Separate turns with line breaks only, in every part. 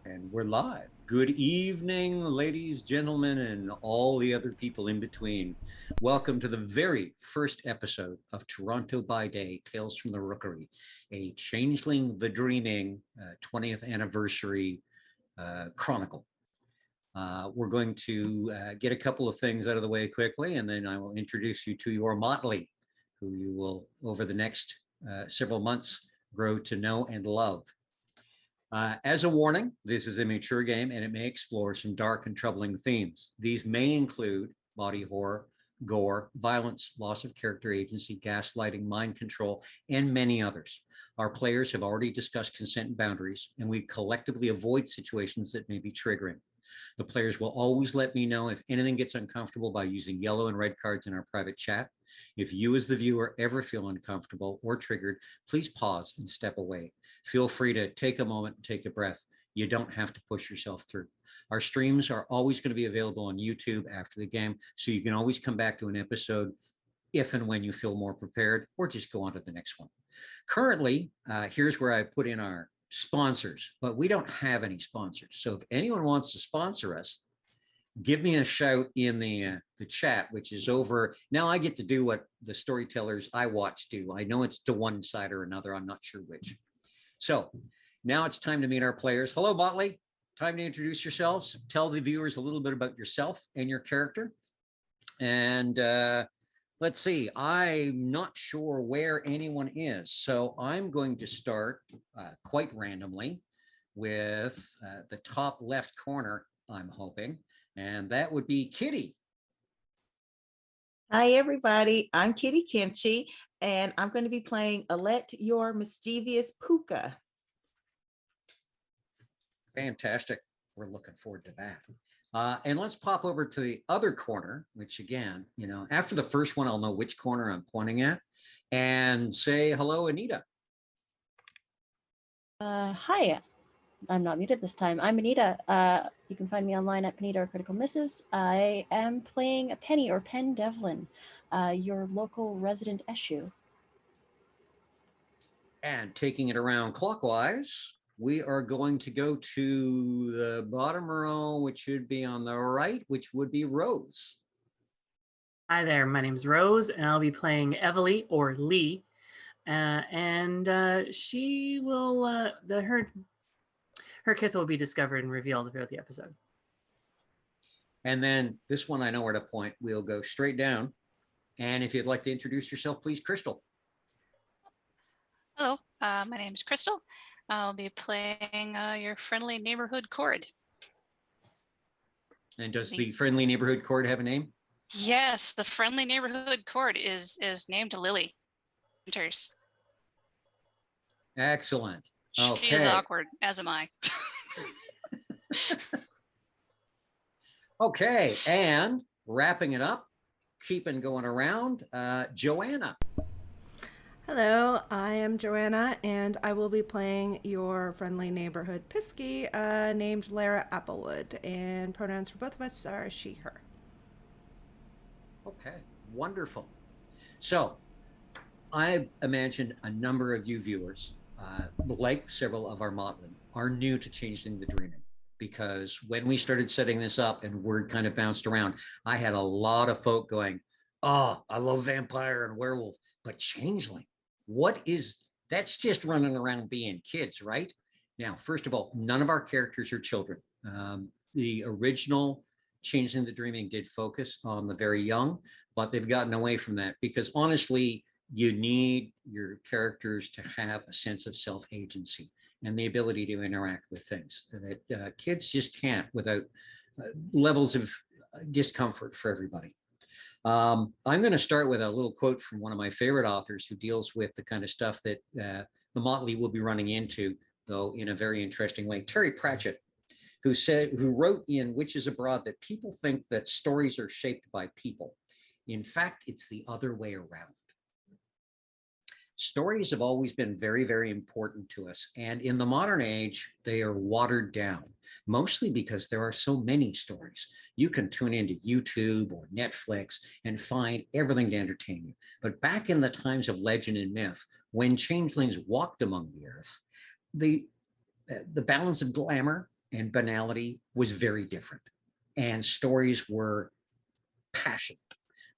And we're live. Good evening, ladies, gentlemen, and all the other people in between. Welcome to the very first episode of Toronto by Day, Tales from the Rookery, a Changeling the Dreaming 20th anniversary chronicle. We're going to get a couple of things out of the way quickly, and then I will introduce you to your motley, who you will, over the next several months, grow to know and love. As a warning, this is a mature game and it may explore some dark and troubling themes. These may include body horror, gore, violence, loss of character agency, gaslighting, mind control, and many others. Our players have already discussed consent and boundaries, and we collectively avoid situations that may be triggering. The players will always let me know if anything gets uncomfortable by using yellow and red cards in our private chat. If you as the viewer ever feel uncomfortable or triggered, please pause and step away. Feel free to take a moment and take a breath. You don't have to push yourself through. Our streams are always going to be available on YouTube after the game, so you can always come back to an episode if and when you feel more prepared, or just go on to the next one. Currently, here's where I put in our sponsors, but we don't have any sponsors. So if anyone wants to sponsor us, give me a shout in the chat, which is over. Now I get to do what the storytellers I watch do. I know it's to one side or another. I'm not sure which. So now it's time to meet our players. Hello, Motley. Time to introduce yourselves. Tell the viewers a little bit about yourself and your character. And let's see, I'm not sure where anyone is. So I'm going to start quite randomly with the top left corner, I'm hoping. And that would be Kitty.
Hi, everybody. I'm Kitty Kimchi, and I'm going to be playing Alette, your mischievous Puka.
Fantastic. We're looking forward to that. And let's pop over to the other corner, which again, you know, after the first one, I'll know which corner I'm pointing at, and say hello, Anita.
Hi, I'm not muted this time. I'm Anita. You can find me online at Panita or Critical Misses. I am playing Penny or Pen Devlin, your local resident Eshu.
And taking it around clockwise, we are going to go to the bottom row, which should be on the right, which would be Rose.
Hi there, my name's Rose, and I'll be playing Evalie or Lee. She will, her kith will be discovered and revealed throughout the episode.
And then this one, I know where to point. We'll go straight down. And if you'd like to introduce yourself, please, Crystal.
Hello, my name is Crystal. I'll be playing your friendly neighborhood Cord.
And does the friendly neighborhood Cord have a name?
Yes, the friendly neighborhood Cord is named Lily Winters.
Excellent. Okay.
She is awkward, as am I.
Okay, and wrapping it up, keeping going around, Joanna.
Hello, I am Joanna, and I will be playing your friendly neighborhood Pisky, named Lara Applewood, and pronouns for both of us are she, her.
Okay, wonderful. So, I imagine a number of you viewers, like several of our motley, are new to Changeling the Dreaming, because when we started setting this up and word kind of bounced around, I had a lot of folk going, oh, I love vampire and werewolf, but Changeling, what is, that's just running around being kids, right? Now, first of all, none of our characters are children. The original Changeling the Dreaming did focus on the very young, but they've gotten away from that because honestly, you need your characters to have a sense of self-agency and the ability to interact with things that kids just can't without levels of discomfort for everybody. I'm going to start with a little quote from one of my favorite authors who deals with the kind of stuff that the motley will be running into, though in a very interesting way. Terry Pratchett, who wrote in Witches Abroad that people think that stories are shaped by people. In fact, it's the other way around. Stories have always been very, very important to us. And in the modern age, they are watered down, mostly because there are so many stories. You can tune into YouTube or Netflix and find everything to entertain you. But back in the times of legend and myth, when changelings walked among the earth, the balance of glamour and banality was very different. And stories were passionate.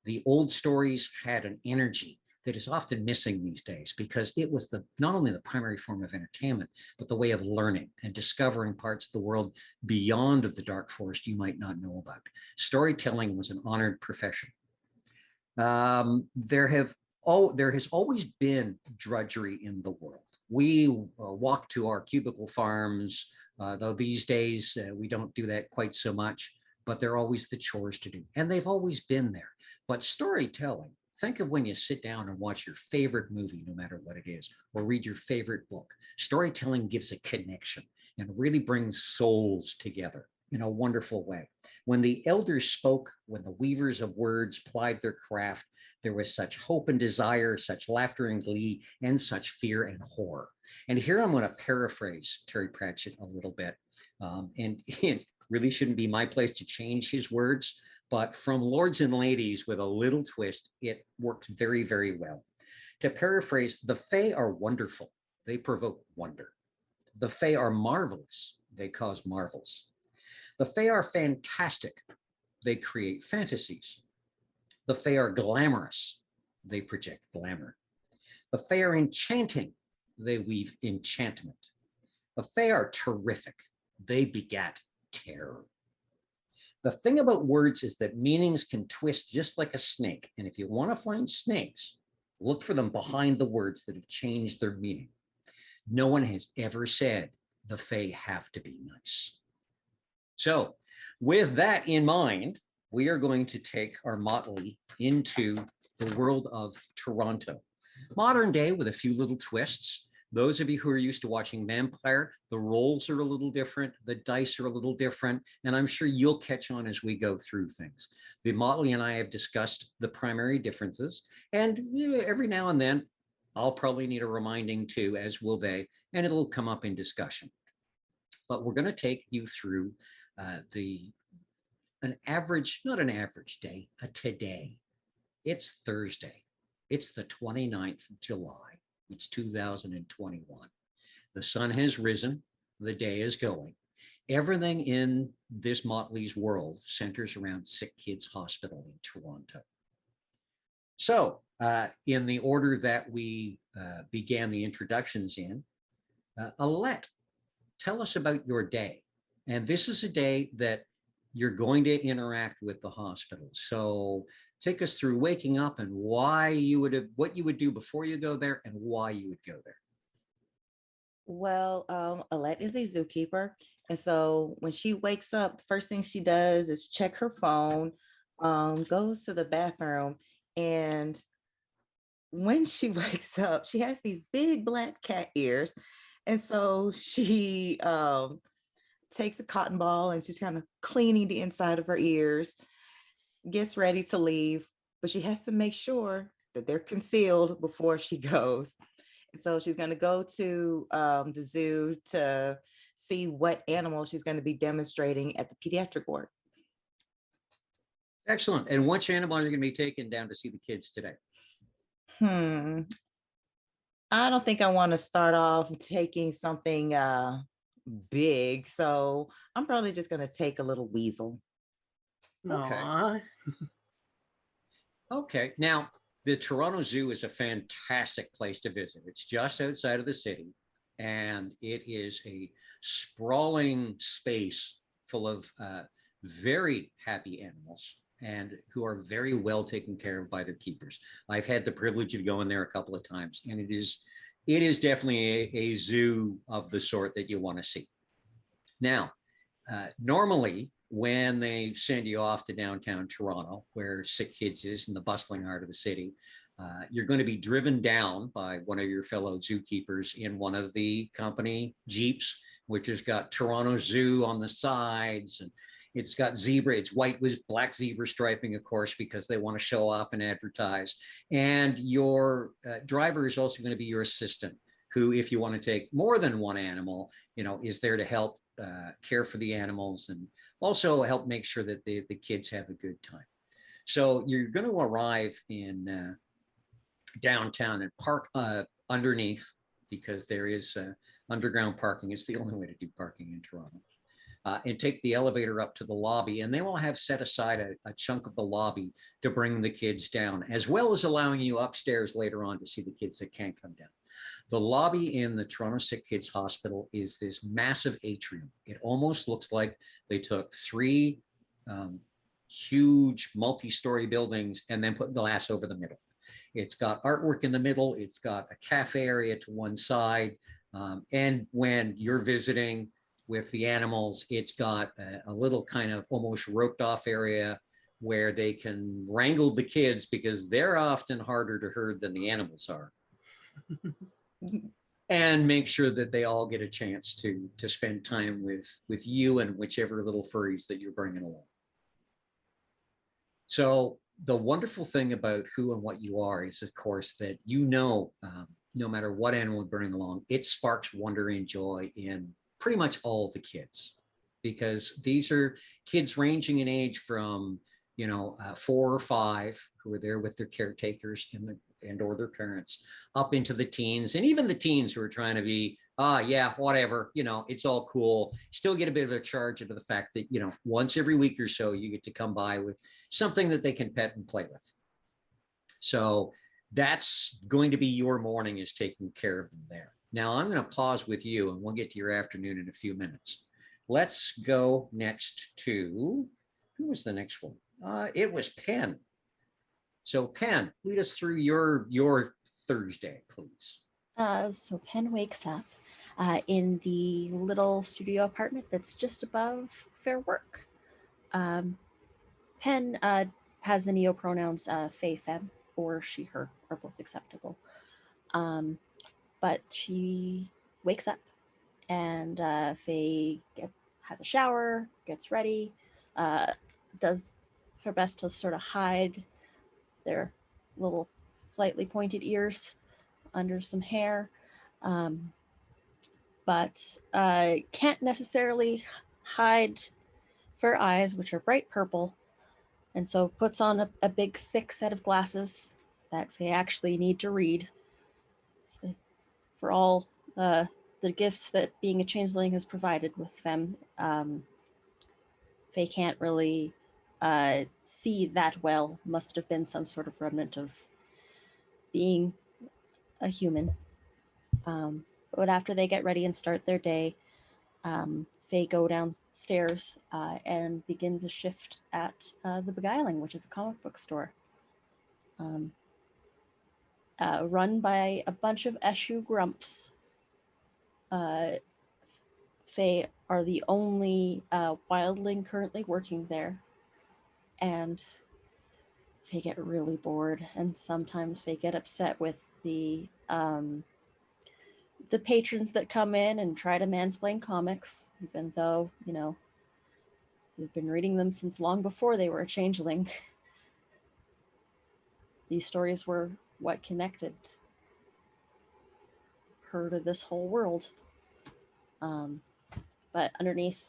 The old stories had an energy that is often missing these days because it was not only the primary form of entertainment, but the way of learning and discovering parts of the world beyond the dark forest you might not know about. Storytelling was an honored profession. There has always been drudgery in the world. We walk to our cubicle farms, though these days we don't do that quite so much, but there are always the chores to do, and they've always been there. But storytelling, think of when you sit down and watch your favorite movie, no matter what it is, or read your favorite book. Storytelling gives a connection and really brings souls together in a wonderful way. When the elders spoke, when the weavers of words plied their craft, there was such hope and desire, such laughter and glee, and such fear and horror. And here I'm going to paraphrase Terry Pratchett a little bit. And it really shouldn't be my place to change his words, but from Lords and Ladies with a little twist, it worked very, very well. To paraphrase, the Fae are wonderful. They provoke wonder. The Fae are marvelous. They cause marvels. The Fae are fantastic. They create fantasies. The Fae are glamorous. They project glamour. The Fae are enchanting. They weave enchantment. The Fae are terrific. They begat terror. The thing about words is that meanings can twist just like a snake. And if you want to find snakes, look for them behind the words that have changed their meaning. No one has ever said the Fae have to be nice. So with that in mind, we are going to take our motley into the world of Toronto. Modern day with a few little twists. Those of you who are used to watching Vampire, the rolls are a little different, the dice are a little different, and I'm sure you'll catch on as we go through things. The motley and I have discussed the primary differences, and every now and then, I'll probably need a reminding too, as will they, and it'll come up in discussion. But we're going to take you through not an average day, a today. It's Thursday. It's the 29th of July. It's 2021. The sun has risen. The day is going. Everything in this Motley's world centers around Sick Kids Hospital in Toronto. So in the order that we began the introductions in, Alette, tell us about your day. And this is a day that you're going to interact with the hospital. So take us through waking up and what you would do before you go there and why you would go there.
Well, Alette is a zookeeper. And so when she wakes up, the first thing she does is check her phone, goes to the bathroom. And when she wakes up, she has these big black cat ears. And so she takes a cotton ball and she's kind of cleaning the inside of her ears, gets ready to leave, but she has to make sure that they're concealed before she goes. And so she's going to go to the zoo to see what animal she's going to be demonstrating at the pediatric ward.
Excellent. And which animal are you going to be taking down to see the kids today?
I don't think I want to start off taking something big. So I'm probably just going to take a little weasel.
Okay. Okay. Now, the Toronto Zoo is a fantastic place to visit. It's just outside of the city, and it is a sprawling space full of very happy animals and who are very well taken care of by their keepers. I've had the privilege of going there a couple of times, and it is definitely a zoo of the sort that you want to see. Now, normally, when they send you off to downtown Toronto, where Sick Kids is in the bustling heart of the city, you're going to be driven down by one of your fellow zookeepers in one of the company Jeeps, which has got Toronto Zoo on the sides, and it's got zebra. It's white with black zebra striping, of course, because they want to show off and advertise. And your driver is also going to be your assistant, who, if you want to take more than one animal, is there to help care for the animals and also help make sure that the kids have a good time. So you're going to arrive in downtown and park underneath, because there is underground parking. It's the only way to do parking in Toronto. and take the elevator up to the lobby. And they will have set aside a chunk of the lobby to bring the kids down, as well as allowing you upstairs later on to see the kids that can't come down. The lobby in the Toronto Sick Kids Hospital is this massive atrium. It almost looks like they took three huge multi-story buildings and then put glass over the middle. It's got artwork in the middle. It's got a cafe area to one side. And when you're visiting with the animals, it's got a little kind of almost roped off area where they can wrangle the kids because they're often harder to herd than the animals are. And make sure that they all get a chance to spend time with you and whichever little furries that you're bringing along. So the wonderful thing about who and what you are is, of course, that no matter what animal we bring along, it sparks wonder and joy in pretty much all the kids, because these are kids ranging in age from 4 or 5 who are there with their caretakers and or their parents, up into the teens, and even the teens who are trying to be, yeah, whatever, it's all cool. Still get a bit of a charge into the fact that, once every week or so, you get to come by with something that they can pet and play with. So that's going to be your morning, is taking care of them there. Now I'm going to pause with you and we'll get to your afternoon in a few minutes. Let's go next to, who was the next one? It was Penn. So Penn, lead us through your Thursday, please.
So Penn wakes up in the little studio apartment that's just above Fair Work. Penn has the neopronouns Faye, Fem, or she, her are both acceptable. But she wakes up and Faye has a shower, gets ready, does her best to sort of hide their little slightly pointed ears under some hair, but can't necessarily hide her eyes, which are bright purple, and so puts on a big thick set of glasses that they actually need to read. So for all the gifts that being a changeling has provided with Fem, they can't really see that well. Must have been some sort of remnant of being a human. But after they get ready and start their day, Faye go downstairs and begins a shift at the Beguiling, which is a comic book store. Run by a bunch of Eshu grumps. Faye are the only wildling currently working there, and they get really bored, and sometimes they get upset with the patrons that come in and try to mansplain comics, even though, they've been reading them since long before they were a changeling. These stories were what connected her to this whole world. But underneath,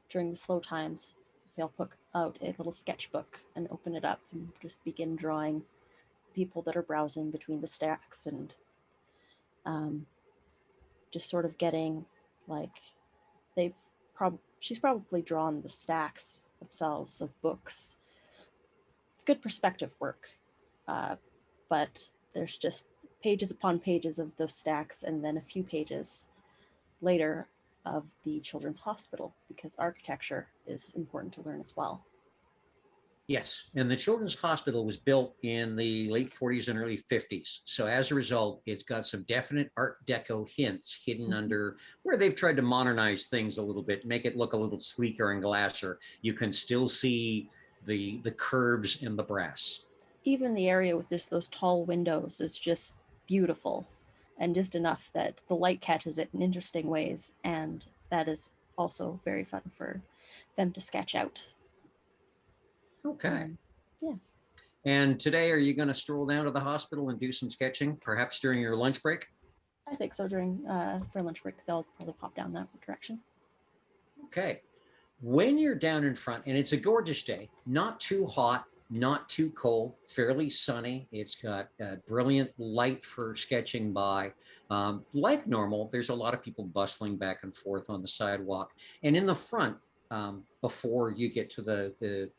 during the slow times, they'll put out a little sketchbook and open it up and just begin drawing people that are browsing between the stacks, and just sort of getting, like, she's probably drawn the stacks themselves of books. It's good perspective work, but there's just pages upon pages of those stacks, and then a few pages later of the children's hospital, because architecture is important to learn as well.
Yes, and the Children's Hospital was built in the late 40s and early 50s. So as a result, it's got some definite Art Deco hints hidden under where they've tried to modernize things a little bit, make it look a little sleeker and glasser. You can still see the curves in the brass.
Even the area with just those tall windows is just beautiful, and just enough that the light catches it in interesting ways, and that is also very fun for them to sketch out.
Okay.
Yeah.
And today, are you going to stroll down to the hospital and do some sketching, perhaps during your lunch break?
I think so. For lunch break, they'll probably pop down that direction.
Okay. When you're down in front, and it's a gorgeous day, not too hot, not too cold, fairly sunny. It's got brilliant light for sketching by. Like normal, there's a lot of people bustling back and forth on the sidewalk. And in the front, before you get to the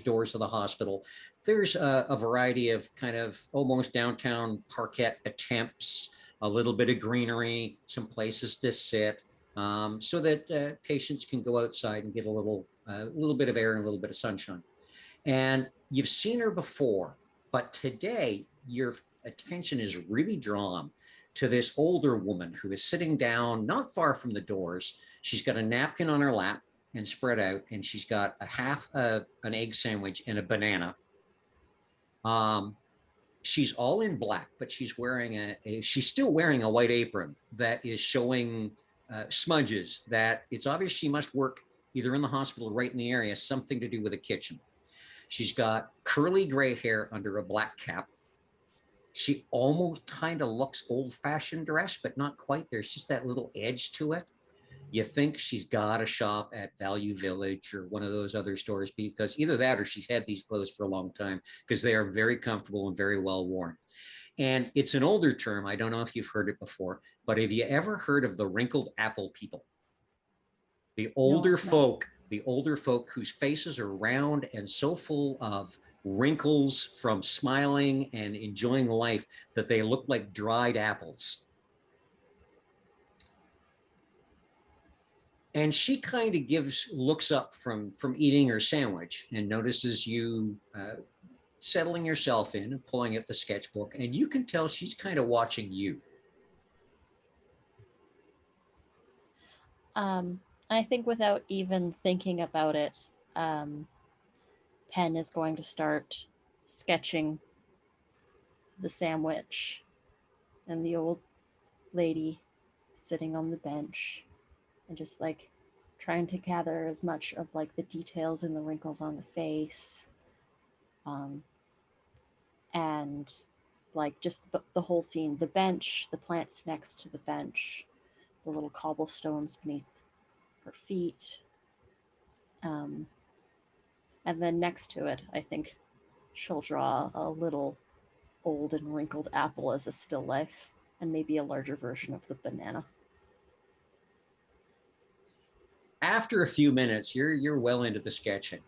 doors of the hospital, there's a variety of kind of almost downtown parquet attempts, a little bit of greenery, some places to sit, so that patients can go outside and get a little bit of air and a little bit of sunshine. And you've seen her before, but today your attention is really drawn to this older woman who is sitting down not far from the doors. She's got a napkin on her lap and spread out, and she's got a half an egg sandwich and a banana. She's all in black, but she's wearing she's still wearing a white apron that is showing smudges that it's obvious she must work either in the hospital or right in the area, something to do with a kitchen. She's got curly gray hair under a black cap. She almost kind of looks old-fashioned dressed, but not quite. There's just that little edge to it. You think she's got a shop at Value Village or one of those other stores, because either that or she's had these clothes for a long time, because they are very comfortable and very well worn. And it's an older term. I don't know if you've heard it before, but have you ever heard of the wrinkled apple people? The older folk whose faces are round and so full of wrinkles from smiling and enjoying life that they look like dried apples. And she kind of looks up from eating her sandwich and notices you settling yourself in and pulling at the sketchbook, and you can tell she's kind of watching you.
I think without even thinking about it, Penn is going to start sketching the sandwich and the old lady sitting on the bench, and just like trying to gather as much of like the details and the wrinkles on the face, and like just the whole scene, the bench, the plants next to the bench, the little cobblestones beneath her feet, and then next to it, I think she'll draw a little old and wrinkled apple as a still life, and maybe a larger version of the banana.
After a few minutes, you're well into the sketching.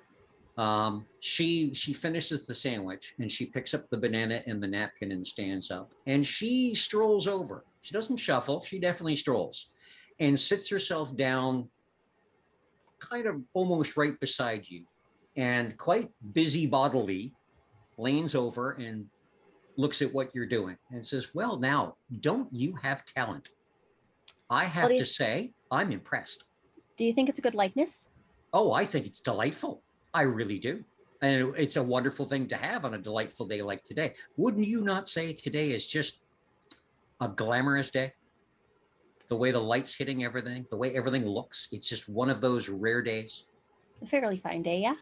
She finishes the sandwich and she picks up the banana and the napkin and stands up, and she strolls over. She doesn't shuffle, she definitely strolls, and sits herself down kind of almost right beside you, and quite busybodily leans over and looks at what you're doing and says, well, now, don't you have talent? I have to say, I'm impressed.
Do you think it's a good likeness?
Oh, I think it's delightful. I really do. And it's a wonderful thing to have on a delightful day like today. Wouldn't you not say today is just a glamorous day? The way the light's hitting everything, the way everything looks, it's just one of those rare days.
A fairly fine day, yeah?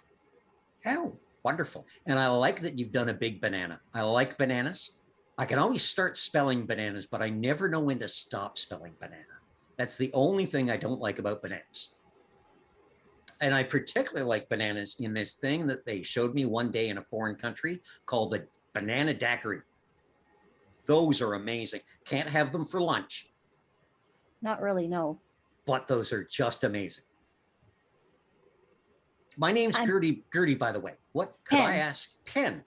Oh, wonderful. And I like that you've done a big banana. I like bananas. I can always start spelling bananas, but I never know when to stop spelling banana. That's the only thing I don't like about bananas. And I particularly like bananas in this thing that they showed me one day in a foreign country called the banana daiquiri. Those are amazing. Can't have them for lunch.
Not really, no.
But those are just amazing. My name's Gertie, by the way. What could I ask? Pen.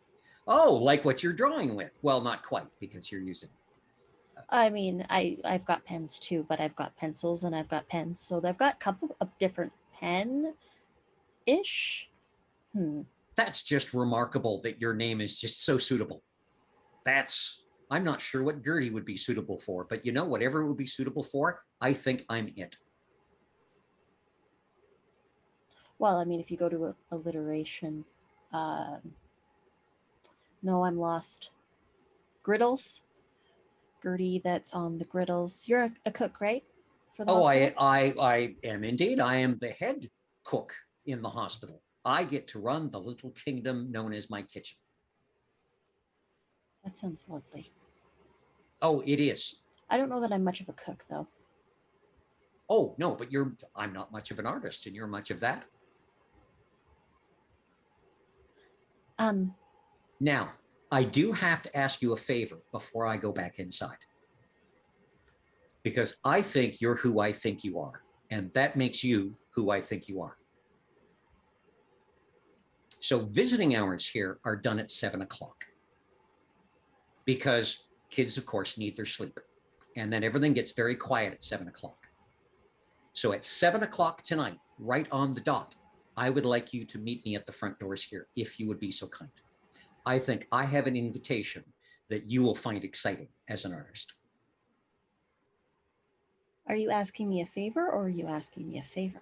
Oh, like what you're drawing with. Well, not quite, because you're using.
I mean, I've got pens too, but I've got pencils and I've got pens. So I've got a couple of different pen-ish.
That's just remarkable that your name is just so suitable. I'm not sure what Gertie would be suitable for, but you know, whatever it would be suitable for, I think I'm it.
Well, I mean, if you go to alliteration, no, I'm lost. Griddles? Gertie that's on the griddles. You're a cook, right?
For the hospital? I am indeed. I am the head cook in the hospital. I get to run the little kingdom known as my kitchen.
That sounds lovely.
Oh, it is.
I don't know that I'm much of a cook, though.
Oh, no, but I'm not much of an artist, and you're much of that. Now, I do have to ask you a favor before I go back inside. Because I think you're who I think you are. And that makes you who I think you are. So visiting hours here are done at 7 o'clock. Because kids, of course, need their sleep. And then everything gets very quiet at 7 o'clock. So at 7 o'clock tonight, right on the dot, I would like you to meet me at the front doors here, if you would be so kind. I think I have an invitation that you will find exciting as an artist.
Are you asking me a favor or are you asking me a favor?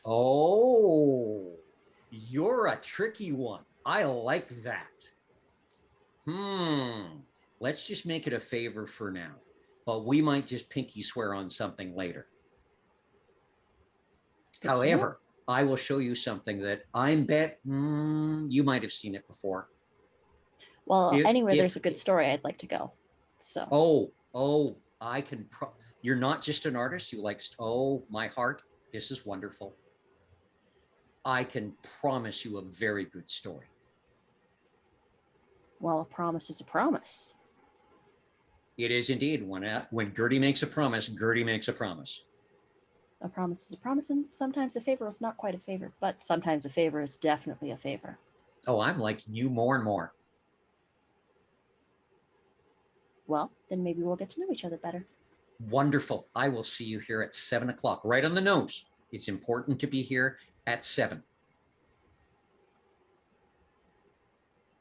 Oh, you're a tricky one. I like that. Let's just make it a favor for now, but we might just pinky swear on something later. However, I will show you something that I'm bet you might have seen it before.
Well, anywhere there's a good story, I'd like to go. So.
Oh, I can. You're not just an artist who likes. Oh, my heart. This is wonderful. I can promise you a very good story.
Well, a promise is a promise.
It is indeed. When Gertie makes a promise, Gertie makes a promise.
A promise is a promise, and sometimes a favor is not quite a favor, but sometimes a favor is definitely a favor.
Oh, I'm liking you more and more.
Well, then maybe we'll get to know each other better.
Wonderful. I will see you here at 7 o'clock, right on the nose. It's important to be here at 7.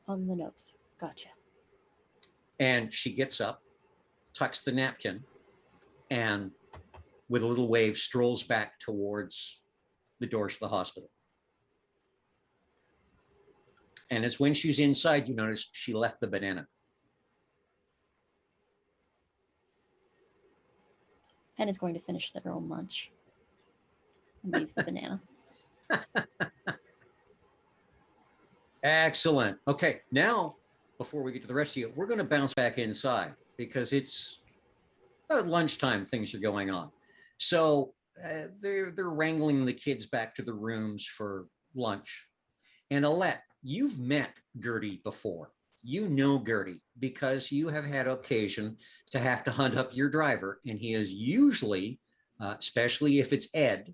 On the nose. Gotcha.
And she gets up, tucks the napkin, and with a little wave strolls back towards the doors of the hospital. And it's when she's inside, you notice she left the banana.
Pen is going to finish their own lunch and leave the banana.
Excellent. Okay, now, before we get to the rest of you, we're going to bounce back inside because it's about lunchtime, things are going on. So they're wrangling the kids back to the rooms for lunch. And Alette, you've met Gertie before. You know Gertie because you have had occasion to have to hunt up your driver, and he is usually, especially if it's Ed,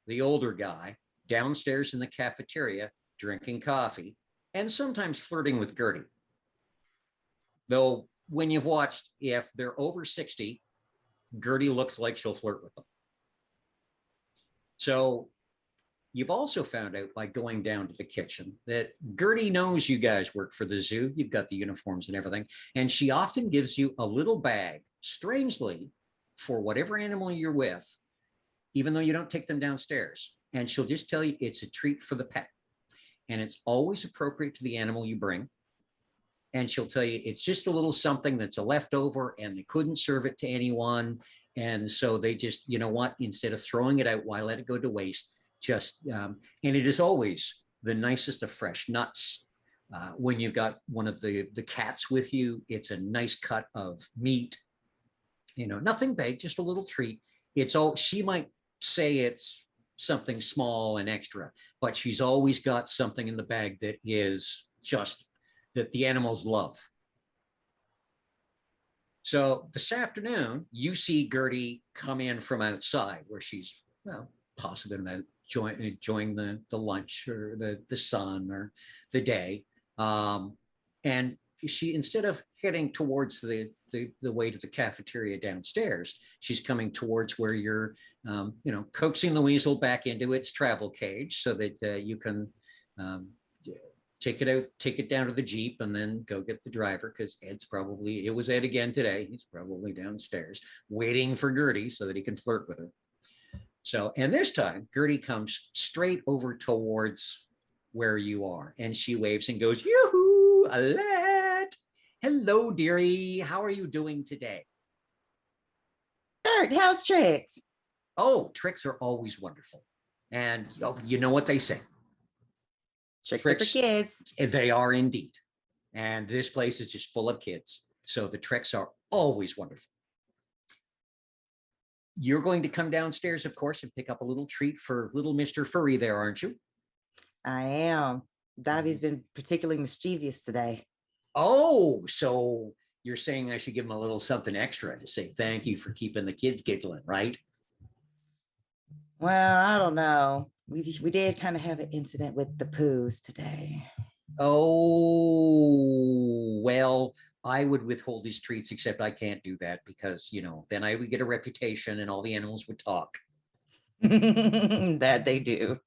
the older guy, downstairs in the cafeteria drinking coffee and sometimes flirting with Gertie. Though when you've watched, if they're over 60, Gertie looks like she'll flirt with them. So you've also found out by going down to the kitchen that Gertie knows you guys work for the zoo. You've got the uniforms and everything. And she often gives you a little bag, strangely, for whatever animal you're with, even though you don't take them downstairs. And she'll just tell you it's a treat for the pet. And it's always appropriate to the animal you bring. And she'll tell you it's just a little something that's a leftover and they couldn't serve it to anyone. And so they just, you know what, instead of throwing it out, why let it go to waste? Just, and it is always the nicest of fresh nuts. When you've got one of the cats with you, it's a nice cut of meat, you know, nothing big, just a little treat. It's all, she might say it's something small and extra, but she's always got something in the bag that is just that the animals love. So this afternoon, you see Gertie come in from outside where she's, well, possibly about enjoying the lunch or the sun or the day. And she, instead of heading towards the way to the cafeteria downstairs, she's coming towards where you're, you know, coaxing the weasel back into its travel cage so that you can take it down to the Jeep and then go get the driver, because Ed's probably, it was Ed again today. He's probably downstairs waiting for Gertie so that he can flirt with her. So, and this time Gertie comes straight over towards where you are and she waves and goes, yoo-hoo, Alette. Hello, dearie. How are you doing today?
Kurt, how's Tricks?
Oh, tricks are always wonderful. And you know what they say.
Tricks are for kids.
They are indeed. And this place is just full of kids. So the tricks are always wonderful. You're going to come downstairs, of course, and pick up a little treat for little Mr. Furry there, aren't you?
I am. Davi's been particularly mischievous today.
Oh, so you're saying I should give him a little something extra to say thank you for keeping the kids giggling, right?
Well, I don't know. We did kind of have an incident with the poos today.
Oh, well, I would withhold his treats, except I can't do that because, then I would get a reputation and all the animals would talk.
That they do.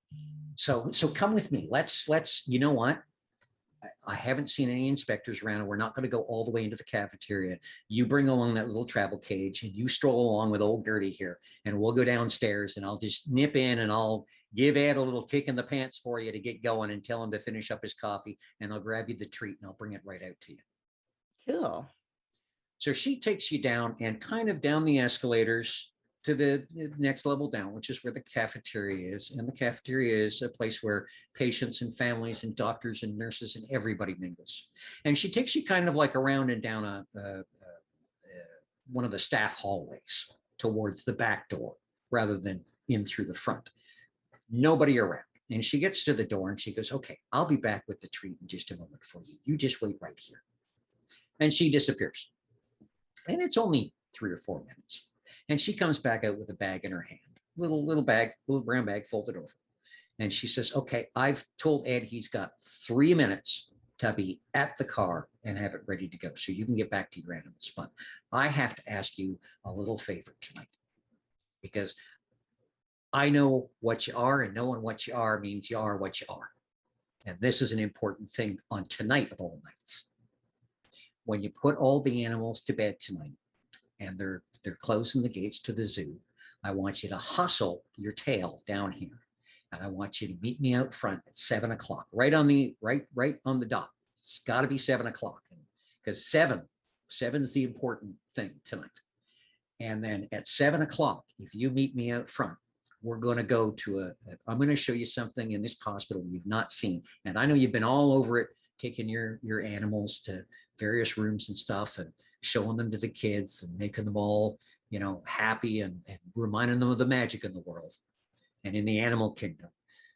So come with me. Let's, you know what? I haven't seen any inspectors around, and we're not going to go all the way into the cafeteria. You bring along that little travel cage and you stroll along with old Gertie here, and we'll go downstairs and I'll just nip in and I'll give Ed a little kick in the pants for you to get going and tell him to finish up his coffee, and I'll grab you the treat and I'll bring it right out to you.
Cool.
So she takes you down and kind of down the escalators to the next level down, which is where the cafeteria is. And the cafeteria is a place where patients and families and doctors and nurses and everybody mingles. And she takes you kind of like around and down one of the staff hallways towards the back door rather than in through the front. Nobody around. And she gets to the door and she goes, okay, I'll be back with the treat in just a moment for you. You just wait right here. And she disappears. And it's only 3 or 4 minutes. And she comes back out with a bag in her hand, little bag, little brown bag folded over. And she says, okay, I've told Ed he's got 3 minutes to be at the car and have it ready to go. So you can get back to your animals. But I have to ask you a little favor tonight, because I know what you are, and knowing what you are means you are what you are. And this is an important thing on tonight of all nights. When you put all the animals to bed tonight and they're closing the gates to the zoo, I want you to hustle your tail down here. And I want you to meet me out front at 7 o'clock, right on the dot. It's got to be 7 o'clock, because seven's the important thing tonight. And then at 7 o'clock, if you meet me out front, we're going to go to I'm going to show you something in this hospital you've not seen. And I know you've been all over it, taking your animals to various rooms and stuff and showing them to the kids and making them all, happy and reminding them of the magic in the world and in the animal kingdom.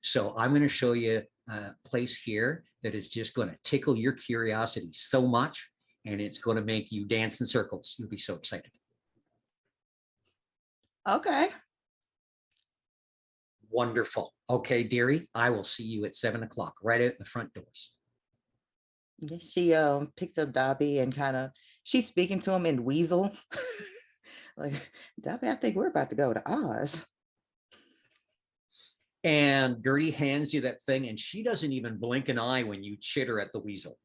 So I'm going to show you a place here that is just going to tickle your curiosity so much, and it's going to make you dance in circles. You'll be so excited.
Okay.
Wonderful. Okay, dearie, I will see you at 7 o'clock, right out the front doors.
She picks up Dobby and she's speaking to him in Weasel. Like, Dobby, I think we're about to go to Oz.
And Gertie hands you that thing, and she doesn't even blink an eye when you chitter at the weasel.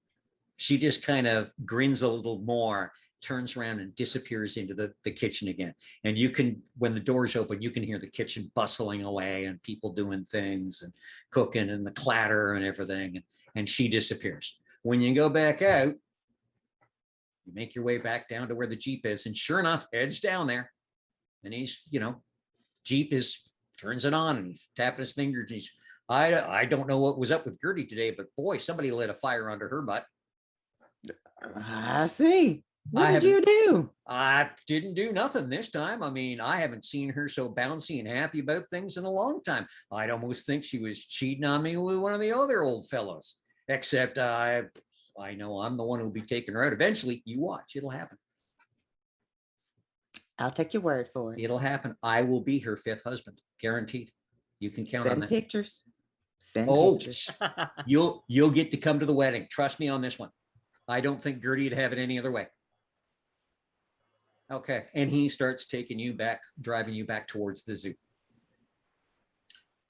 She just kind of grins a little more, turns around and disappears into the kitchen again. And you can, when the doors open, you can hear the kitchen bustling away and people doing things and cooking and the clatter and everything. And she disappears. When you go back out, you make your way back down to where the Jeep is. And sure enough, Ed's down there. And he's, Jeep turns it on and he's tapping his fingers. And I don't know what was up with Gertie today, but boy, somebody lit a fire under her butt.
I see. What did you do?
I didn't do nothing this time. I mean, I haven't seen her so bouncy and happy about things in a long time. I'd almost think she was cheating on me with one of the other old fellows, except I know I'm the one who'll be taking her out eventually. You watch, it'll happen.
I'll take your word for it.
It'll happen. I will be her 5th husband, guaranteed. You can count on that.
Pictures. Send
pictures. You'll get to come to the wedding. Trust me on this one. I don't think Gertie would have it any other way. Okay, and he starts taking you back, driving you back towards the zoo.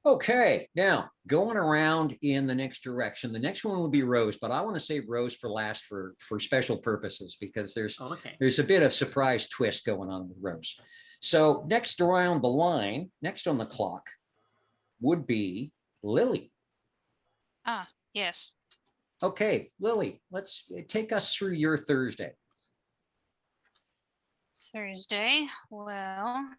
Okay, now going around in the next direction. The next one will be Rose, but I want to save Rose for last for special purposes, because there's a bit of surprise twist going on with Rose. So next around the line, next on the clock, would be Lily.
Ah, yes.
Okay, Lily, let's take us through your Thursday.
Thursday. Well,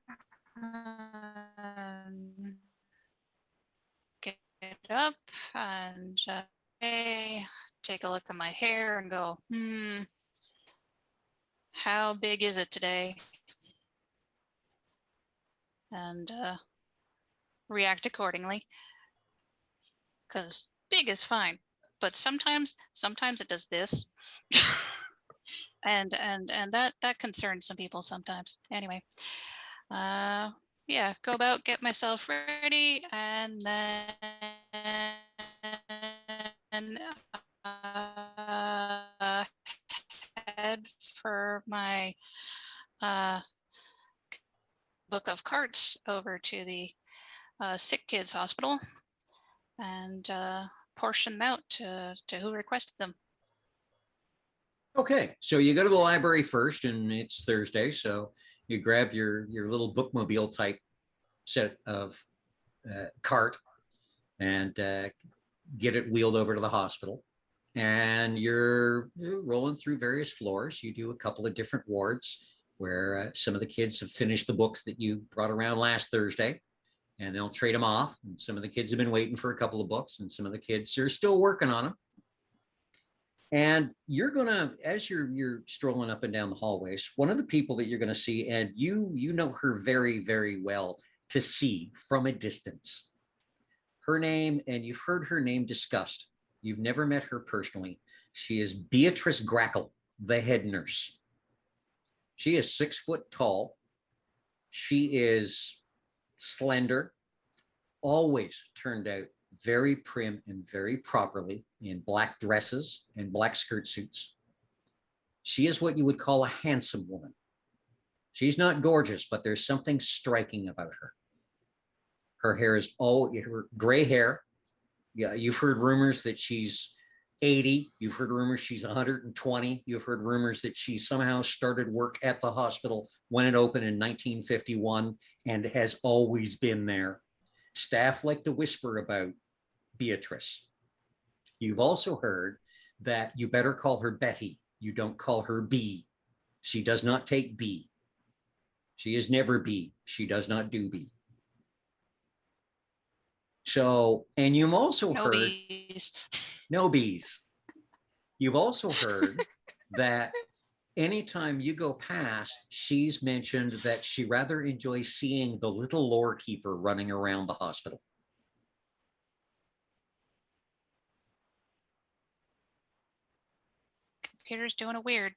get up and take a look at my hair and go, how big is it today? And react accordingly, because big is fine, but sometimes it does this. and that concerns some people sometimes. Anyway, yeah, go about, get myself ready, and then head for my book of carts over to the sick kids hospital and portion them out to who requested them.
Okay, so you go to the library first, and it's Thursday, so you grab your little bookmobile type set of cart and get it wheeled over to the hospital. And you're rolling through various floors. You do a couple of different wards where some of the kids have finished the books that you brought around last Thursday, and they'll trade them off. And some of the kids have been waiting for a couple of books, and some of the kids are still working on them. And you're gonna, as you're strolling up and down the hallways, one of the people that you're gonna see, and you know her very, very well to see from a distance. Her name, and you've heard her name discussed. You've never met her personally. She is Beatrice Grackle, the head nurse. She is 6 foot tall. She is slender, always turned out very prim and very properly in black dresses and black skirt suits. She is what you would call a handsome woman. She's not gorgeous, but there's something striking about her. Her hair is her gray hair. Yeah, you've heard rumors that she's 80. You've heard rumors she's 120. You've heard rumors that she somehow started work at the hospital when it opened in 1951 and has always been there. Staff like to whisper about Beatrice. You've also heard that you better call her Betty. You don't call her B. She does not take B. She is never B. She does not do B. So, and you've also
No
heard
bees.
no bees. You've also heard that anytime you go past, she's mentioned that she rather enjoys seeing the little lore keeper running around the hospital.
Computer's doing a weird.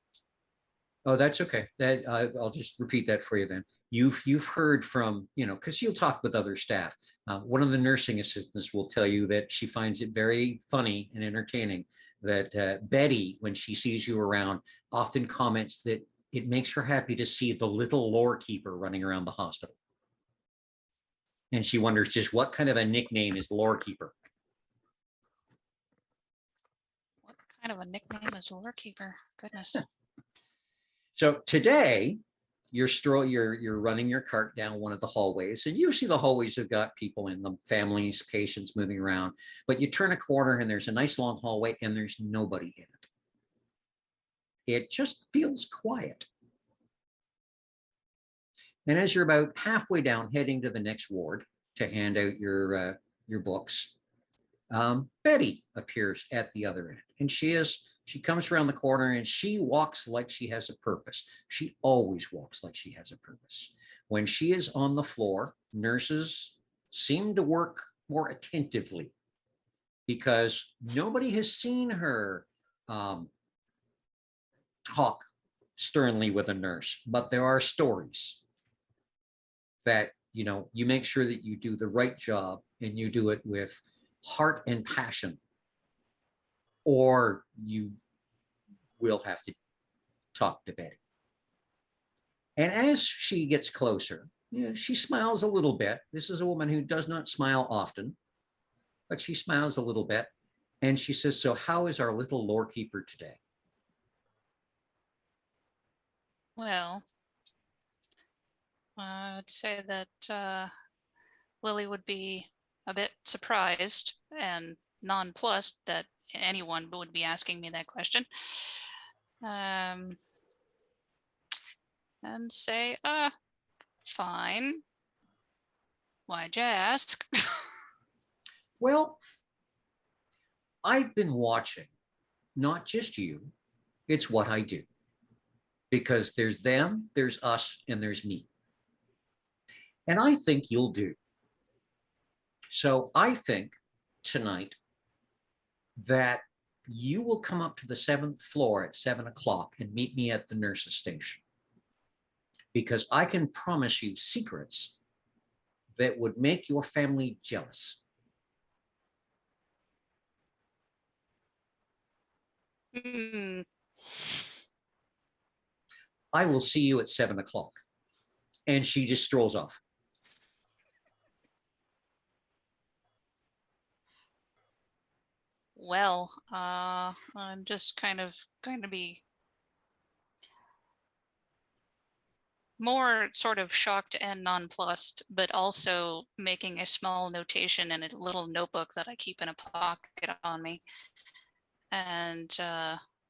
Oh, that's okay. That I'll just repeat that for you then. You've heard from, because you'll talk with other staff. One of the nursing assistants will tell you that she finds it very funny and entertaining that Betty, when she sees you around, often comments that it makes her happy to see the little lore keeper running around the hospital. And she wonders just what kind of a nickname is lore keeper?
What kind of a nickname is lore keeper? Goodness.
So today, you're running your cart down one of the hallways, and usually the hallways have got people in them, families, patients moving around, but you turn a corner and there's a nice long hallway and there's nobody in it. It just feels quiet. And as you're about halfway down, heading to the next ward to hand out your books, Betty appears at the other end, and she comes around the corner and she walks like she has a purpose. She always walks like she has a purpose. When she is on the floor, nurses seem to work more attentively because nobody has seen her talk sternly with a nurse, but there are stories that, you make sure that you do the right job and you do it with heart and passion, or you will have to talk to Betty. And as she gets closer, she smiles a little bit. This is a woman who does not smile often, but she smiles a little bit. And she says, "So how is our little lore keeper today?"
Well, I'd say that Lily would be a bit surprised and nonplussed that anyone would be asking me that question. And say, fine. Why'd you ask?
Well, I've been watching, not just you, it's what I do. Because there's them, there's us, and there's me. And I think you'll do. So I think tonight that you will come up to the 7th floor at 7 o'clock and meet me at the nurse's station. Because I can promise you secrets that would make your family jealous.
Hmm.
I will see you at 7 o'clock. And she just strolls off.
Well, I'm just kind of going to be more sort of shocked and nonplussed, but also making a small notation in a little notebook that I keep in a pocket on me. And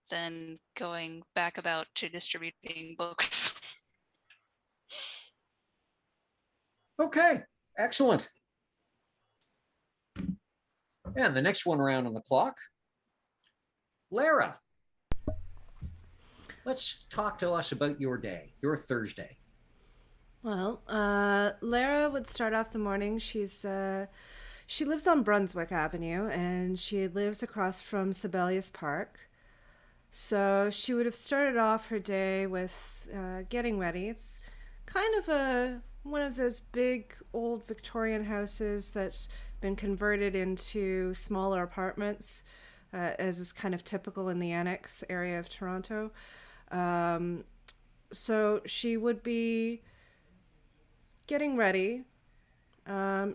then going back about to distributing books.
Okay, excellent. And the next one around on the clock, Lara. Let's talk to us about your day, your Thursday.
Well, Lara would start off the morning. She lives on Brunswick Avenue, and she lives across from Sibelius Park. So she would have started off her day with getting ready. It's kind of one of those big old Victorian houses that's been converted into smaller apartments, as is kind of typical in the annex area of Toronto. So she would be getting ready.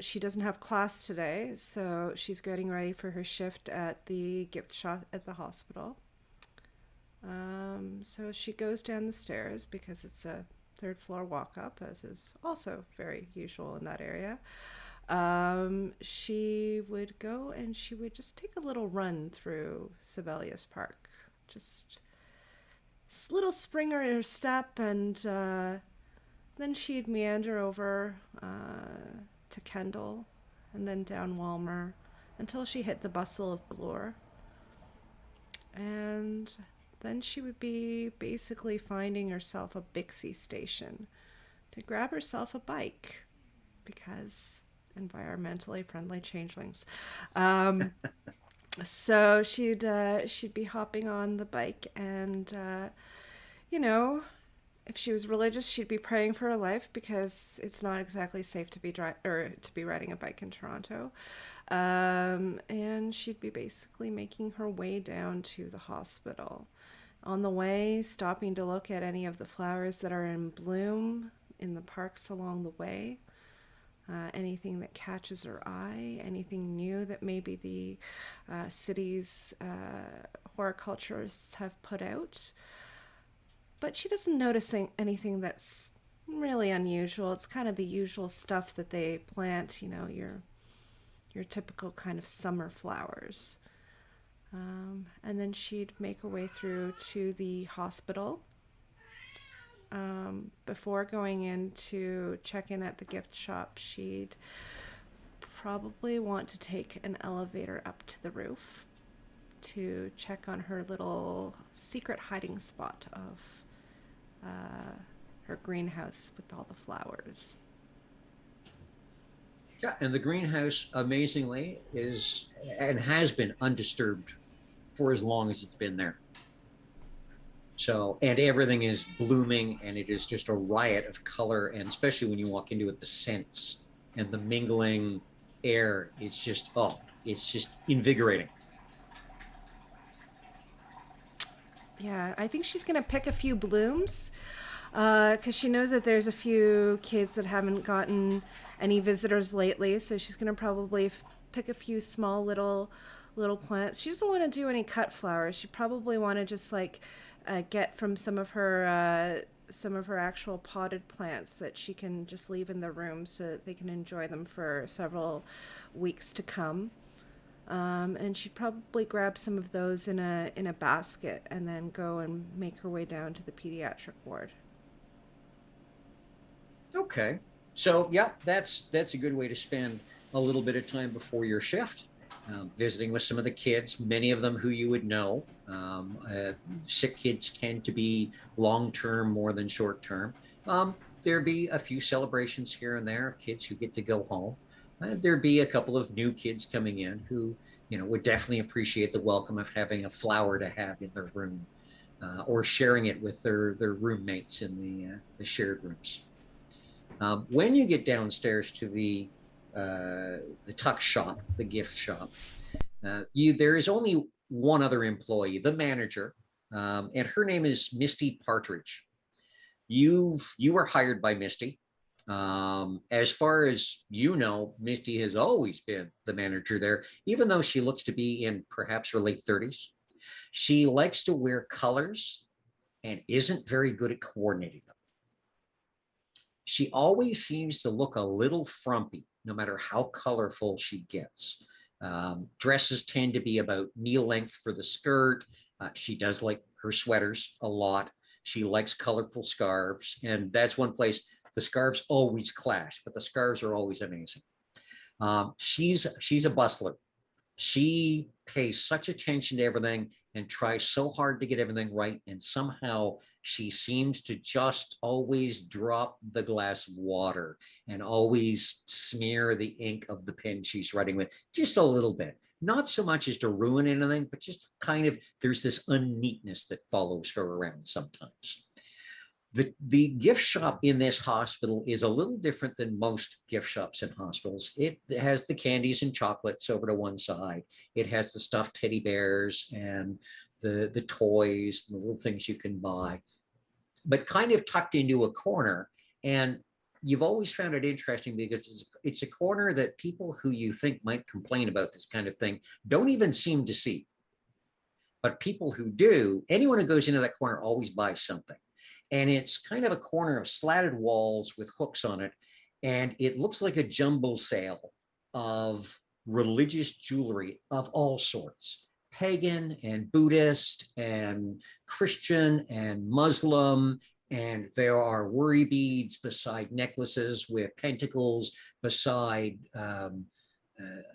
She doesn't have class today, so she's getting ready for her shift at the gift shop at the hospital. So she goes down the stairs because it's a 3rd floor walk up, as is also very usual in that area. She would go and she would just take a little run through Sibelius Park. Just little spring in her step, and then she'd meander over to Kendall and then down Walmer until she hit the bustle of Bloor. And then she would be basically finding herself a Bixie station to grab herself a bike, because environmentally friendly changelings. So she'd be hopping on the bike, and if she was religious, she'd be praying for her life, because it's not exactly safe to be riding a bike in Toronto. And she'd be basically making her way down to the hospital. On the way, stopping to look at any of the flowers that are in bloom in the parks along the way. Anything that catches her eye, anything new that maybe the city's horticulturists have put out. But she doesn't notice anything that's really unusual. It's kind of the usual stuff that they plant, your typical kind of summer flowers. And then she'd make her way through to the hospital. Before going in to check in at the gift shop, she'd probably want to take an elevator up to the roof to check on her little secret hiding spot of her greenhouse with all the flowers.
Yeah, and the greenhouse, amazingly, is and has been undisturbed for as long as it's been there. So, and everything is blooming, and it is just a riot of color, and especially when you walk into it, the scents and the mingling air, it's just invigorating.
Yeah, I think she's going to pick a few blooms, because she knows that there's a few kids that haven't gotten any visitors lately, so she's going to probably pick a few small little plants. She doesn't want to do any cut flowers. She probably want to just get from some of her actual potted plants that she can just leave in the room so that they can enjoy them for several weeks to come. And she'd probably grab some of those in a basket and then go and make her way down to the pediatric ward.
Okay, so yeah, that's a good way to spend a little bit of time before your shift, visiting with some of the kids, many of them who you would know. Sick kids tend to be long-term more than short-term. There'd be a few celebrations here and there, kids who get to go home. there'd be a couple of new kids coming in who, would definitely appreciate the welcome of having a flower to have in their room, or sharing it with their roommates in the shared rooms. When you get downstairs to the tuck shop, the gift shop, there is only one other employee, the manager, and her name is Misty Partridge. You were hired by Misty. As far as you know, Misty has always been the manager there, even though she looks to be in perhaps her late 30s. She likes to wear colors and isn't very good at coordinating them. She always seems to look a little frumpy, no matter how colorful she gets. Dresses tend to be about knee length for the skirt. She does like her sweaters a lot. She likes colorful scarves, and that's one place the scarves always clash, but the scarves are always amazing. She's a bustler. She pays such attention to everything and tries so hard to get everything right, and somehow she seems to just always drop the glass of water and always smear the ink of the pen she's writing with just a little bit. Not so much as to ruin anything, but just kind of, there's this unneatness that follows her around sometimes. The gift shop in this hospital is a little different than most gift shops in hospitals. It has the candies and chocolates over to one side. It has the stuffed teddy bears and the toys and the little things you can buy, but kind of tucked into a corner. And you've always found it interesting because it's a corner that people who you think might complain about this kind of thing don't even seem to see. But people who do, anyone who goes into that corner always buys something. And it's kind of a corner of slatted walls with hooks on it. And it looks like a jumble sale of religious jewelry of all sorts, pagan and Buddhist and Christian and Muslim. And there are worry beads beside necklaces with pentacles, beside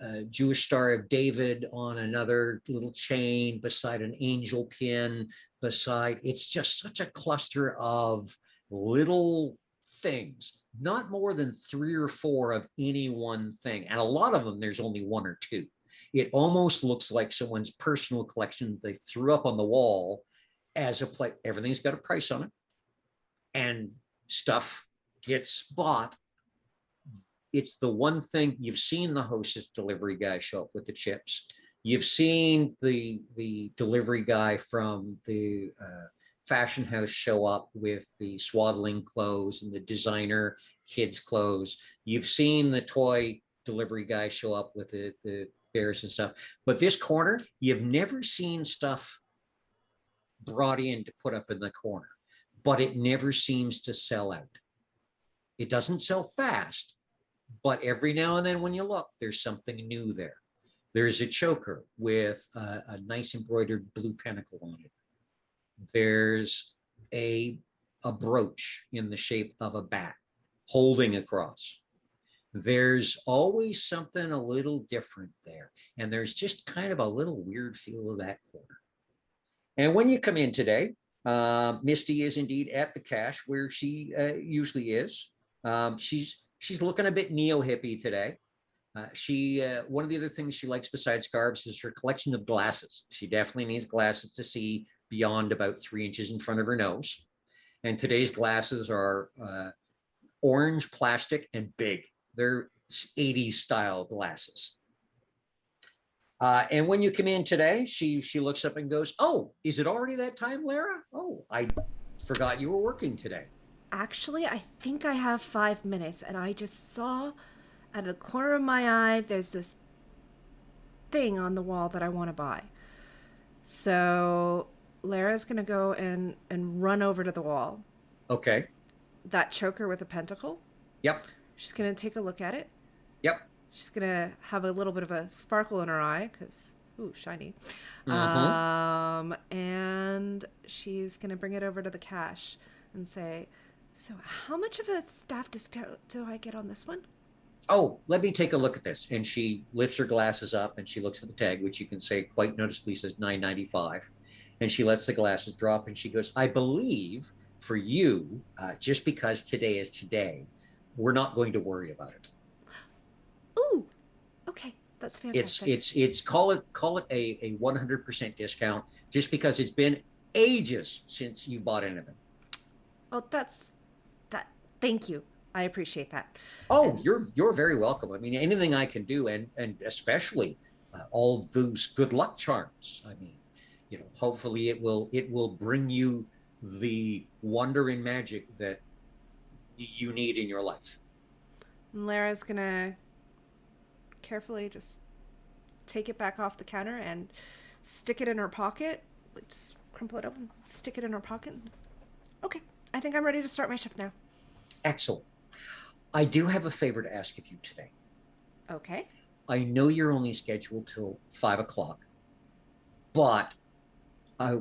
a Jewish Star of David on another little chain, beside an angel pin, beside, it's just such a cluster of little things, not more than 3 or 4 of any one thing. And a lot of them, there's only 1 or 2. It almost looks like someone's personal collection they threw up on the wall as a play. Everything's got a price on it, and stuff gets bought. It's the one thing you've seen the hostess delivery guy show up with the chips. You've seen the delivery guy from the fashion house show up with the swaddling clothes and the designer kids clothes. You've seen the toy delivery guy show up with the bears and stuff. But this corner, you've never seen stuff brought in to put up in the corner, but it never seems to sell out. It doesn't sell fast, but every now and then when you look, there's something new there. There's a choker with a nice embroidered blue pentacle on it. There's a brooch in the shape of a bat holding a cross. There's always something a little different there. And there's just kind of a little weird feel of that corner. And when you come in today, Misty is indeed at the cash where she usually is. She's looking a bit neo-hippie today. One of the other things she likes besides scarves is her collection of glasses. She definitely needs glasses to see beyond about 3 inches in front of her nose. And today's glasses are orange plastic and big. They're 80s style glasses. And when you come in today, she looks up and goes, "Oh, is it already that time, Lara? Oh, I forgot you were working today."
Actually, I think I have 5 minutes, and I just saw out of the corner of my eye there's this thing on the wall that I want to buy. So Lara's going to go and run over to the wall.
Okay.
That choker with a pentacle.
Yep.
She's going to take a look at it.
Yep.
She's going to have a little bit of a sparkle in her eye because, ooh, shiny.
Mm-hmm.
And she's going to bring it over to the cash and say, "So how much of a staff discount do I get on this one?"
"Oh, let me take a look at this." And she lifts her glasses up and she looks at the tag, which you can say quite noticeably says $9.95. And she lets the glasses drop and she goes, "I believe for you, just because today is today, we're not going to worry about it."
Ooh, That's
It's
fantastic.
it's call it a 100% discount just because it's been ages since you bought anything.
Oh, that's that. Thank you. I appreciate that.
Oh,
And
you're very welcome. I mean, anything I can do, and especially all those good luck charms. I mean, hopefully it will bring you the wonder and magic that you need in your life.
Lara's gonna carefully just take it back off the counter and stick it in her pocket. Like, just crumple it up and stick it in her pocket. Okay, I think I'm ready to start my shift now.
Excellent. I do have a favor to ask of you today.
Okay.
I know you're only scheduled till 5 o'clock, but I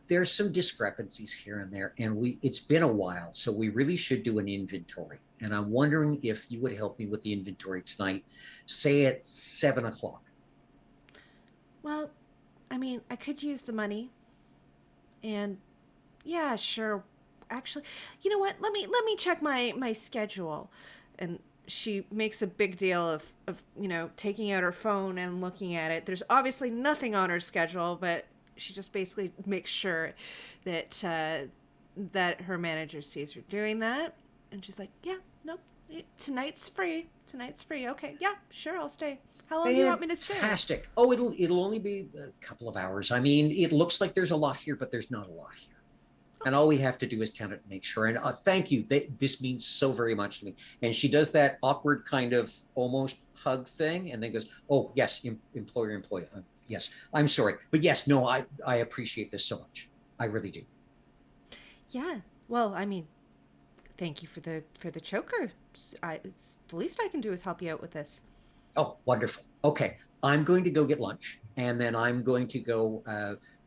there's some discrepancies here and there, and it's been a while, so we really should do an inventory. And I'm wondering if you would help me with the inventory tonight, say at 7 o'clock.
Well, I mean, I could use the money, and yeah, sure. Actually, you know what? Let me check my schedule. And she makes a big deal of taking out her phone and looking at it. There's obviously nothing on her schedule, but she just basically makes sure that that her manager sees her doing that. And she's like, "Yeah, nope. Tonight's free. Tonight's free. Okay, yeah, sure, I'll stay. How long do you want me to stay?"
Fantastic. Oh, it'll only be a couple of hours. I mean, it looks like there's a lot here, but there's not a lot here. And all we have to do is count it and make sure. And thank you. This means so very much to me. And she does that awkward kind of almost hug thing and then goes, "Oh, yes, employer, employee. Yes, I'm sorry. But yes, no, I appreciate this so much. I really do."
Yeah. Well, I mean, thank you for the choker. It's the least I can do is help you out with this.
Oh, wonderful. Okay. I'm going to go get lunch and then I'm going to go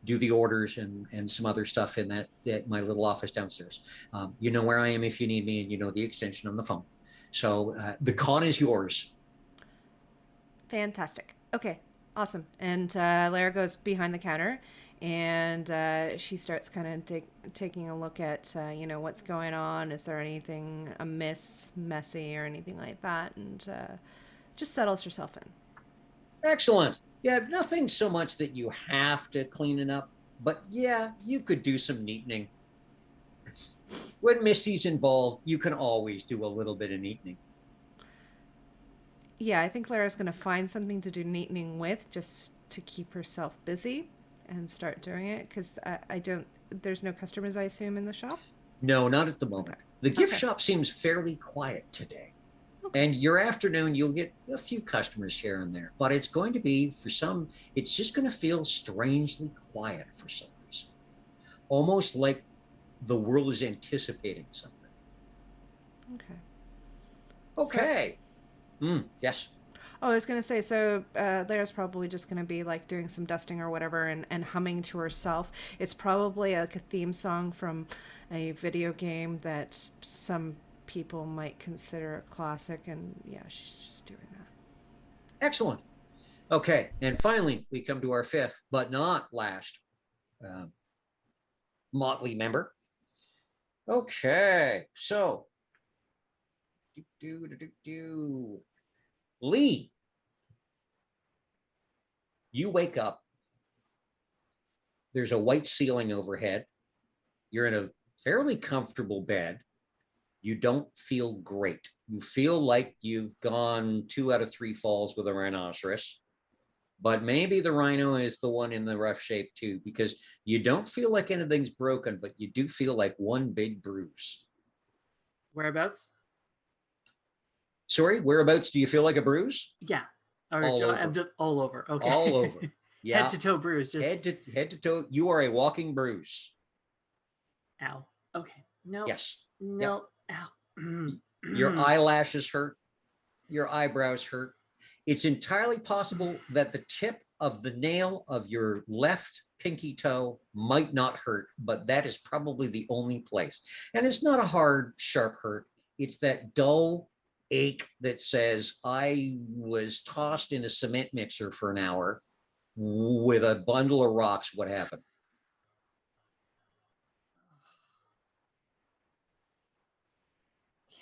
do the orders and some other stuff in that my little office downstairs. You know where I am if you need me, and you know the extension on the phone. So the con is yours.
Fantastic. Okay, awesome. And Lara goes behind the counter, and she starts kind of taking a look at what's going on. Is there anything amiss, messy, or anything like that? And just settles herself in.
Excellent. Yeah, nothing so much that you have to clean it up, but yeah, you could do some neatening. When Misty's involved, you can always do a little bit of neatening.
Yeah, I think Lara's going to find something to do neatening with just to keep herself busy and start doing it because I don't. There's no customers, I assume, in the shop.
No, not at the moment.
Okay.
The gift
Okay.
shop seems fairly quiet today.
Okay.
And your afternoon, you'll get a few customers here and there, but it's going to be, for some, it's just going to feel strangely quiet for some reason. Almost like the world is anticipating something.
Okay.
Okay. Yes.
Oh, I was gonna say, so Lara's probably just gonna be like doing some dusting or whatever and humming to herself. It's probably like a theme song from a video game that some people might consider a classic, and yeah, she's just doing that.
Excellent. Okay. And finally, we come to our fifth, but not last, uh, motley member. Okay. So, Lee, you wake up. There's a white ceiling overhead. You're in a fairly comfortable bed. You don't feel great. You feel like you've gone 2 out of 3 falls with a rhinoceros, but maybe the rhino is the one in the rough shape too, because you don't feel like anything's broken, but you do feel like one big bruise.
Whereabouts?
Sorry, whereabouts do you feel like a bruise?
Yeah. Or
All over.
I'm just all over. Okay.
All over. Yeah.
Head to toe bruise. Just
head to toe. You are a walking bruise.
ow. Okay. No.
Yes.
No. Ow.
Your eyelashes hurt. Your eyebrows hurt. It's entirely possible that the tip of the nail of your left pinky toe might not hurt, but that is probably the only place. And it's not a hard, sharp hurt. It's that dull ache that says, I was tossed in a cement mixer for an hour with a bundle of rocks. What happened?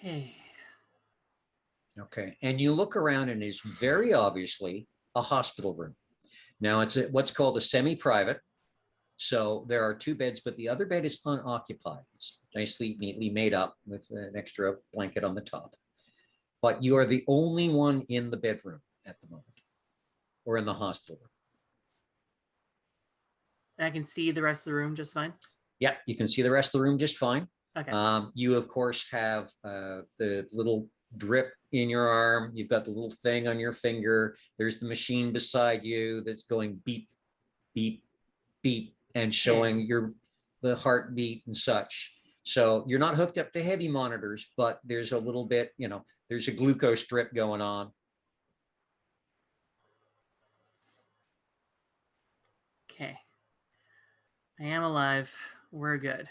Okay.
Okay. And you look around and it's very obviously a hospital room. Now it's what's called a semi-private. So there are two beds, but the other bed is unoccupied. It's nicely, neatly made up with an extra blanket on the top. But you are the only one in the bedroom at the moment, or in the hospital room.
And I can see the rest of the room just fine.
Yeah, you can see the rest of the room just fine.
Okay.
You, of course, have the little drip in your arm. You've got the little thing on your finger. There's the machine beside you that's going beep, beep, beep, and showing the heartbeat and such. So you're not hooked up to heavy monitors, but there's a little bit, there's a glucose drip going on.
Okay. I am alive. We're good.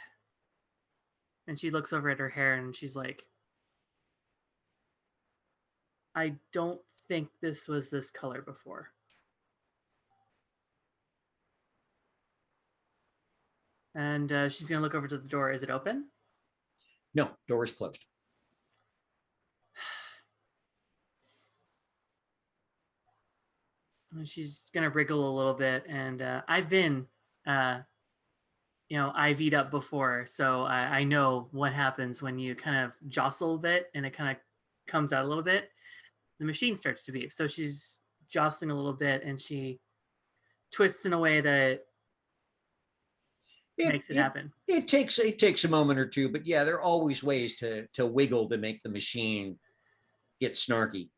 And she looks over at her hair and she's like, I don't think this was this color before. And she's going to look over to the door. Is it open?
No, door is closed.
And she's going to wriggle a little bit. And I've been, IV'd up before. So I know what happens when you kind of jostle a bit and it kind of comes out a little bit. The machine starts to beep. So she's jostling a little bit and she twists in a way that makes it happen.
It takes a moment or two, but yeah, there are always ways to wiggle to make the machine get snarky.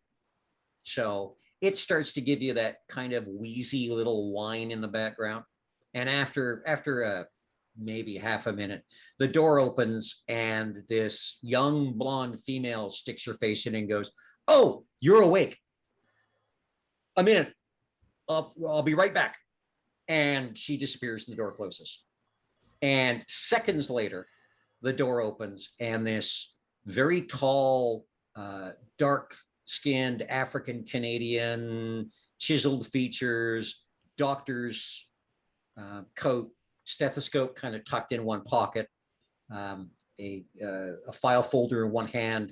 So it starts to give you that kind of wheezy little whine in the background. And after maybe half a minute, the door opens and this young blonde female sticks her face in and goes, "Oh, you're awake. A minute. I'll be right back." And she disappears and the door closes. And seconds later, the door opens and this very tall, dark-skinned African Canadian, chiseled features, doctor's coat, stethoscope kind of tucked in one pocket, a file folder in one hand,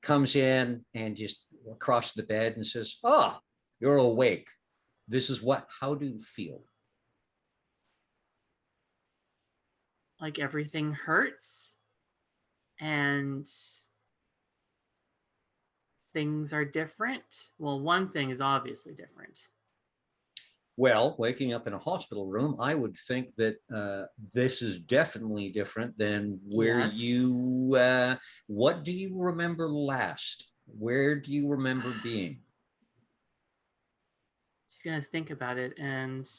comes in and just across the bed and says, "Ah, you're awake. This is how do you feel?"
Like everything hurts and things are different. Well, one thing is obviously different.
Well, waking up in a hospital room, I would think that this is definitely different than where
Yes.
what do you remember last? Where do you remember being?
She's going to think about it and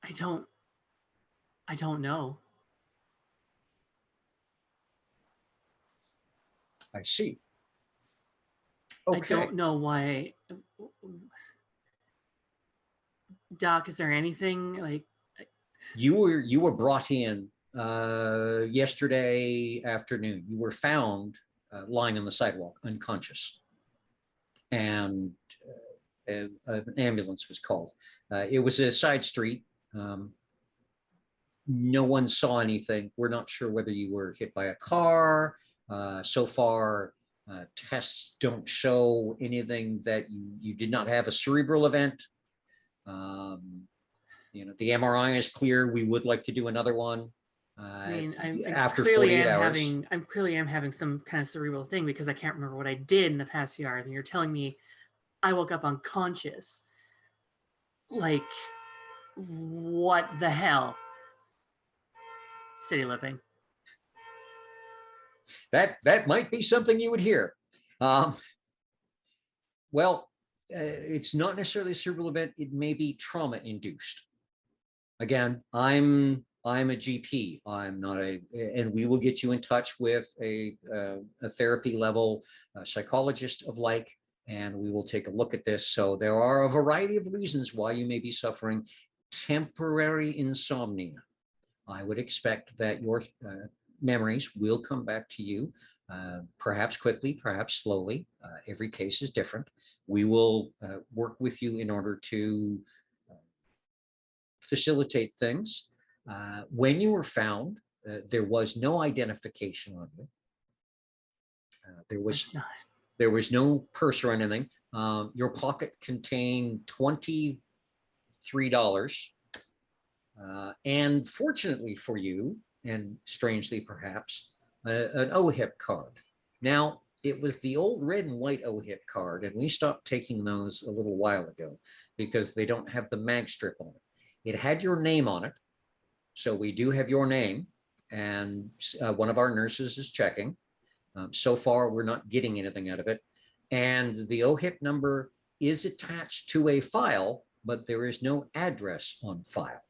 I don't know.
I see. Okay.
I don't know why. Doc, is there anything like
you were brought in yesterday afternoon. You were found lying on the sidewalk, unconscious, and an ambulance was called. It was a side street. No one saw anything. We're not sure whether you were hit by a car. So far, tests don't show anything that you did not have a cerebral event. The MRI is clear. We would like to do another one. After 48 hours.
I clearly am having some kind of cerebral thing because I can't remember what I did in the past few hours, and you're telling me I woke up unconscious. Like, what the hell? City living.
That might be something you would hear. Well, it's not necessarily a cerebral event. It may be trauma induced. Again, I'm a GP. I'm not and we will get you in touch with a therapy level psychologist of like, and we will take a look at this. So there are a variety of reasons why you may be suffering temporary insomnia. I would expect that your memories will come back to you, perhaps quickly, perhaps slowly. Every case is different. We will work with you in order to facilitate things. When you were found, there was no identification on you.
That's not.
There was no purse or anything. Your pocket contained $23. And fortunately for you, and strangely perhaps, an OHIP card. Now, it was the old red and white OHIP card, and we stopped taking those a little while ago because they don't have the mag strip on it. It had your name on it, so we do have your name, and one of our nurses is checking. So far, we're not getting anything out of it. And the OHIP number is attached to a file, but there is no address on file.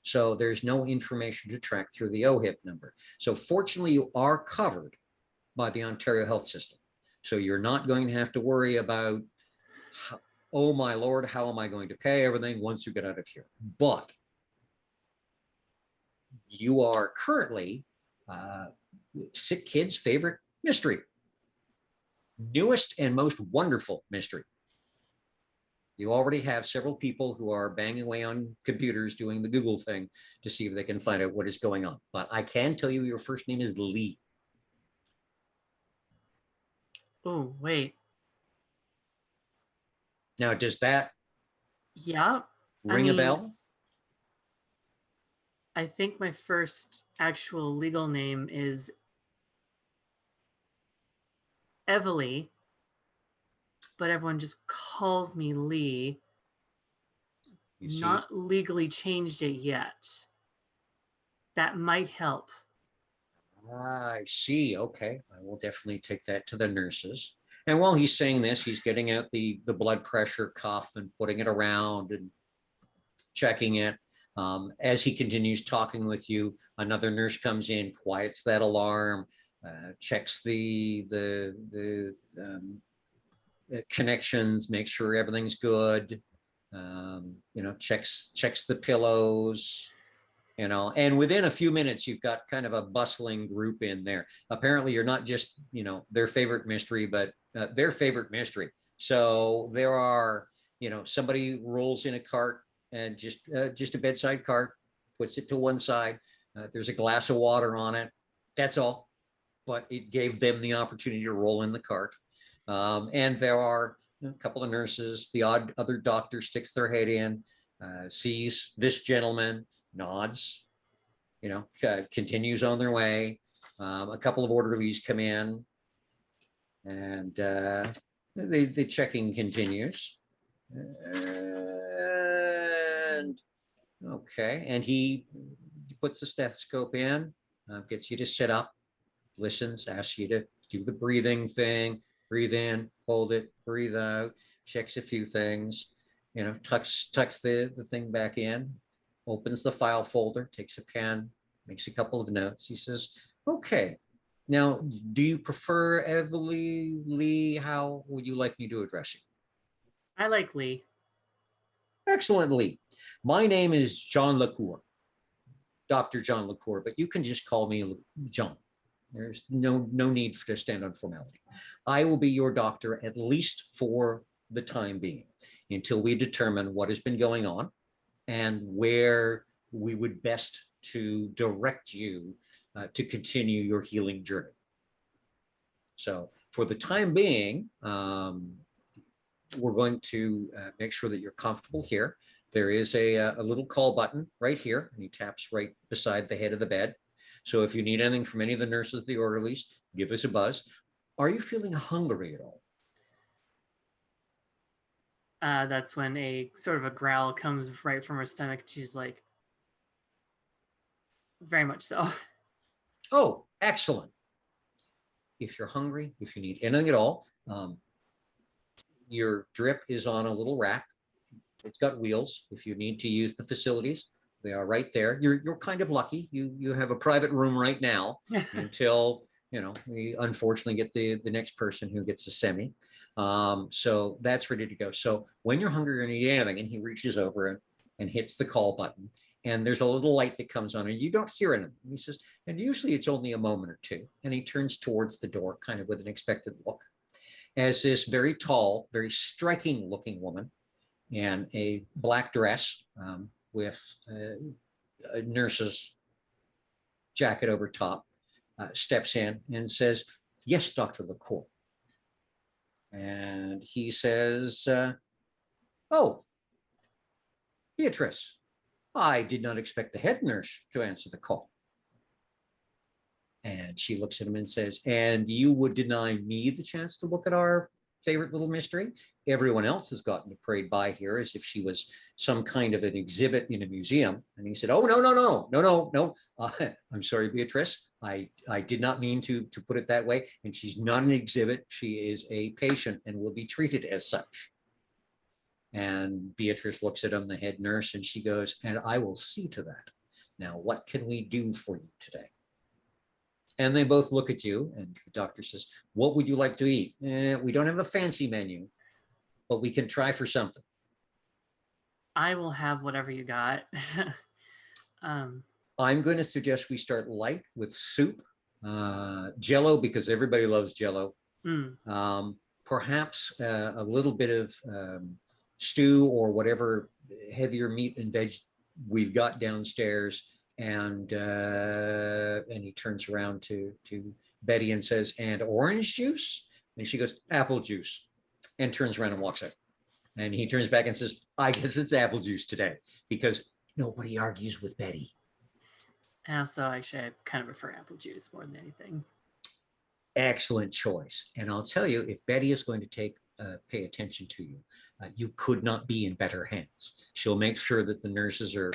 So there's no information to track through the OHIP number. So fortunately, you are covered by the Ontario Health System. So you're not going to have to worry about, oh my Lord, how am I going to pay everything once you get out of here? But you are currently Sick Kid's favorite mystery. Newest and most wonderful mystery. You already have several people who are banging away on computers doing the Google thing to see if they can find out what is going on. But I can tell you your first name is Lee.
Oh, wait.
Now, does that
Yeah.
ring a bell?
I think my first actual legal name is Evely, but everyone just calls me Lee.
You see?
Not legally changed it yet. That might help.
I see. Okay. I will definitely take that to the nurses. And while he's saying this, he's getting out the blood pressure cuff and putting it around and checking it. As he continues talking with you, another nurse comes in, quiets that alarm, checks the connections, makes sure everything's good. Checks the pillows. And within a few minutes, you've got kind of a bustling group in there. Apparently, you're not just, their favorite mystery, but their favorite mystery. So there are, somebody rolls in a cart and just a bedside cart, puts it to one side. There's a glass of water on it. That's all. But it gave them the opportunity to roll in the cart. And there are a couple of nurses. The odd other doctor sticks their head in, sees this gentleman, nods, continues on their way. A couple of orderlies come in, and the checking continues. And okay, and he puts the stethoscope in, gets you to sit up, listens, asks you to do the breathing thing, breathe in, hold it, breathe out, checks a few things, tucks the thing back in, opens the file folder, takes a pen, makes a couple of notes. He says, okay, now, do you prefer Evely, Lee? How would you like me to address you?
I like Lee.
Excellent, Lee. My name is John LaCour, Dr. John LaCour, but you can just call me John. There's no need to stand on formality. I will be your doctor at least for the time being until we determine what has been going on and where we would best to direct you to continue your healing journey. So for the time being, we're going to make sure that you're comfortable here. There is a little call button right here, and he taps right beside the head of the bed. So if you need anything from any of the nurses, the orderlies, give us a buzz. Are you feeling hungry at all?
That's when a sort of a growl comes right from her stomach. She's like, very much so.
Oh, excellent. If you're hungry, if you need anything at all, your drip is on a little rack. It's got wheels. If you need to use the facilities, they are right there. You're kind of lucky. You have a private room right now until we unfortunately get the next person who gets a semi. So that's ready to go. So when you're hungry or need anything, and he reaches over and hits the call button, and there's a little light that comes on, and you don't hear it. He says, and usually it's only a moment or two. And he turns towards the door, kind of with an expectant look, as this very tall, very striking looking woman in a black dress with nurse's jacket over top, steps in and says, "Yes, Dr. LaCour." And he says, "Oh, Beatrice, I did not expect the head nurse to answer the call." And she looks at him and says, "And you would deny me the chance to look at our favorite little mystery? Everyone else has gotten to parade by here as if she was some kind of an exhibit in a museum." And he said, "Oh, no, no, no, no, no, no. I'm sorry, Beatrice. I did not mean to put it that way. And she's not an exhibit. She is a patient and will be treated as such." And Beatrice looks at him, the head nurse, and she goes, "And I will see to that. Now, what can we do for you today?" And they both look at you, and the doctor says, "What would you like to eat?" We don't have a fancy menu, but we can try for something."
I will have whatever you got.
I'm going to suggest we start light with soup, Jello, because everybody loves Jello. Perhaps a little bit of stew or whatever heavier meat and veg we've got downstairs. And he turns around to Betty and says, "And orange juice?" And she goes, "Apple juice," and turns around and walks out. And he turns back and says, "I guess it's apple juice today," because nobody argues with Betty.
And also, actually, I kind of prefer apple juice more than anything.
Excellent choice. And I'll tell you, if Betty is going to pay attention to you, you could not be in better hands. She'll make sure that the nurses are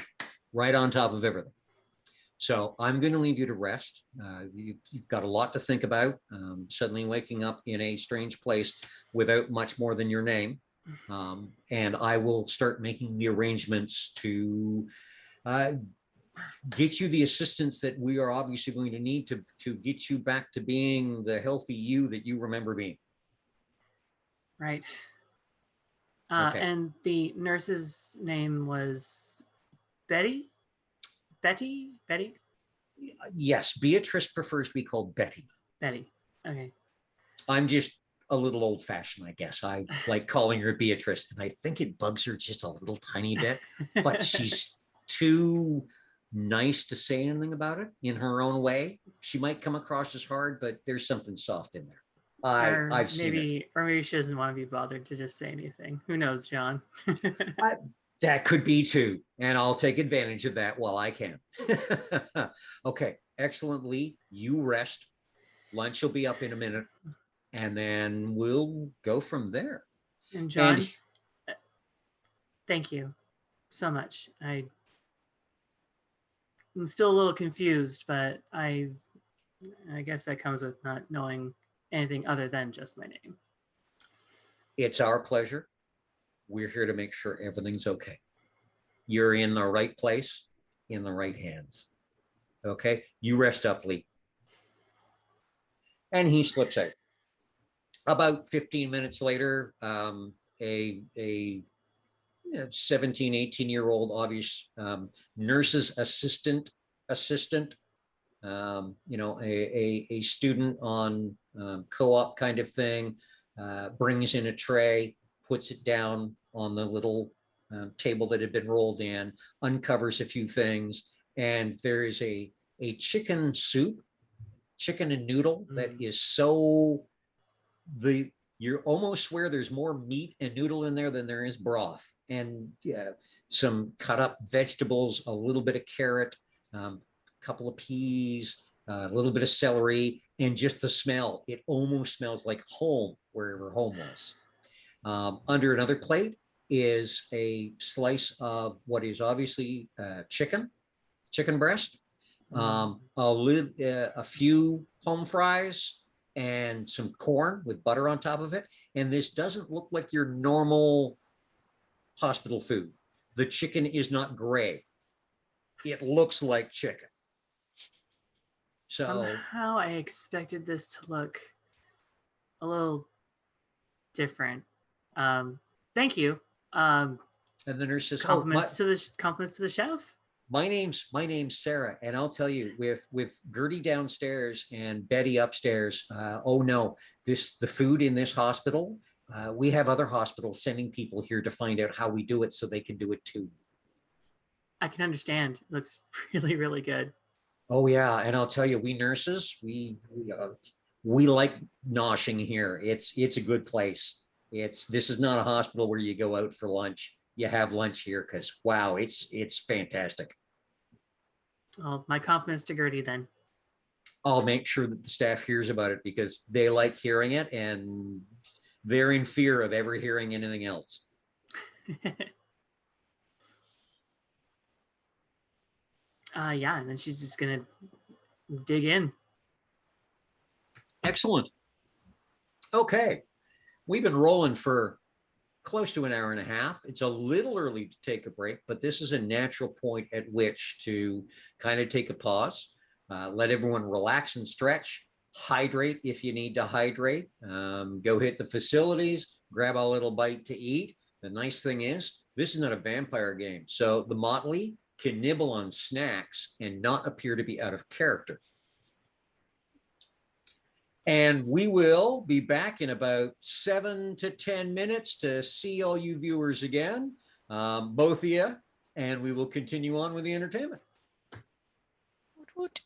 right on top of everything. So I'm going to leave you to rest. You've got a lot to think about. Suddenly waking up in a strange place without much more than your name. And I will start making the arrangements to get you the assistance that we are obviously going to need to get you back to being the healthy you that you remember being.
Right.
Okay.
And the nurse's name was Betty? Betty?
Yes, Beatrice prefers to be called Betty.
Betty. Okay.
I'm just a little old fashioned, I guess. I like calling her Beatrice, and I think it bugs her just a little tiny bit, but she's too nice to say anything about it in her own way. She might come across as hard, but there's something soft in there. I've seen it.
Or maybe she doesn't want to be bothered to just say anything. Who knows, John?
That could be too, and I'll take advantage of that while I can. Okay, excellent, Lee. You rest. Lunch will be up in a minute, and then we'll go from there.
And John, thank you so much. I'm still a little confused, but I guess that comes with not knowing anything other than just my name.
It's our pleasure. We're here to make sure everything's okay. You're in the right place, in the right hands. Okay, you rest up, Lee. And he slips out. About 15 minutes later, a 17, 18-year-old obvious nurse's assistant, a student on co-op kind of thing, brings in a tray, puts it down on the little table that had been rolled in, uncovers a few things, and there is a chicken soup, chicken and noodle that is so you almost swear there's more meat and noodle in there than there is broth, and some cut up vegetables, a little bit of carrot, a couple of peas, a little bit of celery, and just the smell. It almost smells like home, wherever home was. Under another plate is a slice of what is obviously chicken breast, a few home fries, and some corn with butter on top of it. And this doesn't look like your normal hospital food. The chicken is not gray. It looks like chicken. So
somehow I expected this to look a little different. Thank you.
And the nurse says,
compliments to the chef.
My name's Sarah, and I'll tell you, with Gertie downstairs and Betty upstairs, oh no, the food in this hospital, we have other hospitals sending people here to find out how we do it so they can do it too.
I can understand. It looks really, really good.
Oh yeah, and I'll tell you, we nurses, we like noshing here. It's a good place. This is not a hospital where you go out for lunch. You have lunch here because wow, it's fantastic.
Well, my compliments to Gertie then.
I'll make sure that the staff hears about it because they like hearing it and they're in fear of ever hearing anything else.
Yeah, and then she's just gonna dig in.
Excellent. Okay, we've been rolling for close to an hour and a half. It's a little early to take a break, but this is a natural point at which to kind of take a pause, let everyone relax and stretch, hydrate if you need to hydrate, go hit the facilities, grab a little bite to eat. The nice thing is, this is not a vampire game. So the motley can nibble on snacks and not appear to be out of character. And we will be back in about 7 to 10 minutes to see all you viewers again, both of you, and we will continue on with the entertainment.
Woot woot.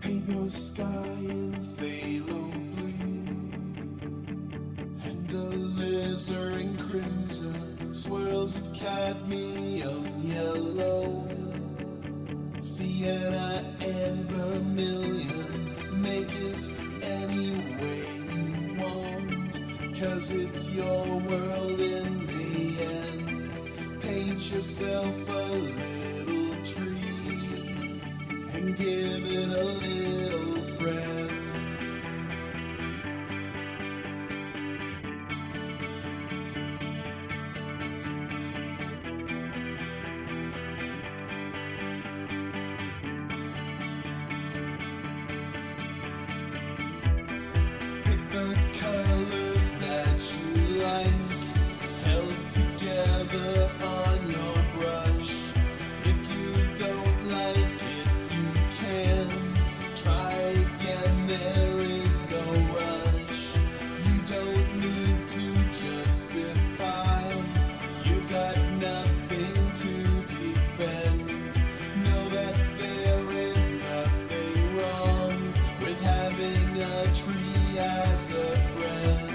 Paint your sky in phthalo blue and alizarin crimson, swirls of cadmium yellow, sienna and vermilion. Make it any way you want, 'cause it's your world in the end. Paint yourself a little tree and give it a little friend. Pick the colors that you like, held together on your brush. If you don't like it, you can try again, there is no rush. You don't need to justify, you got nothing to defend. Know that there is nothing wrong with having a tree as a friend.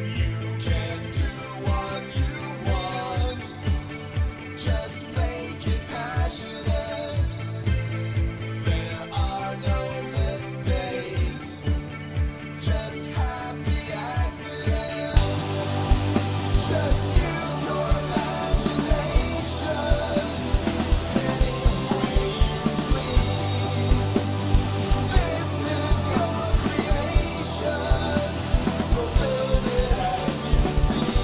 You can do what you want, just make it passionate. There are no mistakes, just happy accidents. Just use your imagination any way you please. This is your creation, so build it as you see.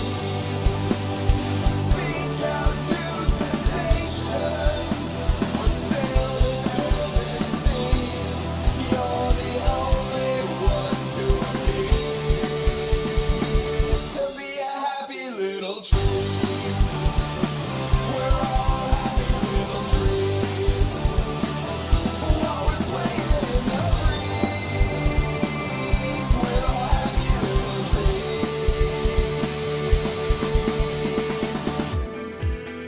Seek out new sensations, or sail infinite seas. You're the only one to please. To be a happy little tree. We're all happy little trees. Always swaying in the breeze. We're all happy little trees.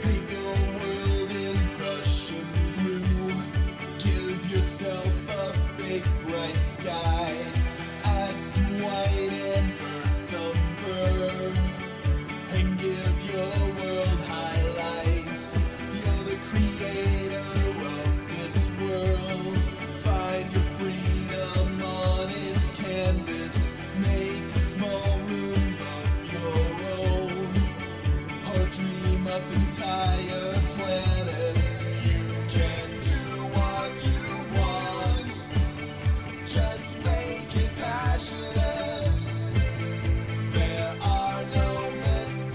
Paint your world in Prussian blue. Give yourself a big bright sky. Add some white and burnt umber, and give your world highlights. You're the creator of this world. Find your freedom on its canvas. Make a small room of your own, or dream up entire planets. You can do what you want, just make it passionate. There are no mistakes.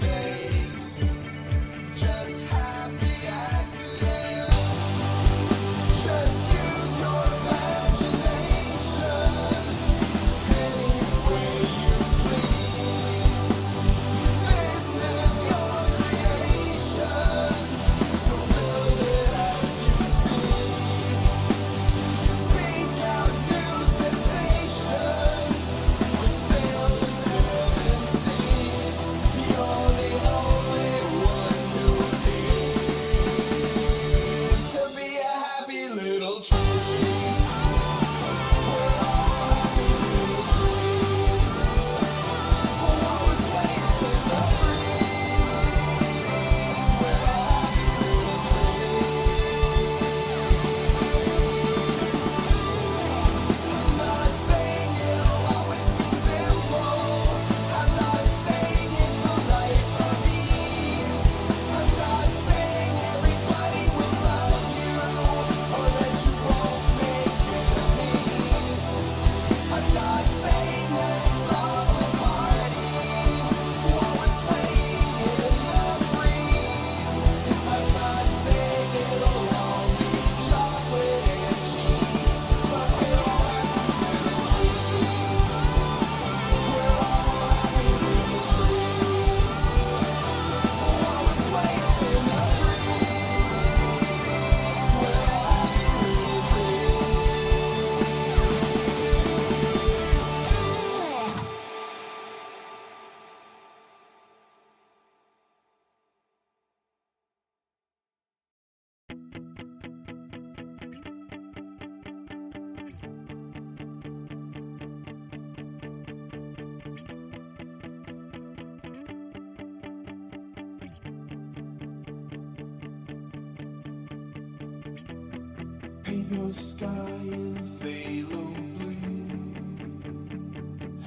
Rainbow sky in phthalo blue,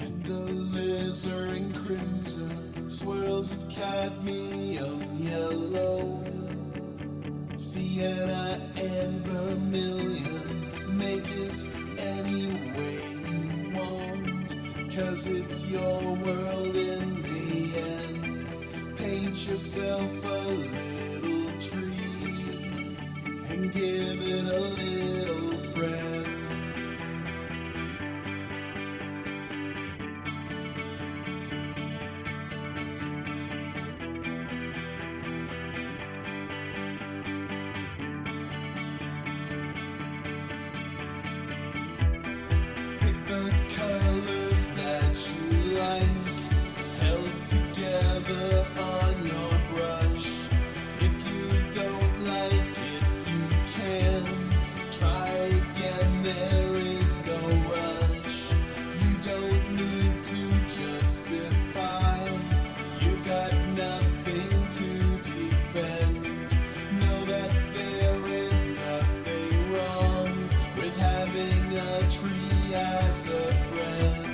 and a lizard in crimson, swirls of cadmium yellow, sienna and vermilion. Make it any way you want, 'cause it's your world in the end. Paint yourself a little tree and give it a little friend. Pick the colors that you like, held together on your brush. If you don't like it, you can try again. There is no rush. You don't need to justify. You got nothing to defend. Know that there is nothing wrong with having a tree as a friend.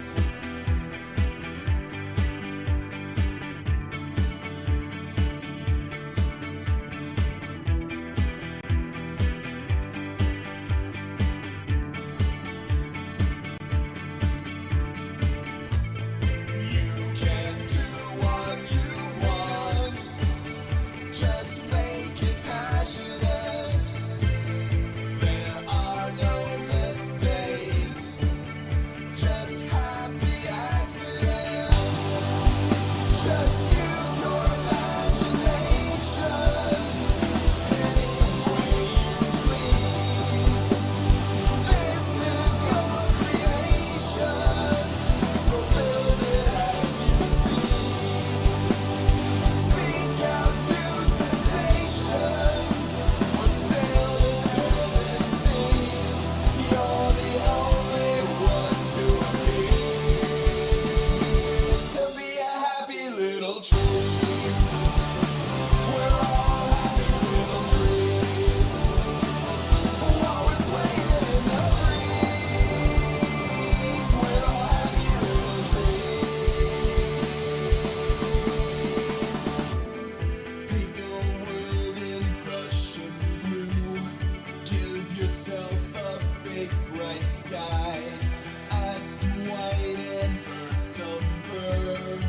You can do what you want, just make it passionate. There are no mistakes, just happy accidents. Just use your imagination any way you please. This is your creation, so build it as you see. Seek out new sensations, or sail the heaven seas. You're the only one to be a happy little tree. We're all happy little trees, always swaying in the breeze. We're all happy little trees. Paint your world in Prussian blue. Give yourself a fake bright sky. Add some white and burnt umber,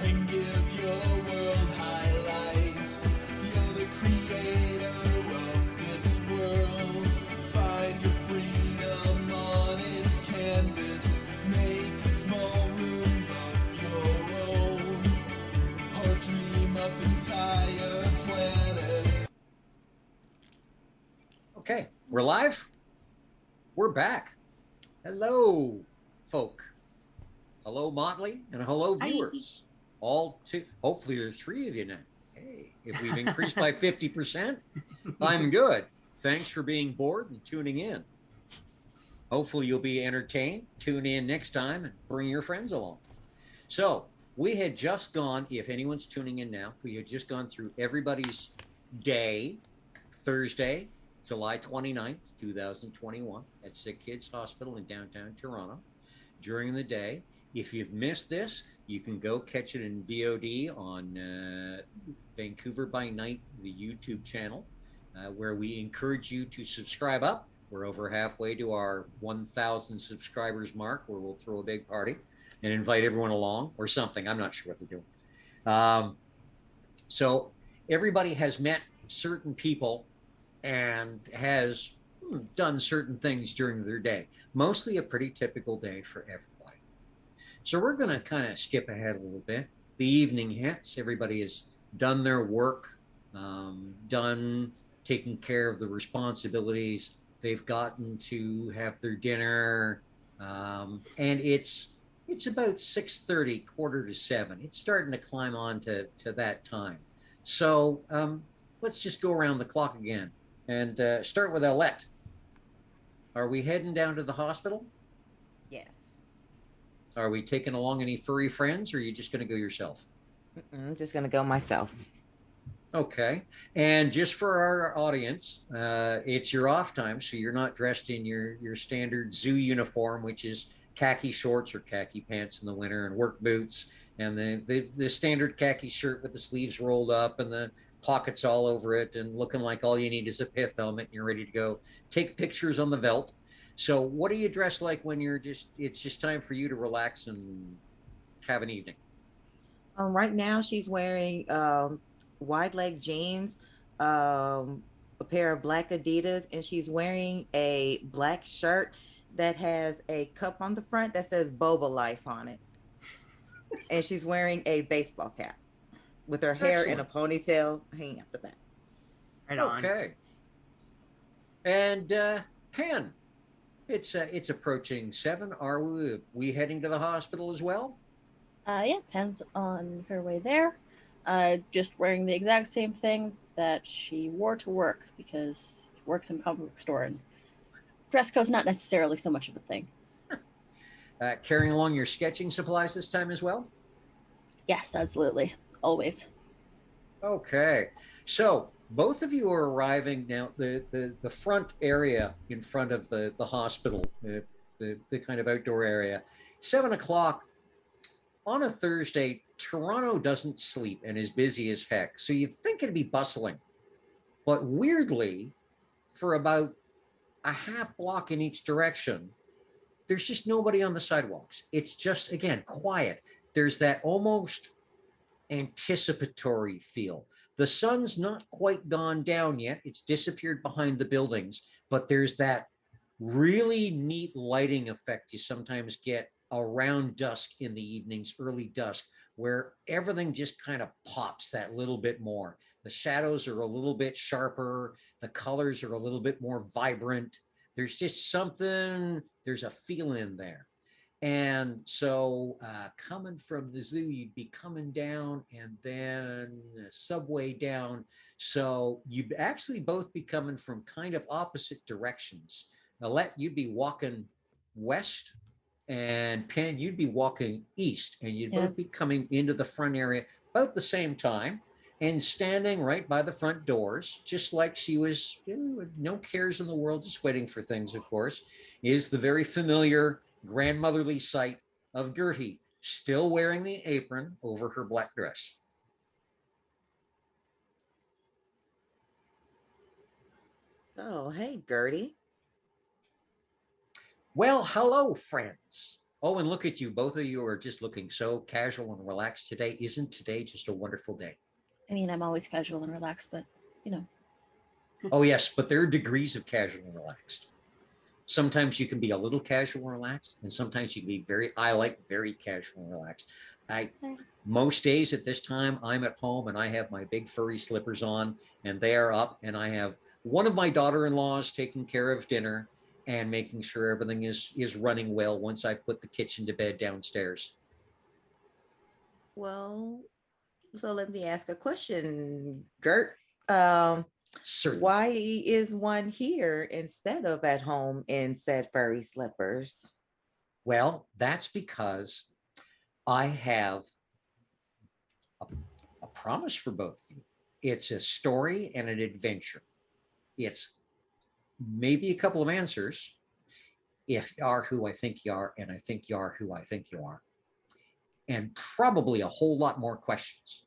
and give your world highlights. You're the creator of this world. Find your freedom on its canvas. Make a small room of your own, or dream up entire planets.
Okay, we're live. We're back. Hello, folk. Hello, Motley, and hello,
Hi.
viewers. All two. Hopefully, there's three of you now. Hey, if we've increased by 50%, I'm good. Thanks for being bored and tuning in. Hopefully, you'll be entertained. Tune in next time and bring your friends along. So, we had just gone, if anyone's tuning in now, we had just gone through everybody's day, Thursday, July 29th, 2021, at Sick Kids Hospital in downtown Toronto. During the day, if you've missed this, you can go catch it in VOD on Vancouver by Night, the YouTube channel, where we encourage you to subscribe up. We're over halfway to our 1,000 subscribers mark, where we'll throw a big party and invite everyone along or something. I'm not sure what they're doing. So everybody has met certain people and has done certain things during their day. Mostly a pretty typical day for everybody. So we're going to kind of skip ahead a little bit. The evening hits. Everybody has done their work, done taking care of the responsibilities. They've gotten to have their dinner, and it's about 6:30, 6:45. It's starting to climb on to that time. So let's just go around the clock again and start with Alette. Are we heading down to the hospital?
Yes.
Are we taking along any furry friends, or are you just going to go yourself?
I'm just gonna go myself.
Okay. And just for our audience, it's your off time, so you're not dressed in your standard zoo uniform, which is khaki shorts or khaki pants in the winter and work boots, and the standard khaki shirt with the sleeves rolled up and the pockets all over it, and looking like all you need is a pith helmet and you're ready to go take pictures on the veldt. So, what do you dress like when it's just time for you to relax and have an evening?
Right now, she's wearing wide leg jeans, a pair of black Adidas, and she's wearing a black shirt that has a cup on the front that says Boba Life on it. And she's wearing a baseball cap with her hair in a
Excellent.
ponytail hanging out the back.
Right on.
Okay. And Pan, it's approaching 7. Are we heading to the hospital as well?
Yeah, Pen's on her way there. Just wearing the exact same thing that she wore to work because she works in a comic book store and dress code's not necessarily so much of a thing.
Carrying along your sketching supplies this time as well?
Yes, absolutely. Always.
Okay. So both of you are arriving now. The front area in front of the hospital, the kind of outdoor area, 7 o'clock on a Thursday. Toronto doesn't sleep and is busy as heck. So you'd think it'd be bustling. But weirdly, for about a half block in each direction, there's just nobody on the sidewalks. It's just, again, quiet. There's that almost anticipatory feel. The sun's not quite gone down yet. It's disappeared behind the buildings, but there's that really neat lighting effect you sometimes get around dusk in the evenings, early dusk, where everything just kind of pops that little bit more. The shadows are a little bit sharper, the colors are a little bit more vibrant. There's just something, there's a feel in there. And so coming from the zoo, you'd be coming down and then the subway down. So you'd actually both be coming from kind of opposite directions. Now, you'd be walking west, and Penn, you'd be walking east, and you'd
Yeah.
both be coming into the front area about the same time and standing right by the front doors, just like she was, with no cares in the world, just waiting for things, of course, is the very familiar grandmotherly sight of Gertie, still wearing the apron over her black dress.
So, hey, Gertie.
Well, hello, friends. Oh, and look at you. Both of you are just looking so casual and relaxed today. Isn't today just a wonderful day?
I mean, I'm always casual and relaxed, but you know.
Oh, yes, but there are degrees of casual and relaxed. Sometimes you can be a little casual and relaxed, and sometimes you can be I like very casual and relaxed. Most days at this time, I'm at home and I have my big furry slippers on, and they are up, and I have one of my daughter-in-laws taking care of dinner and making sure everything is running well once I put the kitchen to bed downstairs.
Well, so let me ask a question, Gert. Um,
Certainly.
why is one here instead of at home in said furry slippers?
Well, that's because I have a promise for both of you. It's a story and an adventure. It's maybe a couple of answers if you are who I think you are, and I think you are who I think you are, and probably a whole lot more questions.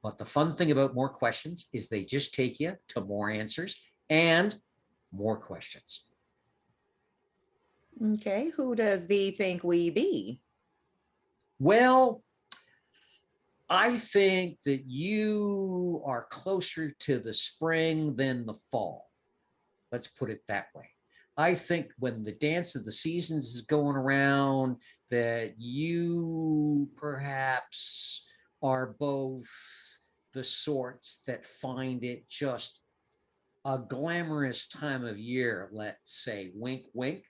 But the fun thing about more questions is they just take you to more answers and more questions.
Okay, who does thee think we be?
Well, I think that you are closer to the spring than the fall. Let's put it that way. I think when the dance of the seasons is going around, that you perhaps are both the sorts that find it just a glamorous time of year, let's say, wink, wink.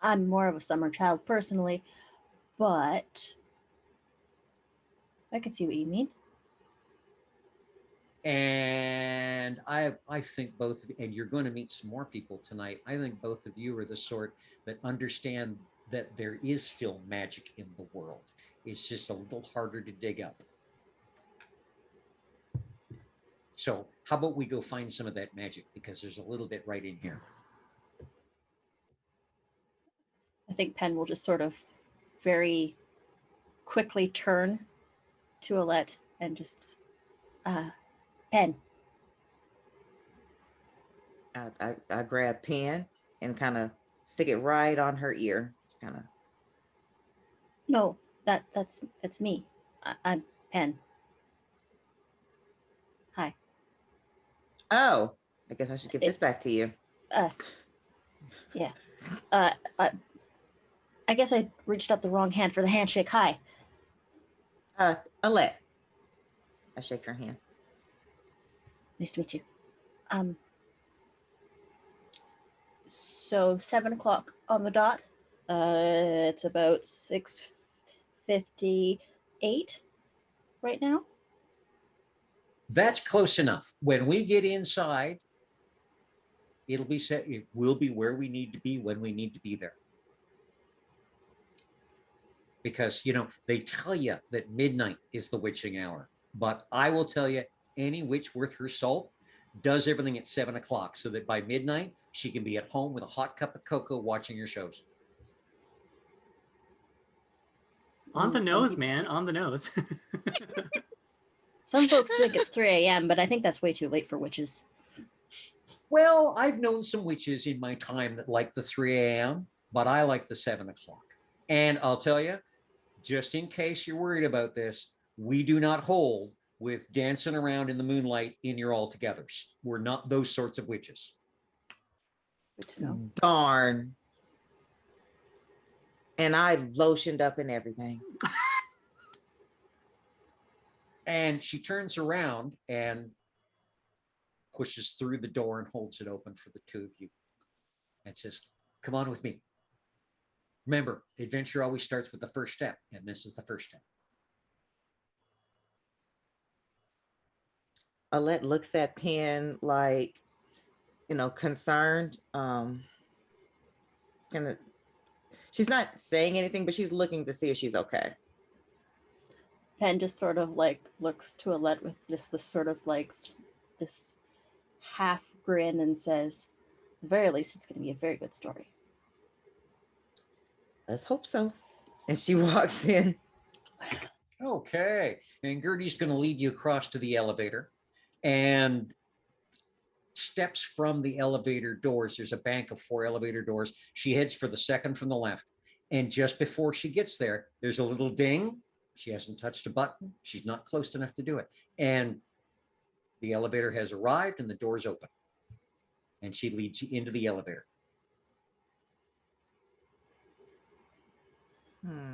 I'm more of a summer child personally, but I can see what you mean.
And I think both of you, and you're going to meet some more people tonight. I think both of you are the sort that understand that there is still magic in the world. It's just a little harder to dig up. So how about we go find some of that magic, because there's a little bit right in here.
I think Penn will just sort of very quickly turn to Alette and just, Penn.
I grab pen and kind of stick it right on her ear. Just kind of.
No, that's me. I'm Penn. Hi.
Oh, I guess I should give this back to you.
Yeah. I guess I reached out the wrong hand for the handshake. Hi.
Alette. I shake her hand.
Nice to meet you. So 7 o'clock on the dot. It's about 6:58 right now.
That's close enough. When we get inside, it'll be set. It will be where we need to be when we need to be there. Because, they tell you that midnight is the witching hour. But I will tell you, any witch worth her salt does everything at 7 o'clock so that by midnight, she can be at home with a hot cup of cocoa watching your shows.
On the
Some
nose,
people-
man. On the nose.
Some folks think it's 3 a.m., but I think that's way too late for witches.
Well, I've known some witches in my time that like the 3 a.m., but I like the 7 o'clock. And I'll tell you, just in case you're worried about this, we do not hold with dancing around in the moonlight in your all-togethers. We're not those sorts of witches.
Good to know.
Darn. And I lotioned up and everything.
And she turns around and pushes through the door and holds it open for the two of you and says, come on with me. Remember, adventure always starts with the first step, and this is the first step.
Alette looks at Penn like, concerned. Kind of. She's not saying anything, but she's looking to see if she's okay.
Penn just sort of like looks to Alette with just this sort of like this half grin and says, at the very least, it's going to be a very good story.
Let's hope so. And she walks in.
Okay. And Gertie's going to lead you across to the elevator and steps from the elevator doors. There's a bank of 4 elevator doors. She heads for the second from the left. And just before she gets there, there's a little ding. She hasn't touched a button. She's not close enough to do it. And the elevator has arrived and the door's open. And she leads you into the elevator.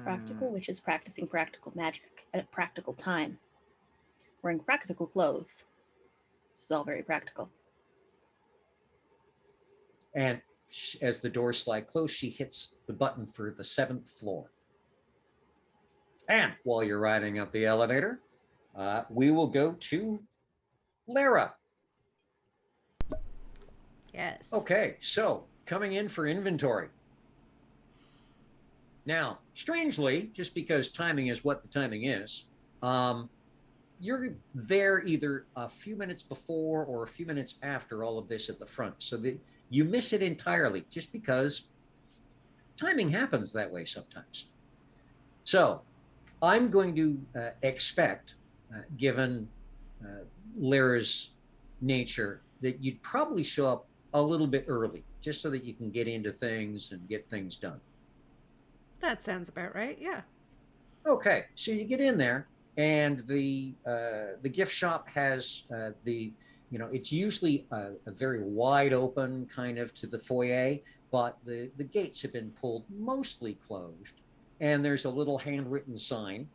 Practical witches practicing practical magic at a practical time. Wearing practical clothes. This is all very practical.
And as the doors slide closed, she hits the button for the 7th floor. And while you're riding up the elevator, we will go to Lara.
Yes.
Okay, so coming in for inventory. Now, strangely, just because timing is what the timing is, you're there either a few minutes before or a few minutes after all of this at the front, so that you miss it entirely just because timing happens that way sometimes. So I'm going to expect, given Lara's nature, that you'd probably show up a little bit early just so that you can get into things and get things done.
That sounds about right. Yeah.
Okay, so you get in there, and the gift shop has it's usually a very wide open kind of to the foyer, but the gates have been pulled mostly closed, and there's a little handwritten sign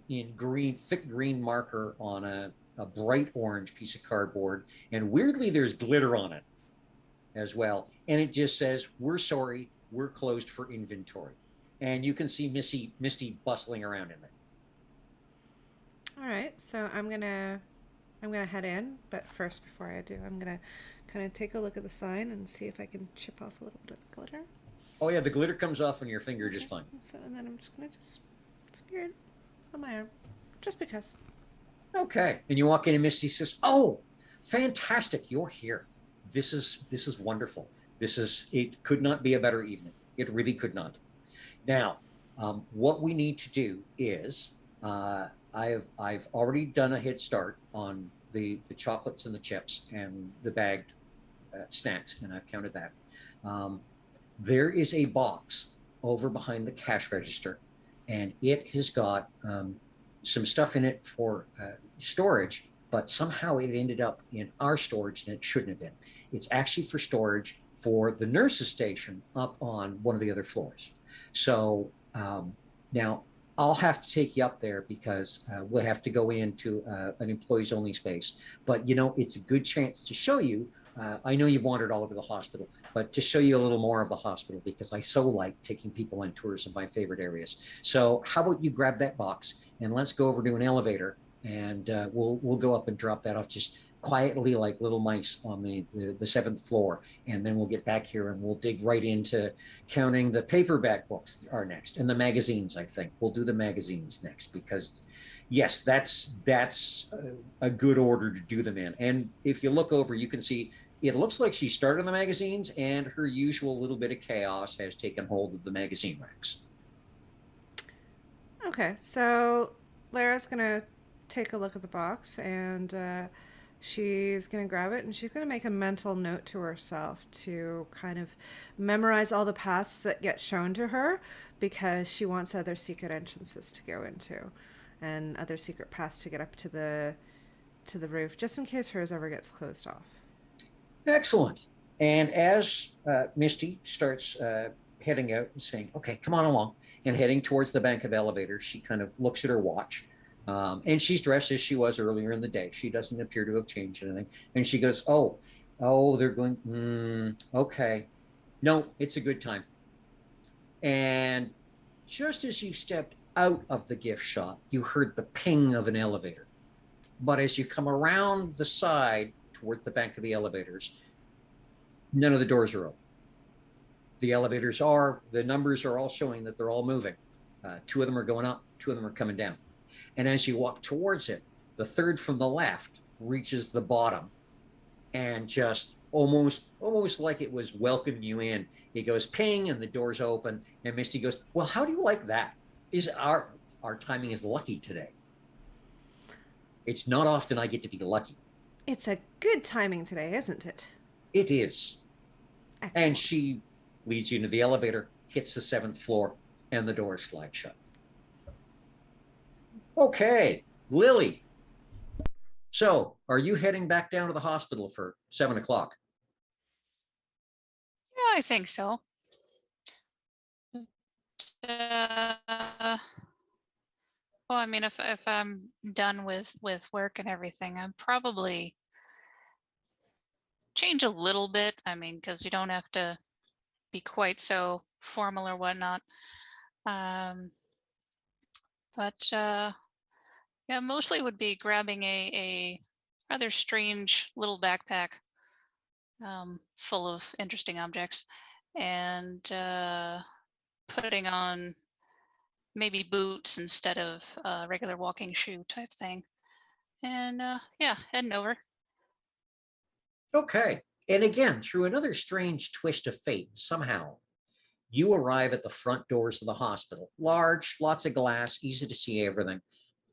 in thick green marker on a bright orange piece of cardboard, and weirdly there's glitter on it as well, and it just says, "We're sorry, we're closed for inventory." And you can see Misty bustling around in there.
All right. So I'm gonna head in, but first, before I do, I'm gonna kind of take a look at the sign and see if I can chip off a little bit of the glitter.
Oh yeah, the glitter comes off on your finger just fine.
So, and then I'm just gonna smear it on my arm, just because.
Okay. And you walk in and Misty says, "Oh, fantastic. You're here. This is wonderful. It could not be a better evening. It really could not." Now, what we need to do is I've already done a head start on the chocolates and the chips and the bagged snacks, and I've counted that. Um, there is a box over behind the cash register, and it has got some stuff in it for storage, but somehow it ended up in our storage and it shouldn't have been. It's actually for storage for the nurses station up on one of the other floors. So now I'll have to take you up there because we'll have to go into an employees only space. But it's a good chance to show you. I know you've wandered all over the hospital, but to show you a little more of the hospital because I so like taking people on tours of my favorite areas. So how about you grab that box and let's go over to an elevator and we'll go up and drop that off just quietly like little mice on the seventh floor, and then we'll get back here and we'll dig right into counting the paperback books are next and the magazines. I think we'll do the magazines next because yes, that's a good order to do them in. And if you look over, you can see it looks like she started on the magazines and her usual little bit of chaos has taken hold of the magazine racks.
Okay, so Lara's gonna take a look at the box and she's gonna grab it and she's gonna make a mental note to herself to kind of memorize all the paths that get shown to her because she wants other secret entrances to go into and other secret paths to get up to the roof just in case hers ever gets closed off.
Excellent. And as Misty starts heading out and saying, "Okay, come on along," and heading towards the bank of elevators, she kind of looks at her watch. And she's dressed as she was earlier in the day. She doesn't appear to have changed anything. And she goes, "Oh, they're going, okay. No, it's a good time." And just as you stepped out of the gift shop, you heard the ping of an elevator. But as you come around the side toward the bank of the elevators, none of the doors are open. The numbers are all showing that they're all moving. Two of them are going up, two of them are coming down. And as you walk towards it, the third from the left reaches the bottom and just almost like it was welcoming you in. It goes ping and the doors open. And Misty goes, "Well, how do you like that? Our timing is lucky today. It's not often I get to be lucky."
It's a good timing today, isn't it?
It is.
Excellent.
And she leads you into the elevator, hits the seventh floor, and the doors slide shut. Okay, Lily. So, are you heading back down to the hospital for 7 o'clock?
Yeah, I think so. Well, I mean, if I'm done with work and everything, I'm probably change a little bit. I mean, because you don't have to be quite so formal or whatnot. But yeah, mostly would be grabbing a rather strange little backpack full of interesting objects and putting on maybe boots instead of a regular walking shoe type thing. And yeah, heading over.
Okay. And again, through another strange twist of fate, somehow you arrive at the front doors of the hospital. Large, lots of glass, easy to see everything.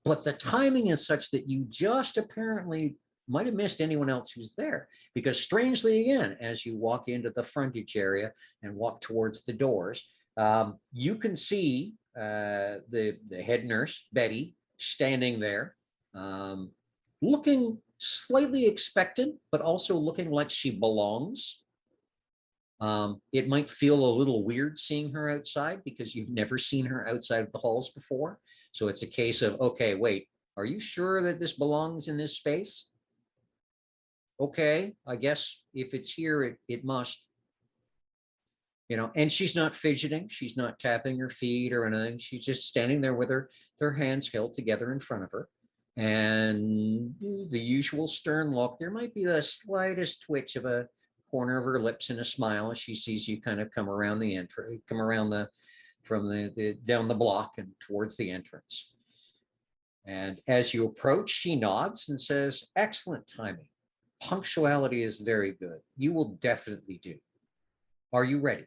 But the timing is such that you just apparently might have missed anyone else who's there. Because strangely, again, as you walk into the frontage area and walk towards the doors, you can see the head nurse, Betty, standing there, looking slightly expectant, but also looking like she belongs. It might feel a little weird seeing her outside because you've never seen her outside of the halls before. So it's a case of, okay, wait, are you sure that this belongs in this space? Okay, I guess if it's here, it must. And she's not fidgeting. She's not tapping her feet or anything. She's just standing there with her hands held together in front of her. And the usual stern look. There might be the slightest twitch of a corner of her lips and a smile as she sees you kind of come around the entrance, from the down the block and towards the entrance. And as you approach, she nods and says, excellent timing. Punctuality is very good. You will definitely do. Are you ready?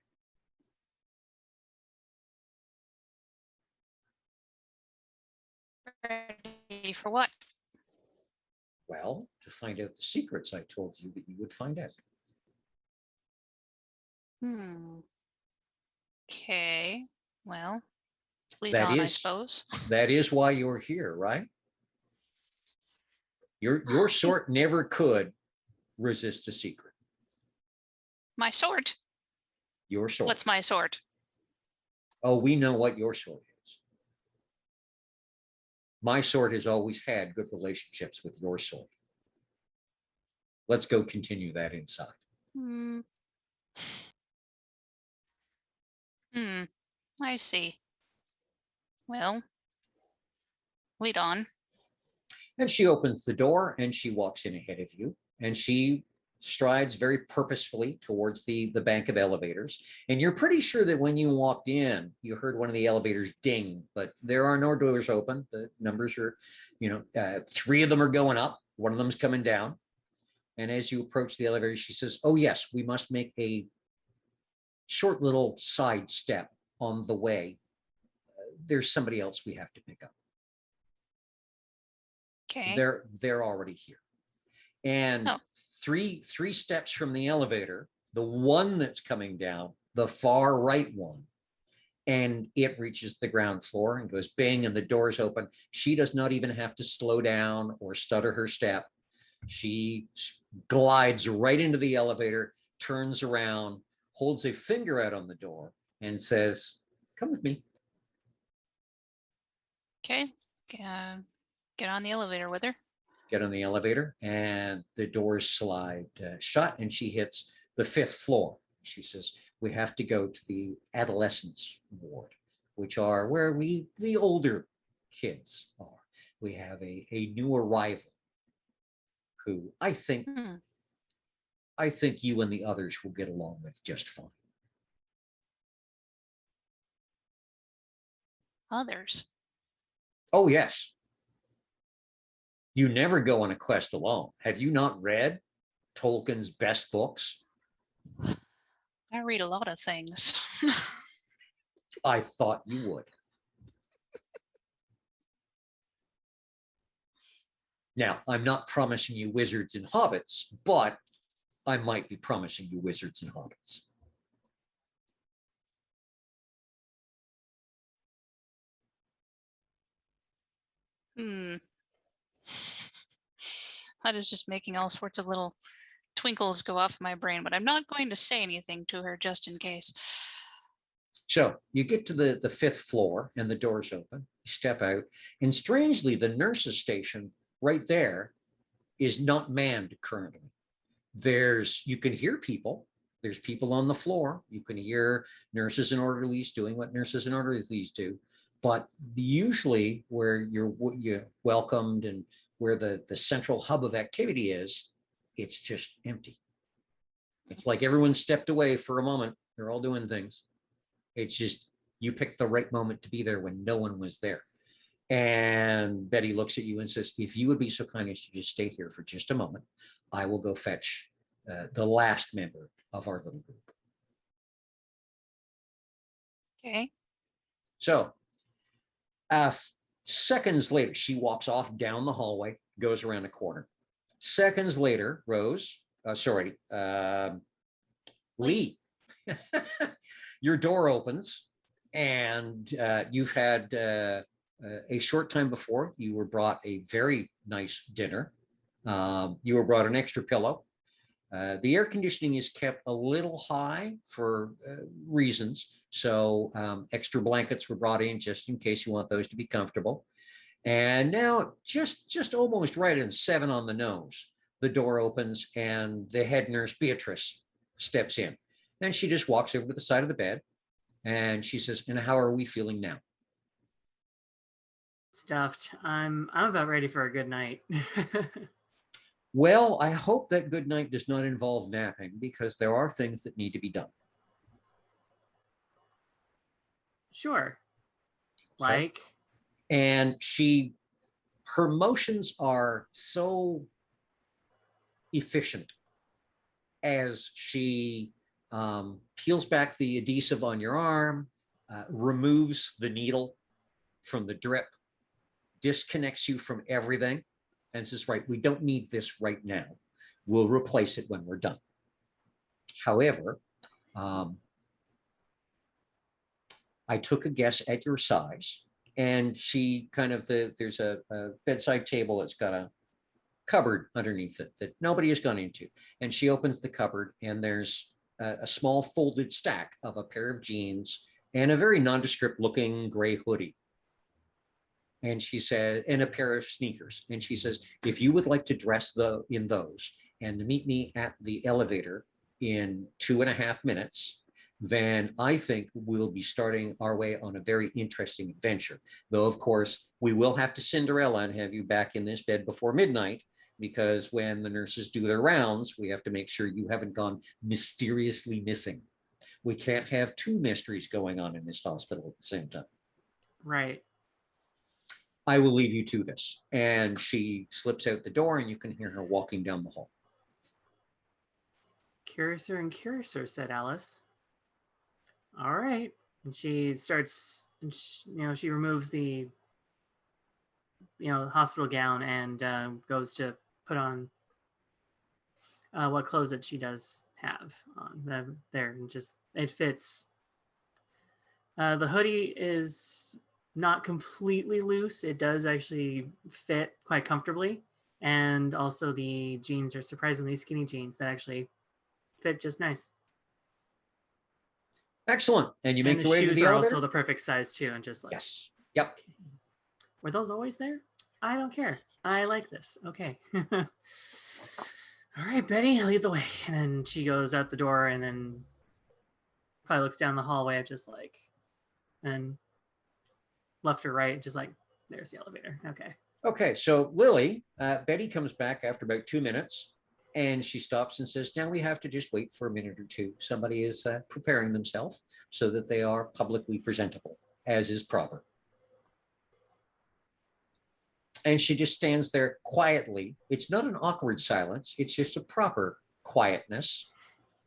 Ready for what?
Well, to find out the secrets I told you that you would find out.
Okay. Well, lead
That
on, I
is
suppose.
that is why you're here, right? Your sort never could resist a secret.
My sword.
Your sort.
What's my sword?
Oh, we know what your sort is. My sword has always had good relationships with your sword. Let's go continue that inside.
Hmm. I see. Well, lead on.
And she opens the door and she walks in ahead of you and she strides very purposefully towards the bank of elevators. And you're pretty sure that when you walked in, you heard one of the elevators ding, but there are no doors open. The numbers are, 3 of them are going up. One of them's coming down. And as you approach the elevator, she says, oh yes, we must make a short little side step on the way. There's somebody else we have to pick up.
Okay.
They're already here. And
Oh.
three steps from the elevator, the one that's coming down, the far right one, and it reaches the ground floor and goes bang, and the doors open. She does not even have to slow down or stutter her step. She glides right into the elevator, turns around, holds a finger out on the door, and says, come with me.
Okay. Get on the elevator with her.
Get on the elevator, and the doors slide shut, and she hits the 5th floor. She says, we have to go to the adolescence ward, which are where the older kids are. We have a new arrival who I think you and the others will get along with just fine.
Others?
Oh, yes. You never go on a quest alone. Have you not read Tolkien's best books?
I read a lot of things.
I thought you would. Now, I'm not promising you wizards and hobbits, but I might be promising you wizards and hobbits.
That is just making all sorts of little twinkles go off my brain, but I'm not going to say anything to her just in case.
So you get to the 5th floor and the doors open, you step out, and strangely, the nurse's station right there is not manned currently. You can hear people. There's people on the floor. You can hear nurses and orderlies doing what nurses and orderlies do. But usually where you're welcomed and where the central hub of activity is, it's just empty. It's like everyone stepped away for a moment. They're all doing things. It's just, you picked the right moment to be there when no one was there. And Betty looks at you and says, if you would be so kind as to just stay here for just a moment, I will go fetch the last member of our little group.
Okay.
So seconds later, she walks off down the hallway, goes around a corner. Seconds later, Lee, your door opens, and you've had a short time before, you were brought a very nice dinner. You were brought an extra pillow. The air conditioning is kept a little high for reasons. So extra blankets were brought in just in case you want those to be comfortable. And now just almost right in 7 on the nose, the door opens and the head nurse, Beatrice, steps in. Then she just walks over to the side of the bed and she says, and how are we feeling now?
Stuffed. I'm about ready for a good night.
Well, I hope that good night does not involve napping because there are things that need to be done.
Sure.
Okay.
Like?
And she her motions are so efficient as she peels back the adhesive on your arm, removes the needle from the drip, disconnects you from everything, and says, right, we don't need this right now. We'll replace it when we're done. However, I took a guess at your size, and she kind of, there's a bedside table that's got a cupboard underneath it that nobody has gone into. And she opens the cupboard, and there's a small folded stack of a pair of jeans and a very nondescript looking gray hoodie. And she said, and a pair of sneakers. And she says, if you would like to dress in those and meet me at the elevator in 2.5 minutes, then I think we'll be starting our way on a very interesting adventure. Though, of course, we will have to Cinderella and have you back in this bed before midnight, because when the nurses do their rounds, we have to make sure you haven't gone mysteriously missing. We can't have two mysteries going on in this hospital at the same time.
Right.
I will leave you to this. And she slips out the door, and you can hear her walking down the hall.
Curiouser and curiouser, said Alice. All right. And she starts, she removes the, hospital gown and goes to put on what clothes that she does have on there. And just, it fits. The hoodie is not completely loose. It does actually fit quite comfortably. And also the jeans are surprisingly skinny jeans that actually fit just nice.
Excellent. And you make
And
your way to
shoes
the
are
elevator?
also the perfect size too. And just like,
yes. Yep.
okay. Were those always there? I don't care. I like this. Okay. All right, Betty, lead the way. And then she goes out the door and then probably looks down the hallway of just like, and left or right, just like, there's the elevator. Okay.
Okay, so Lily, Betty comes back after about 2 minutes, and she stops and says, now we have to just wait for a minute or two. Somebody is preparing themselves so that they are publicly presentable, as is proper. And she just stands there quietly. It's not an awkward silence. It's just a proper quietness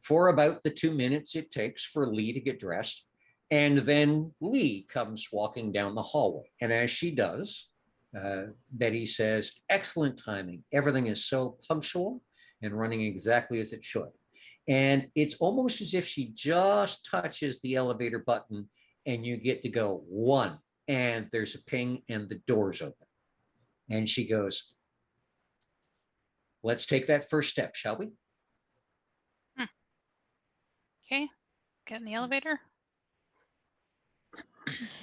for about the 2 minutes it takes for Lee to get dressed. And then Lee comes walking down the hallway. And as she does, Betty says, excellent timing. Everything is so punctual and running exactly as it should. And it's almost as if she just touches the elevator button and you get to go 1, and there's a ping and the door's open. And she goes, let's take that first step, shall we?
Okay, get in the elevator.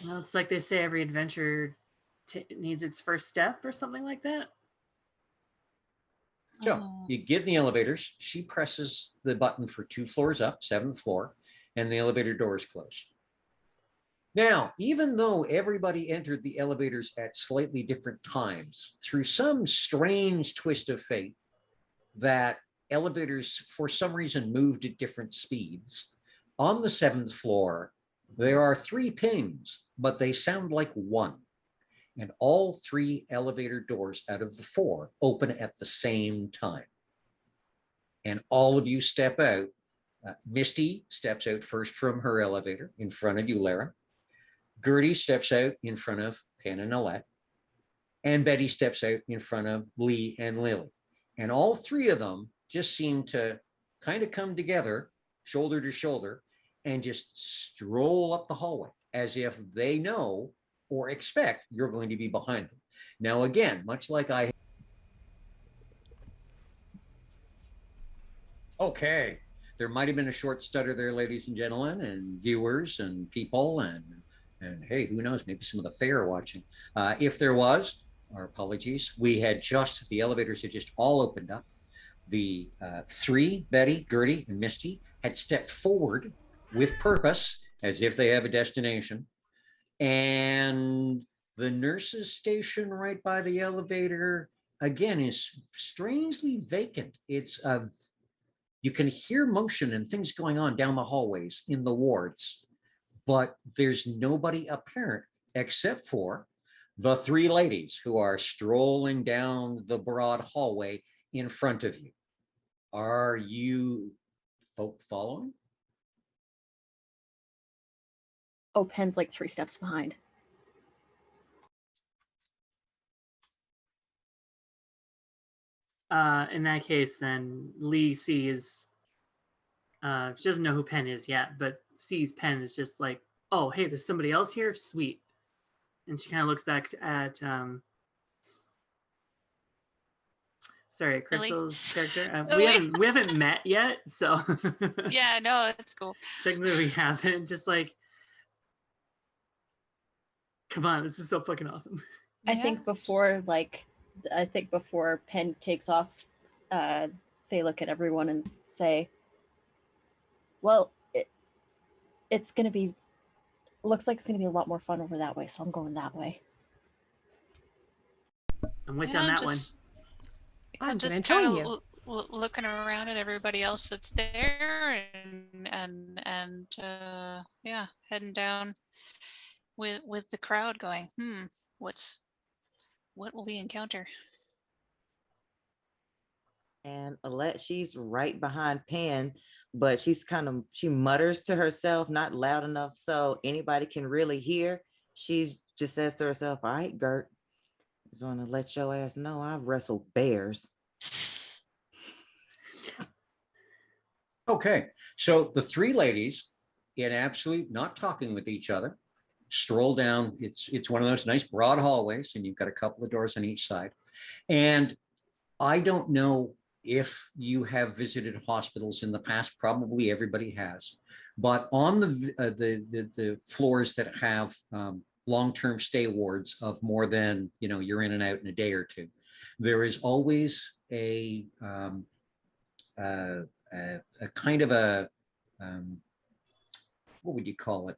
Well, it's like they say every adventure needs its first step or something like that.
So you get in the elevators. She presses the button for 2 floors up, 7th floor, and the elevator doors close. Now, even though everybody entered the elevators at slightly different times, through some strange twist of fate, that elevators, for some reason, moved at different speeds. On the 7th floor, there are 3 pings, but they sound like 1. And all 3 elevator doors out of the 4 open at the same time. And all of you step out. Misty steps out first from her elevator in front of you, Lara. Gertie steps out in front of Pen and Alette. And Betty steps out in front of Lee and Lily. And all 3 of them just seem to kind of come together, shoulder to shoulder, and just stroll up the hallway as if they know or expect you're going to be behind them. Now, again, much like okay, there might have been a short stutter there, ladies and gentlemen, and viewers and people, and hey, who knows, maybe some of the fair are watching. If there was, our apologies. The elevators had just all opened up. The 3, Betty, Gertie, and Misty, had stepped forward with purpose, as if they have a destination. And the nurse's station right by the elevator, again, is strangely vacant. It's you can hear motion and things going on down the hallways in the wards, but there's nobody apparent except for the three ladies who are strolling down the broad hallway in front of you. Are you folk following?
Oh, Pen's like 3 steps behind.
In that case, then Lee sees, she doesn't know who Penn is yet, but sees Penn is just like, oh, hey, there's somebody else here? Sweet. And she kind of looks back at, sorry, Crystal's character. We haven't met yet, so.
Yeah, no, it's cool.
Technically we haven't, just like, come on, this is so fucking awesome.
I think before Penn takes off, they look at everyone and say, well, it's going to be, looks like it's going to be a lot more fun over that way, so I'm going that way.
I'm with you on that one.
I'm
just
gonna join
kinda
you.
looking around at everybody else that's there, and yeah, heading down with the crowd, going, what will we encounter?
And Alette, she's right behind Pan, but she mutters to herself, not loud enough so anybody can really hear. She's just says to herself, all right, Gert, I just want to let your ass know I've wrestled bears.
Okay, so the three ladies, in absolute not talking with each other, stroll down. It's one of those nice broad hallways, and you've got a couple of doors on each side. And I don't know if you have visited hospitals in the past. Probably everybody has, but on the floors that have long-term stay wards of more than, you're in and out in a day or two, there is always a kind of a what would you call it?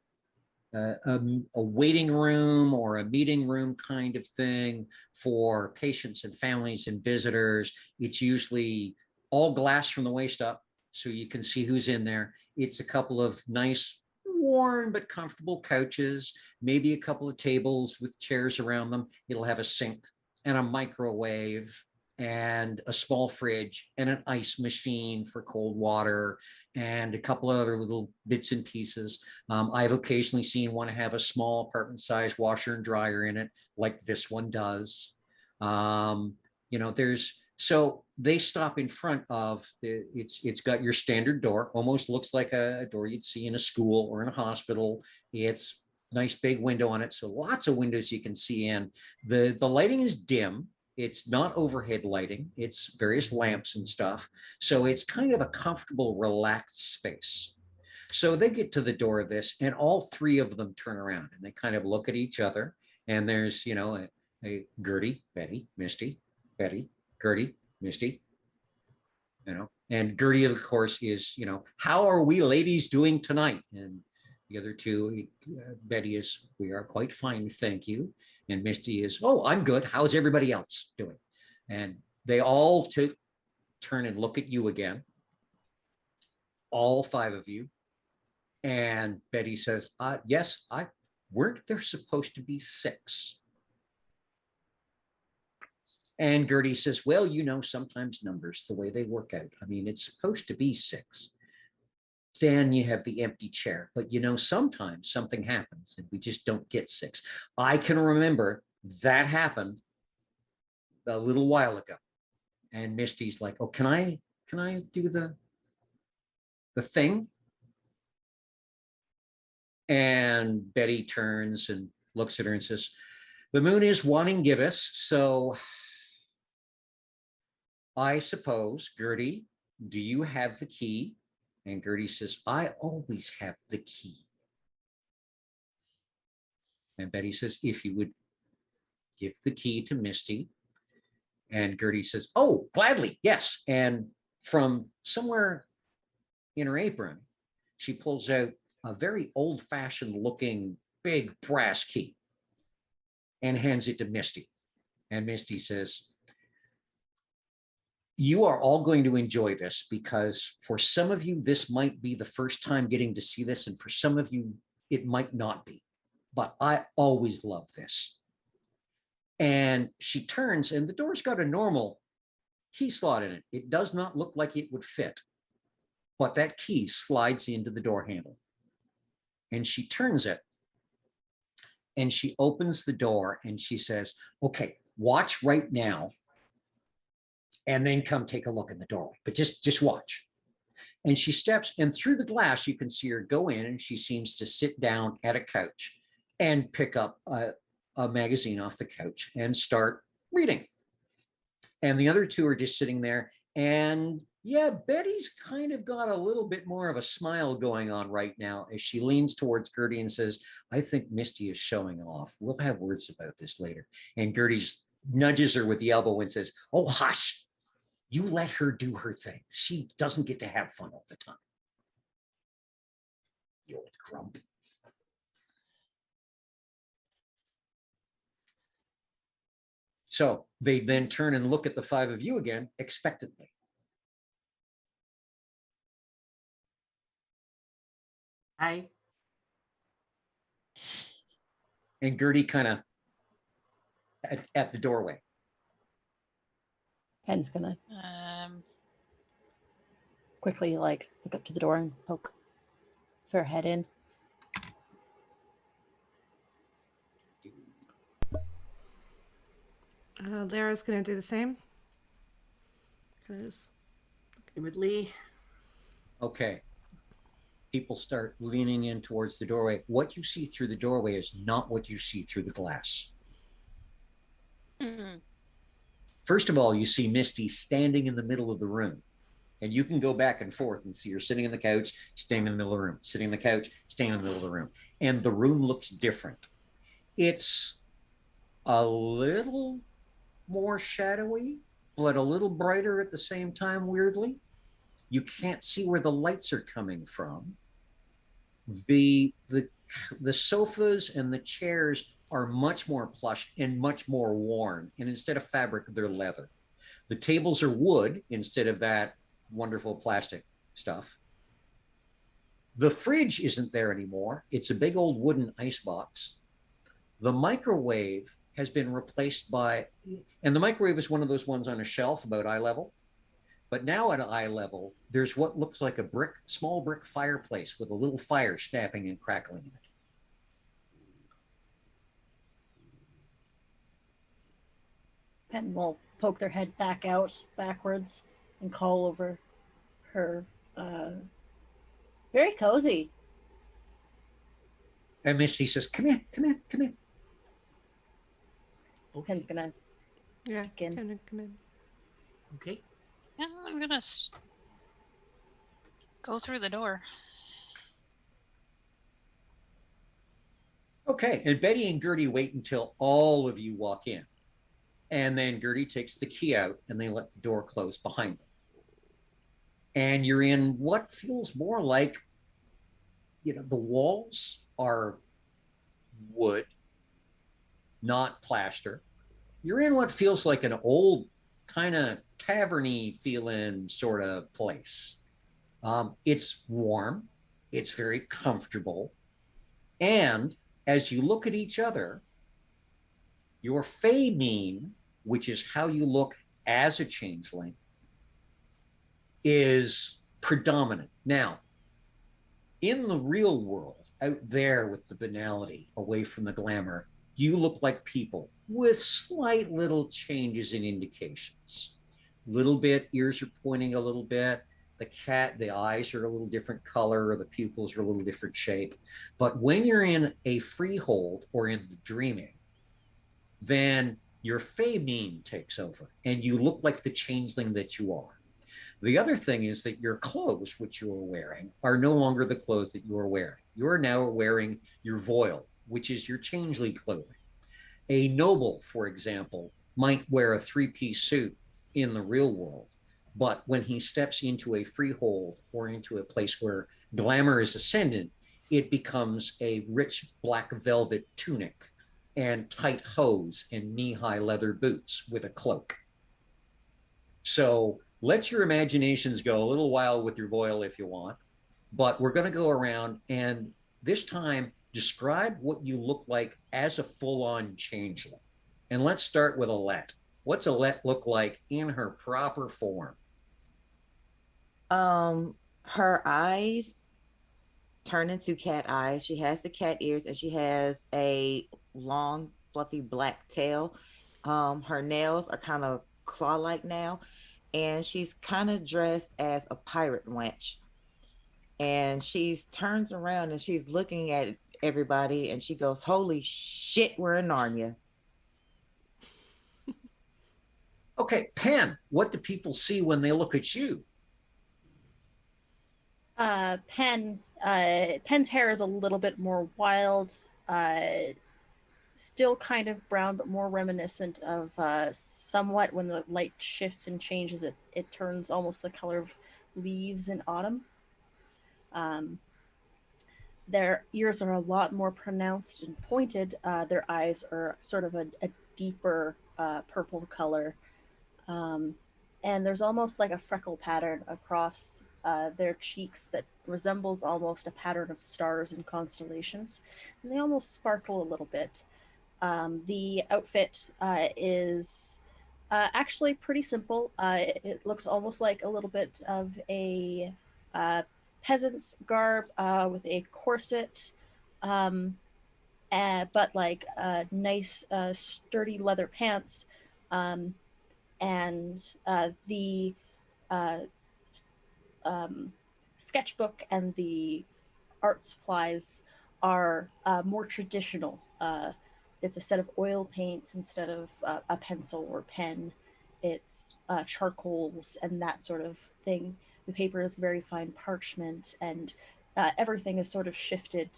A waiting room or a meeting room kind of thing for patients and families and visitors. It's usually all glass from the waist up, so you can see who's in there. It's a couple of nice, worn but comfortable couches, maybe a couple of tables with chairs around them. It'll have a sink and a microwave and a small fridge and an ice machine for cold water and a couple of other little bits and pieces. I've occasionally seen one have a small apartment-sized washer and dryer in it, like this one does. So they stop in front of it's got your standard door, almost looks like a door you'd see in a school or in a hospital. It's nice big window on it, so lots of windows you can see in. The lighting is dim. It's not overhead lighting. It's various lamps and stuff. So it's kind of a comfortable, relaxed space. So they get to the door of this, and all three of them turn around and they kind of look at each other. And there's, a Gertie, Betty, Misty, Betty, Gertie, Misty, and Gertie, of course, is, how are we ladies doing tonight? And the other two, Betty is, we are quite fine, thank you. And Misty is, oh, I'm good. How's everybody else doing? And they all turn and look at you again, all five of you. And Betty says, yes, weren't there supposed to be 6? And Gertie says, well, sometimes numbers, the way they work out. I mean, it's supposed to be 6. Then you have the empty chair, but sometimes something happens and we just don't get 6. I can remember that happened a little while ago. And Misty's like, oh, can I do the thing? And Betty turns and looks at her and says, the moon is wanting gibbous, so I suppose, Gertie, do you have the key? And Gertie says, I always have the key. And Betty says, if you would give the key to Misty. And Gertie says, oh, gladly, yes. And from somewhere in her apron, she pulls out a very old-fashioned looking big brass key and hands it to Misty. And Misty says, you are all going to enjoy this, because for some of you, this might be the first time getting to see this. And for some of you, it might not be. But I always love this. And she turns, and the door's got a normal key slot in it. It does not look like it would fit, but that key slides into the door handle. And she turns it, and she opens the door, and she says, okay, watch right now, and then come take a look in the doorway, but just watch. And she steps, and through the glass, you can see her go in, and she seems to sit down at a couch and pick up a magazine off the couch and start reading. And the other two are just sitting there. And yeah, Betty's kind of got a little bit more of a smile going on right now as she leans towards Gertie and says, I think Misty is showing off. We'll have words about this later. And Gertie nudges her with the elbow and says, oh, hush. You let her do her thing. She doesn't get to have fun all the time. You old grump. So they then turn and look at the five of you again, expectantly.
Hi.
And Gertie kind of at the doorway.
Pen's gonna
Um,
quickly like look up to the door and poke her head in.
Lara's gonna do the same. Cause
Timidly.
Okay. People start leaning in towards the doorway. What you see through the doorway is not what you see through the glass.
mm,
First of all, you see Misty standing in the middle of the room. And you can go back and forth and see her sitting on the couch, staying in the middle of the room, sitting on the couch, staying in the middle of the room. And the room looks different. It's a little more shadowy, but a little brighter at the same time, weirdly. You can't see where the lights are coming from. The sofas and the chairs are much more plush and much more worn. And instead of fabric, they're leather. The tables are wood instead of that wonderful plastic stuff. The fridge isn't there anymore. It's a big old wooden ice box. The microwave has been replaced by, and the microwave is one of those ones on a shelf about eye level. But now at eye level, there's what looks like a small brick fireplace with a little fire snapping and crackling in it.
Pen will poke their head backwards, and call over her. Very cozy.
And Misty says, come here, come here, come here.
Pen's gonna
yeah,
Kick in.
gonna come in.
Okay.
yeah, I'm gonna go through the door.
Okay, and Betty and Gertie wait until all of you walk in. And then Gertie takes the key out and they let the door close behind them. And you're in what feels more like, the walls are wood, not plaster. You're in what feels like an old kind of tavern-y feeling sort of place. It's warm, it's very comfortable. And as you look at each other, your fey mean, which is how you look as a changeling, is predominant. Now, in the real world, out there with the banality, away from the glamour, you look like people with slight little changes in indications. Little bit, ears are pointing a little bit, the eyes are a little different color, or the pupils are a little different shape. But when you're in a freehold or in the dreaming, then your fey mean takes over and you look like the changeling that you are. The other thing is that your clothes, which you are wearing, are no longer the clothes that you are wearing. You are now wearing your voile, which is your changeling clothing. A noble, for example, might wear a three-piece suit in the real world, but when he steps into a freehold or into a place where glamour is ascendant, it becomes a rich black velvet tunic and tight hose and knee-high leather boots with a cloak. So let your imaginations go a little wild with your voile if you want, but we're going to go around and this time describe what you look like as a full-on changeling. And let's start with Alette. What's Alette look like in her proper form?
Her eyes turn into cat eyes. She has the cat ears and she has a long, fluffy black tail. Her nails are kind of claw-like now, and she's kind of dressed as a pirate wench. And she's turns around and she's looking at everybody and she goes, "Holy shit, we're in Narnia."
Okay, Pen, what do people see when they look at you?
Pen's hair is a little bit more wild, still kind of brown, but more reminiscent of somewhat when the light shifts and changes, it turns almost the color of leaves in autumn. Their ears are a lot more pronounced and pointed. Their eyes are sort of a deeper purple color. And there's almost like a freckle pattern across their cheeks that resembles almost a pattern of stars and constellations. And they almost sparkle a little bit. The outfit is actually pretty simple. It looks almost like a little bit of a peasant's garb with a corset, but like nice, sturdy leather pants. And the uh, sketchbook and the art supplies are more traditional. It's a set of oil paints instead of a pencil or pen. It's charcoals and that sort of thing. The paper is very fine parchment, and everything is sort of shifted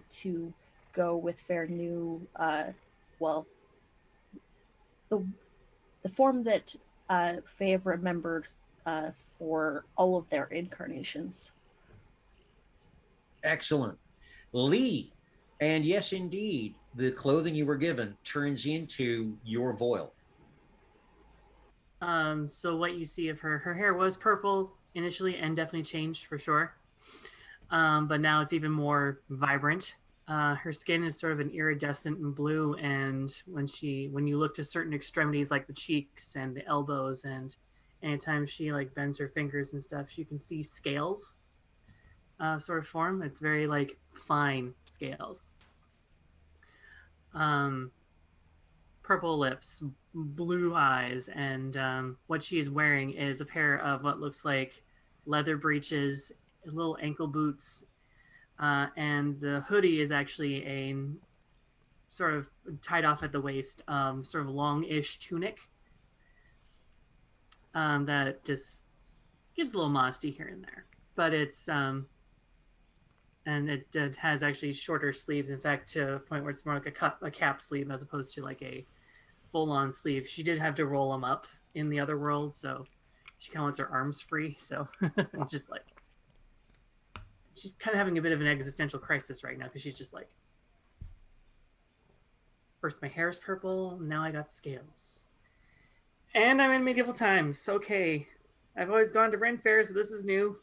to go with their new, well, the form that they have remembered for all of their incarnations.
Excellent. Lee, and yes, indeed, the clothing you were given turns into your Voil.
So what you see of her hair was purple initially and definitely changed for sure. But now it's even more vibrant. Her skin is sort of an iridescent blue, and when you look to certain extremities like the cheeks and the elbows, and anytime she like bends her fingers and stuff, you can see scales sort of form. It's very like fine scales. Purple lips, blue eyes, and what she's wearing is a pair of what looks like leather breeches, little ankle boots, and the hoodie is actually a sort of tied off at the waist, sort of long-ish tunic that just gives a little modesty here and there. But it's and it has actually shorter sleeves. In fact, to a point where it's more like a cap sleeve as opposed to like a full-on sleeve. She did have to roll them up in the other world, so she kind of wants her arms free. So just like she's kind of having a bit of an existential crisis right now because she's just like, first my hair's purple, now I got scales. And I'm in medieval times. Okay. I've always gone to Ren fairs, but this is new.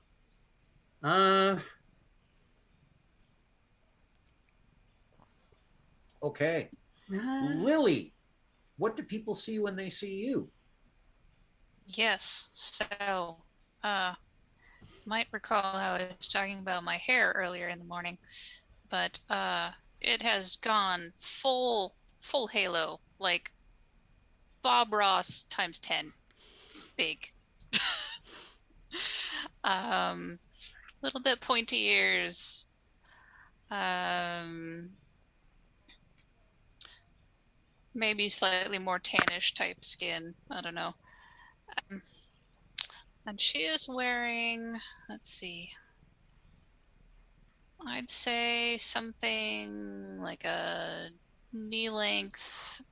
Okay. Lily, what do people see when they see you?
Yes. So, might recall how I was talking about my hair earlier in the morning, but it has gone full halo, like Bob Ross times 10. Big. Little bit pointy ears. Maybe slightly more tannish type skin. I don't know. And she is wearing, let's see, I'd say something like a knee-length,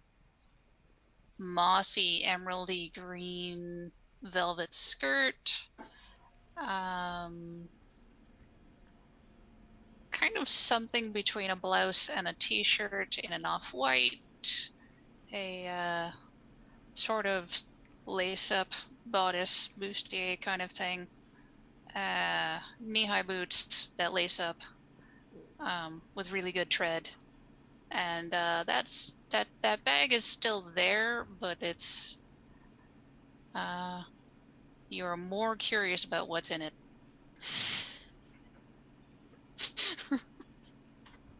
mossy, emeraldy green velvet skirt. Kind of something between a blouse and a t-shirt in an off-white. A sort of lace-up bodice bustier kind of thing. Knee-high boots that lace up with really good tread. And that's that bag is still there, but it's you're more curious about what's in it.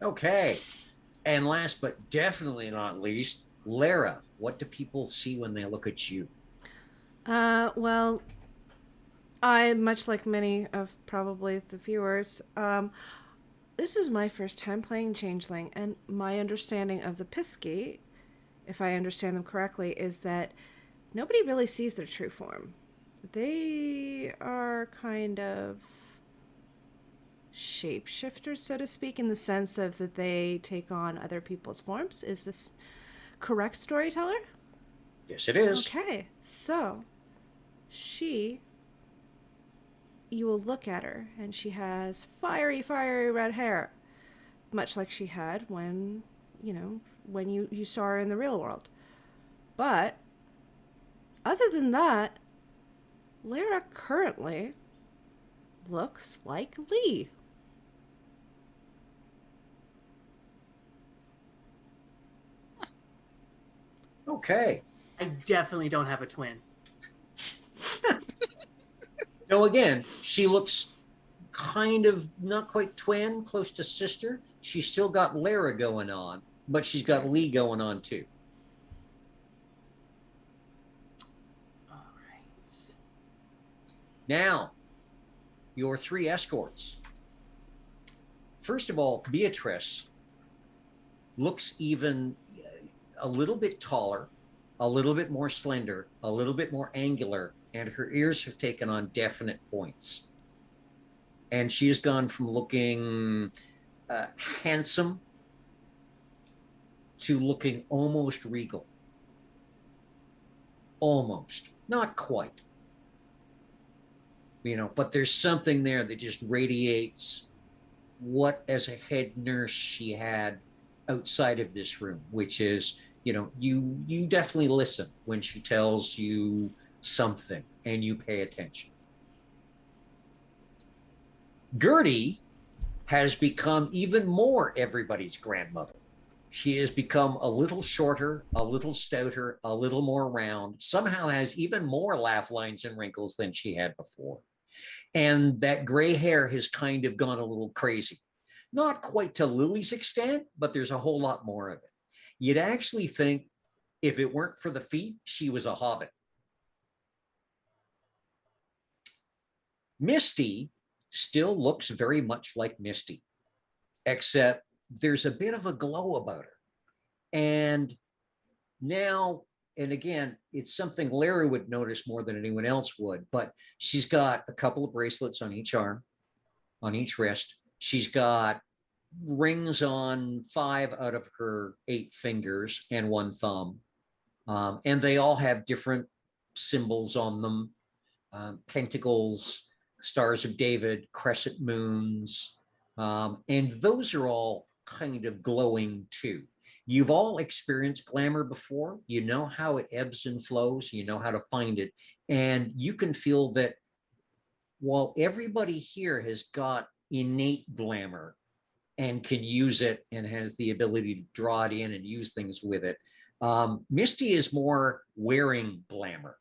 Okay. And last but definitely not least, Lara, what do people see when they look at you?
Well, I, much like many of probably the viewers, this is my first time playing Changeling, and my understanding of the Pisky, if I understand them correctly, is that nobody really sees their true form. They are kind of shapeshifters, so to speak, in the sense of that they take on other people's forms. Is this correct, storyteller?
Yes, it is.
Okay, so you will look at her, and she has fiery, fiery red hair, much like she had when you saw her in the real world. But other than that, Lara currently looks like Lee.
Okay.
I definitely don't have a twin.
No, again, she looks kind of not quite twin, close to sister. She's still got Lara going on, but she's got Lee going on too.
All right.
Now, your three escorts. First of all, Beatrice looks even a little bit taller, a little bit more slender, a little bit more angular, and her ears have taken on definite points. And she has gone from looking handsome to looking almost regal. Almost, not quite. But there's something there that just radiates what, as a head nurse, she had outside of this room, which is, you definitely listen when she tells you something and you pay attention. Gertie has become even more everybody's grandmother. She has become a little shorter, a little stouter, a little more round, somehow has even more laugh lines and wrinkles than she had before. And that gray hair has kind of gone a little crazy. Not quite to Lily's extent, but there's a whole lot more of it. You'd actually think if it weren't for the feet, she was a hobbit. Misty still looks very much like Misty, except there's a bit of a glow about her. And now, and again, it's something Lara would notice more than anyone else would, but she's got a couple of bracelets on each arm, on each wrist. She's got rings on 5 out of her 8 fingers and 1 thumb. And they all have different symbols on them, pentacles, stars of David, crescent moons. And those are all kind of glowing too. You've all experienced glamour before. You know how it ebbs and flows. You know how to find it. And you can feel that while everybody here has got innate glamour and can use it and has the ability to draw it in and use things with it, Misty is more wearing glamour.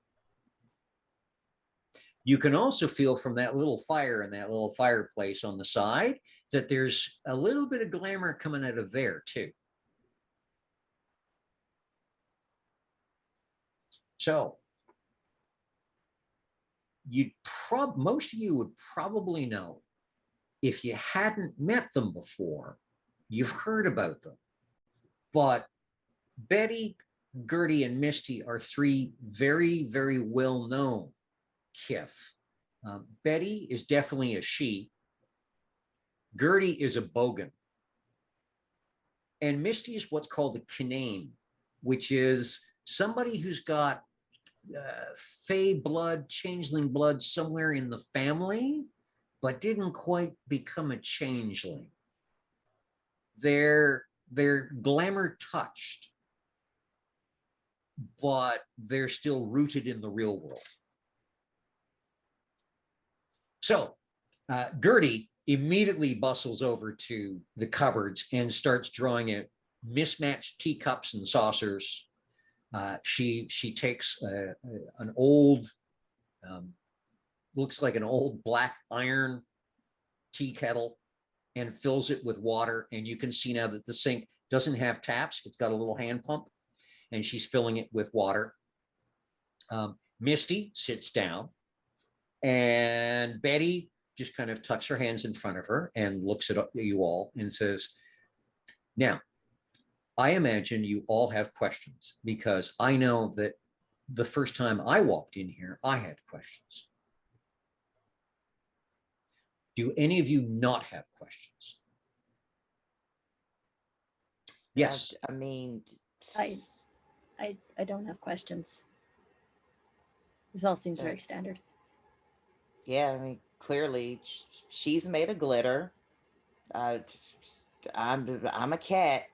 You can also feel from that little fire and that little fireplace on the side that there's a little bit of glamour coming out of there too. So most of you would probably know, if you hadn't met them before, you've heard about them. But Betty, Gertie, and Misty are 3 very, very well-known kith. Betty is definitely a she. Gertie is a bogan. And Misty is what's called a kinane, which is somebody who's got fey blood, changeling blood somewhere in the family, but didn't quite become a changeling. They're glamour touched, but they're still rooted in the real world. So Gertie immediately bustles over to the cupboards and starts drawing out mismatched teacups and saucers. She takes an old, looks like an old black iron tea kettle and fills it with water. And you can see now that the sink doesn't have taps. It's got a little hand pump, and she's filling it with water. Misty sits down, and Betty just kind of tucks her hands in front of her and looks at you all and says, now, I imagine you all have questions, because I know that the first time I walked in here, I had questions. Do any of you not have questions? Yes.
I mean,
I don't have questions. This all seems very standard.
yeah, I mean, clearly she's made of glitter. I'm a cat.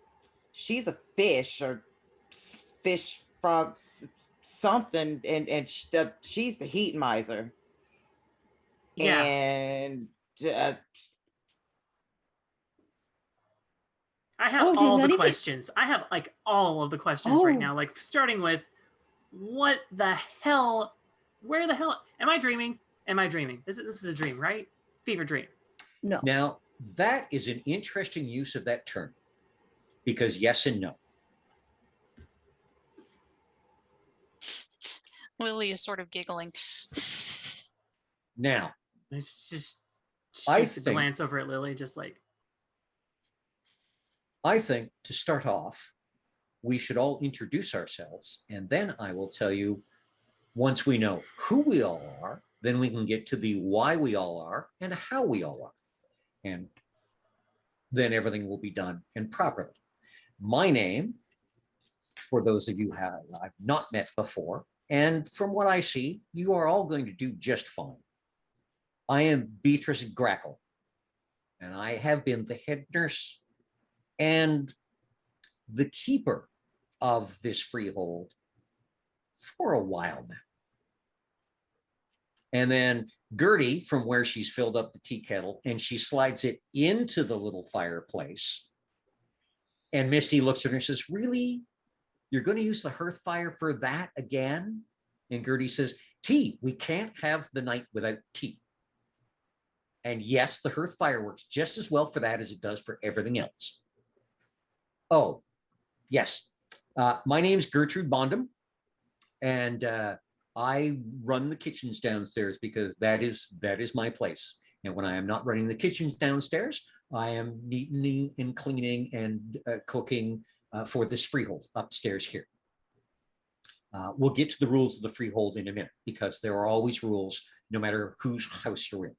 She's a fish or fish frog something, and she's the heat miser.
Yeah.
And
I have
Oh,
all
not
the
even-
questions. I have like all of the questions right
Oh.
now. Like starting with, what the hell? Where the hell am I dreaming? Am I dreaming? This is a dream, right? Fever dream.
No.
Now, that is an interesting use of that term, because yes and no.
Lily is sort of giggling.
Now,
It's just
I
shoots a
think-
glance over at Lily, just like,
I think to start off, we should all introduce ourselves, and then I will tell you, once we know who we all are, then we can get to the why we all are and how we all are. And then everything will be done and properly. My name, for those of you I've not met before, and from what I see, you are all going to do just fine. I am Beatrice Grackle, and I have been the head nurse and the keeper of this freehold for a while now. And then Gertie, from where she's filled up the tea kettle, and she slides it into the little fireplace. And Misty looks at her and says, really? You're going to use the hearth fire for that again? And Gertie says, tea. We can't have the night without tea. And yes, the hearth fire works just as well for that as it does for everything else. Oh, yes. My name's Gertrude Bondum, and I run the kitchens downstairs because that is my place. And when I am not running the kitchens downstairs, I am neatening and cleaning and cooking for this freehold upstairs here. We'll get to the rules of the freehold in a minute, because there are always rules no matter whose house you're in.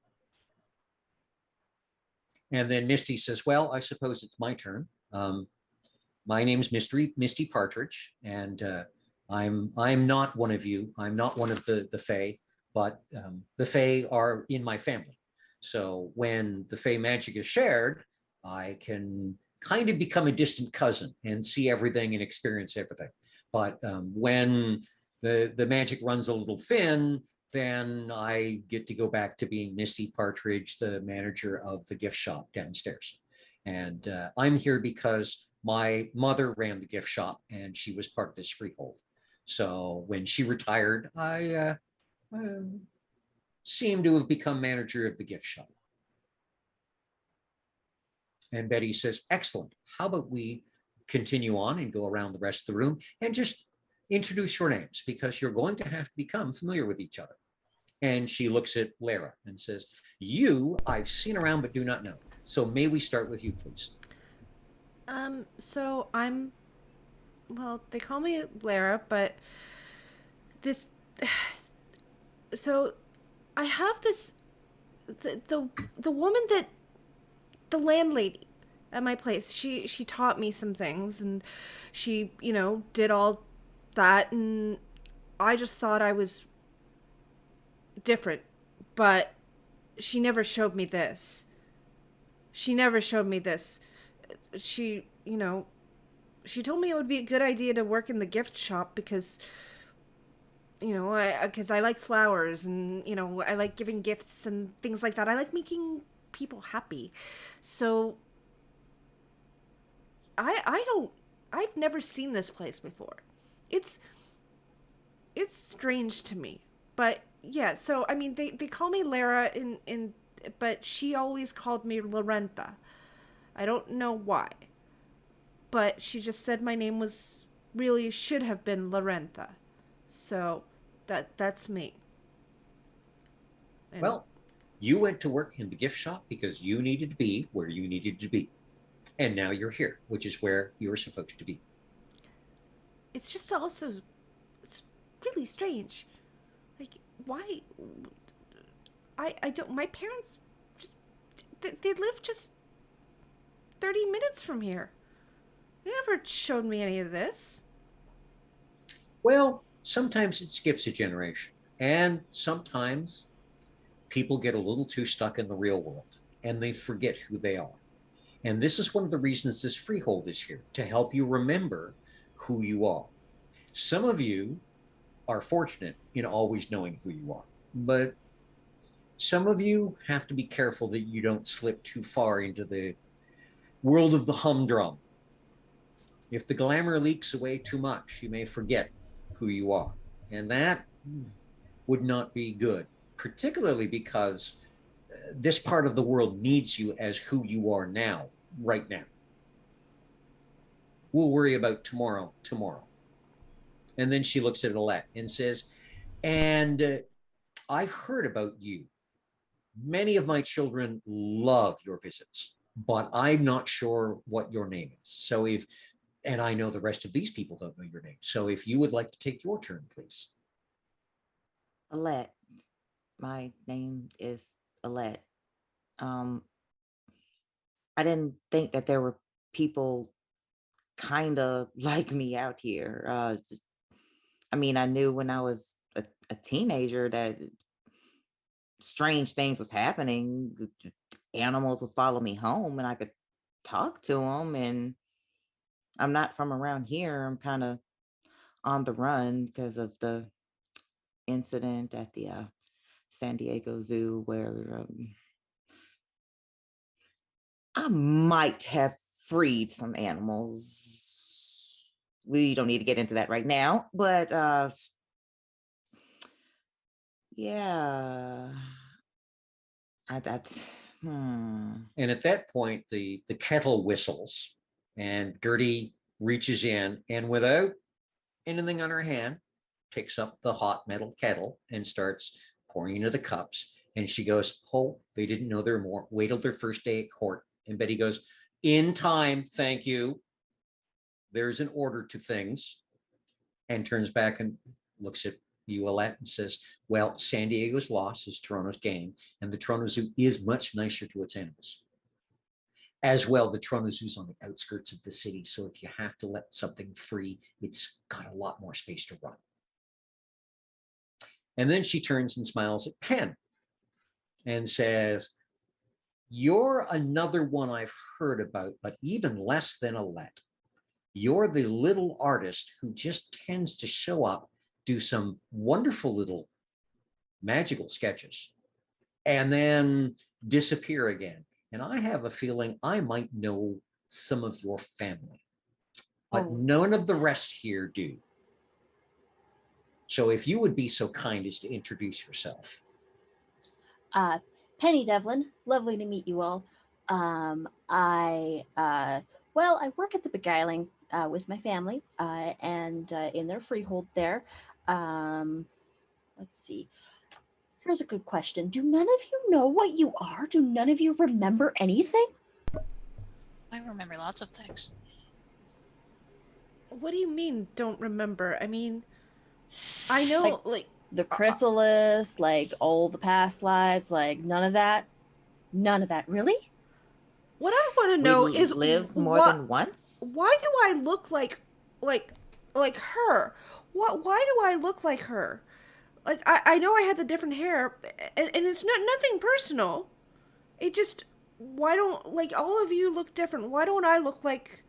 And then Misty says, well, I suppose it's my turn. My name's Misty Partridge, and I'm not one of you. I'm not one of the Fae, but the Fae are in my family. So when the Fae magic is shared, I can kind of become a distant cousin and see everything and experience everything. But when the magic runs a little thin, then I get to go back to being Misty Partridge, the manager of the gift shop downstairs. And I'm here because my mother ran the gift shop and she was part of this freehold. So when she retired, I seem to have become manager of the gift shop. And Betty says, excellent. How about we continue on and go around the rest of the room and just introduce your names, because you're going to have to become familiar with each other. And she looks at Lara and says, you I've seen around but do not know. So may we start with you, please?
So well, they call me Lara, but so I have this, the woman that, the landlady at my place, she taught me some things, and she, did all that, and I just thought I was different, but she never showed me this. She told me it would be a good idea to work in the gift shop because, I like flowers, and, I like giving gifts and things like that. I like making people happy. So I I've never seen this place before. It's strange to me. But yeah, so I mean they call me Lara in but she always called me Lorentha. I don't know why. But she just said my name was really should have been Lorentha. So that's me. And
Well, you went to work in the gift shop because you needed to be where you needed to be. And now you're here, which is where you're supposed to be.
it's just also it's really strange. Like why I don't my parents just they live just 30 minutes from here. They never showed me any of this.
Well, sometimes it skips a generation, and sometimes people get a little too stuck in the real world and they forget who they are. And this is one of the reasons this freehold is here, to help you remember who you are. Some of you are fortunate in always knowing who you are, but some of you have to be careful that you don't slip too far into the world of the humdrum. If the glamour leaks away too much, you may forget who you are. And that would not be good, particularly because this part of the world needs you as who you are now, right now. We'll worry about tomorrow. And then she looks at Alette and says, and I've heard about you. Many of my children love your visits, but I'm not sure what your name is. So and I know the rest of these people don't know your name. So if you would like to take your turn, please.
Alette. My name is Alette. Um, I didn't think that there were people kind of like me out here. I mean, I knew when I was a teenager that strange things was happening. Animals would follow me home, and I could talk to them. And I'm not from around here. I'm kind of on the run because of the incident at the San Diego Zoo where I might have freed some animals. We don't need to get into that right now, but yeah, that's
And at that point, the kettle whistles, and Gertie reaches in, and without anything on her hand, picks up the hot metal kettle and starts pouring into the cups. And she goes, "Oh, they didn't know there were more. Wait till their first day at court." And Betty goes, "In time, thank you. There's an order to things." And turns back and looks at you, Alette, and says, "Well, San Diego's loss is Toronto's gain, and the Toronto Zoo is much nicer to its animals. As well, the Toronto Zoo's on the outskirts of the city, so if you have to let something free, it's got a lot more space to run." And then she turns and smiles at Penn and says, "You're another one I've heard about, but even less than Alette. You're the little artist who just tends to show up, do some wonderful little magical sketches, and then disappear again. And I have a feeling I might know some of your family, but none of the rest here do. So if you would be so kind as to introduce yourself."
Penny Devlin, lovely to meet you all. I work at the Beguiling with my family and in their freehold there. Let's see. Here's a good question. Do none of you know what you are? Do none of you remember anything?
I remember lots of things.
What do you mean don't remember? I mean, I know like
the chrysalis, like all the past lives, like none of that. None of that, really?
What I want to know is
live more than once.
Why do I look like her? Why do I look like her? Like I know I had the different hair, and it's nothing personal. It just why don't like all of you look different? Why don't I look like?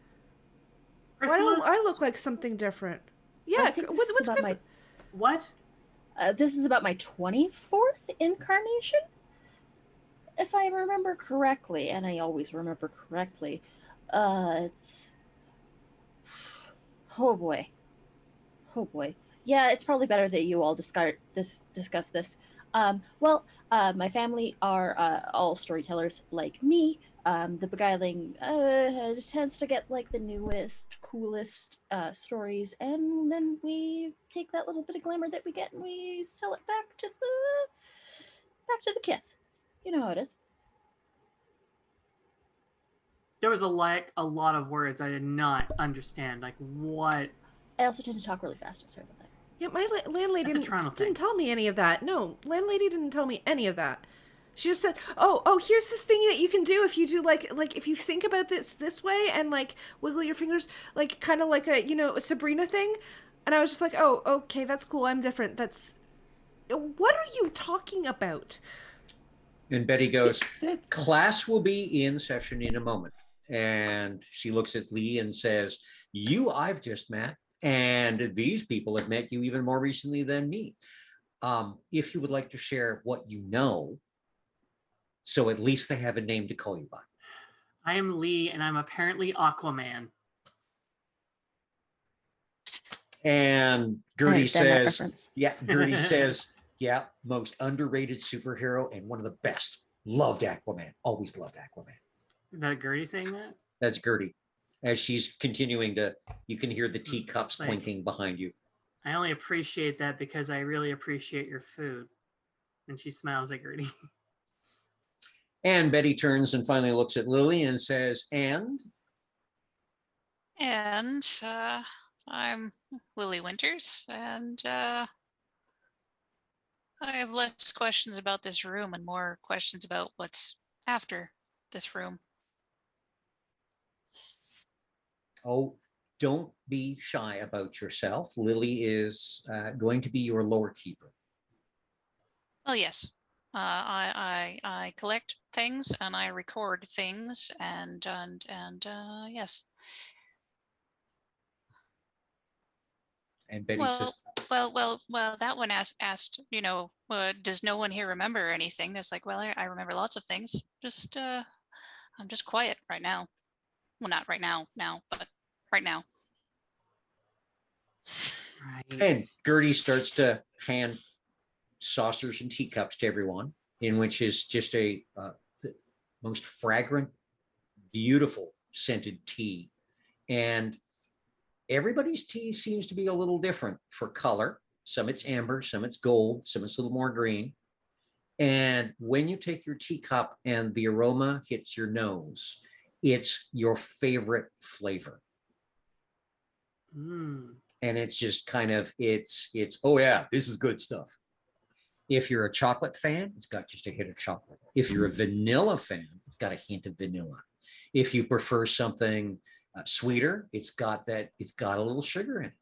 Why don't I look like something different? Yeah, what's Chris?
What?
This is about my 24th incarnation, if I remember correctly, and I always remember correctly. It's Oh boy. Oh boy. Yeah, it's probably better that you all discuss this. My family are all storytellers like me. The beguiling tends to get like the newest, coolest stories, and then we take that little bit of glamour that we get and we sell it back to the kith. You know how it is.
There was a lot of words I did not understand. Like what?
I also tend to talk really fast. I'm sorry about that.
Yeah, my landlady
That's a Toronto thing.
didn't tell me any of that. No, landlady didn't tell me any of that. She just said, "Oh, here's this thing that you can do if you do like if you think about this way and like wiggle your fingers like kind of like a Sabrina thing." And I was just like, "Oh, okay, that's cool. I'm different. That's what are you talking about?"
And Betty goes, class will be in session in a moment. And she looks at Lee and says, you I've just met, and these people have met you even more recently than me. If you would like to share what you know, so at least they have a name to call you by.
I am Lee, and I'm apparently Aquaman.
And
I
Gertie
understand that
says,
reference.
yeah, Gertie says, yeah, most underrated superhero and one of the best. Loved Aquaman. Always loved Aquaman.
Is that Gertie saying that?
That's Gertie. As she's continuing to, you can hear the teacups
Like,
clinking behind you.
I only appreciate that because I really appreciate your food. And she smiles at Gertie.
And Betty turns and finally looks at Lily and says, and?
And I'm Lily Winters, and I have less questions about this room and more questions about what's after this room.
Oh, don't be shy about yourself. Lily is going to be your lore keeper.
Well, yes. I collect things and I record things and yes.
And Betty says,
Well. That one asked. Does no one here remember anything? It's like, well, I remember lots of things. Just I'm just quiet right now. Well, not right now, but right now.
Right.
and Gertie starts to hand saucers and teacups to everyone, in which is just the most fragrant, beautiful scented tea. And everybody's tea seems to be a little different for color. Some it's amber, some it's gold, some it's a little more green. And when you take your teacup and the aroma hits your nose, it's your favorite flavor. And it's just kind of, it's, oh yeah, this is good stuff. If you're a chocolate fan, it's got just a hint of chocolate. If you're a vanilla fan, it's got a hint of vanilla. If you prefer something sweeter, it's got a little sugar in it.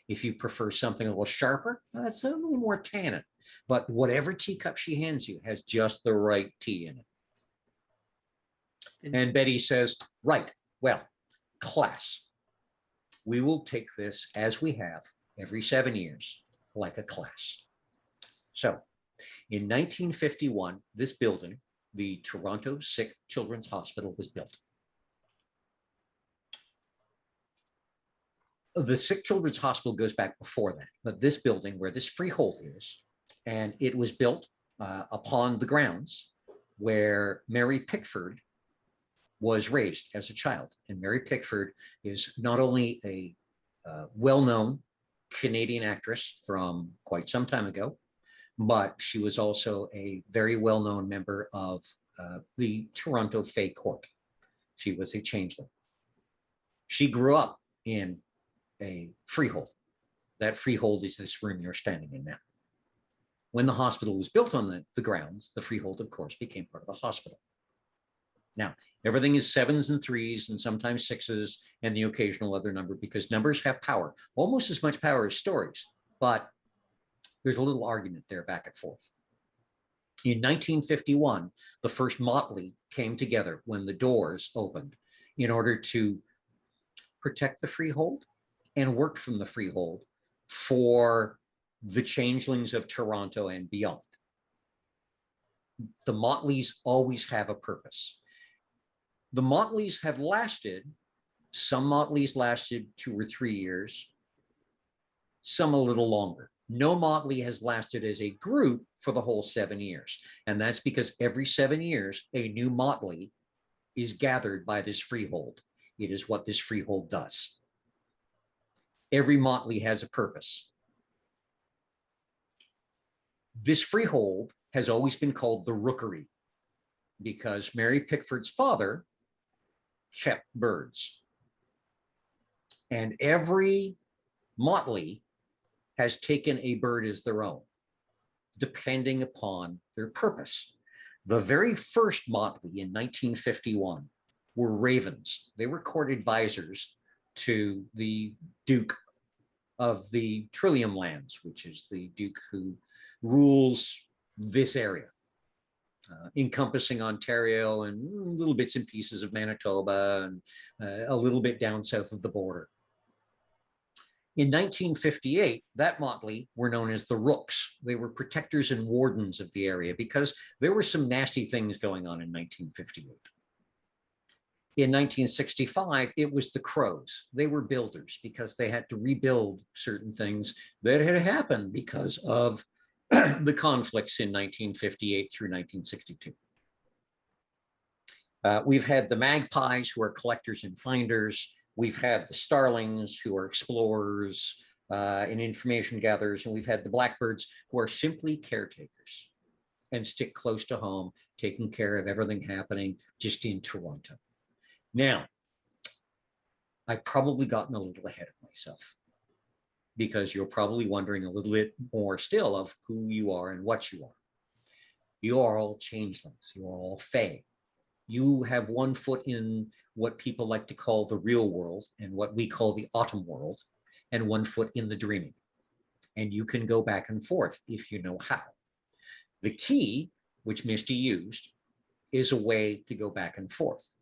If you prefer something a little sharper, it's a little more tannin. But whatever teacup she hands you has just the right tea in it. And Betty says, right, well, class. We will take this as we have every 7 years, like a class. So in 1951, this building, the Toronto Sick Children's Hospital, was built. The Sick Children's Hospital goes back before that, but this building where this freehold is, and it was built upon the grounds where Mary Pickford was raised as a child. And Mary Pickford is not only a well-known Canadian actress from quite some time ago, but she was also a very well-known member of the Toronto Fay Court. She was a changeling. She grew up in a freehold. That freehold is this room you're standing in now. When the hospital was built on the grounds, the freehold, of course, became part of the hospital. Now, everything is 7s and 3s and sometimes 6s and the occasional other number, because numbers have power, almost as much power as stories, but there's a little argument there back and forth. In 1951, the first motley came together when the doors opened in order to protect the freehold and work from the freehold for the changelings of Toronto and beyond. The motleys always have a purpose. The motleys have lasted Some motleys lasted 2 or 3 years, some a little longer. No motley has lasted as a group for the whole 7 years. And that's because every 7 years, a new motley is gathered by this freehold. It is what this freehold does. Every motley has a purpose. This freehold has always been called the Rookery because Mary Pickford's father kept birds. And every motley has taken a bird as their own, depending upon their purpose. The very first motley in 1951 were ravens. They were court advisors to the Duke of the Trillium Lands, which is the Duke who rules this area, encompassing Ontario and little bits and pieces of Manitoba and a little bit down south of the border. In 1958, that motley were known as the Rooks. They were protectors and wardens of the area because there were some nasty things going on in 1958. In 1965, it was the Crows. They were builders because they had to rebuild certain things that had happened because of the conflicts in 1958 through 1962. We've had the magpies, who are collectors and finders. We've had the starlings, who are explorers and information gatherers. And we've had the blackbirds, who are simply caretakers and stick close to home, taking care of everything happening just in Toronto. Now, I've probably gotten a little ahead of myself because you're probably wondering a little bit more still of who you are and what you are. You are all changelings. You are all fae. You have one foot in what people like to call the real world and what we call the autumn world, and one foot in the dreaming. And you can go back and forth if you know how. The key, which Misty used, is a way to go back and forth.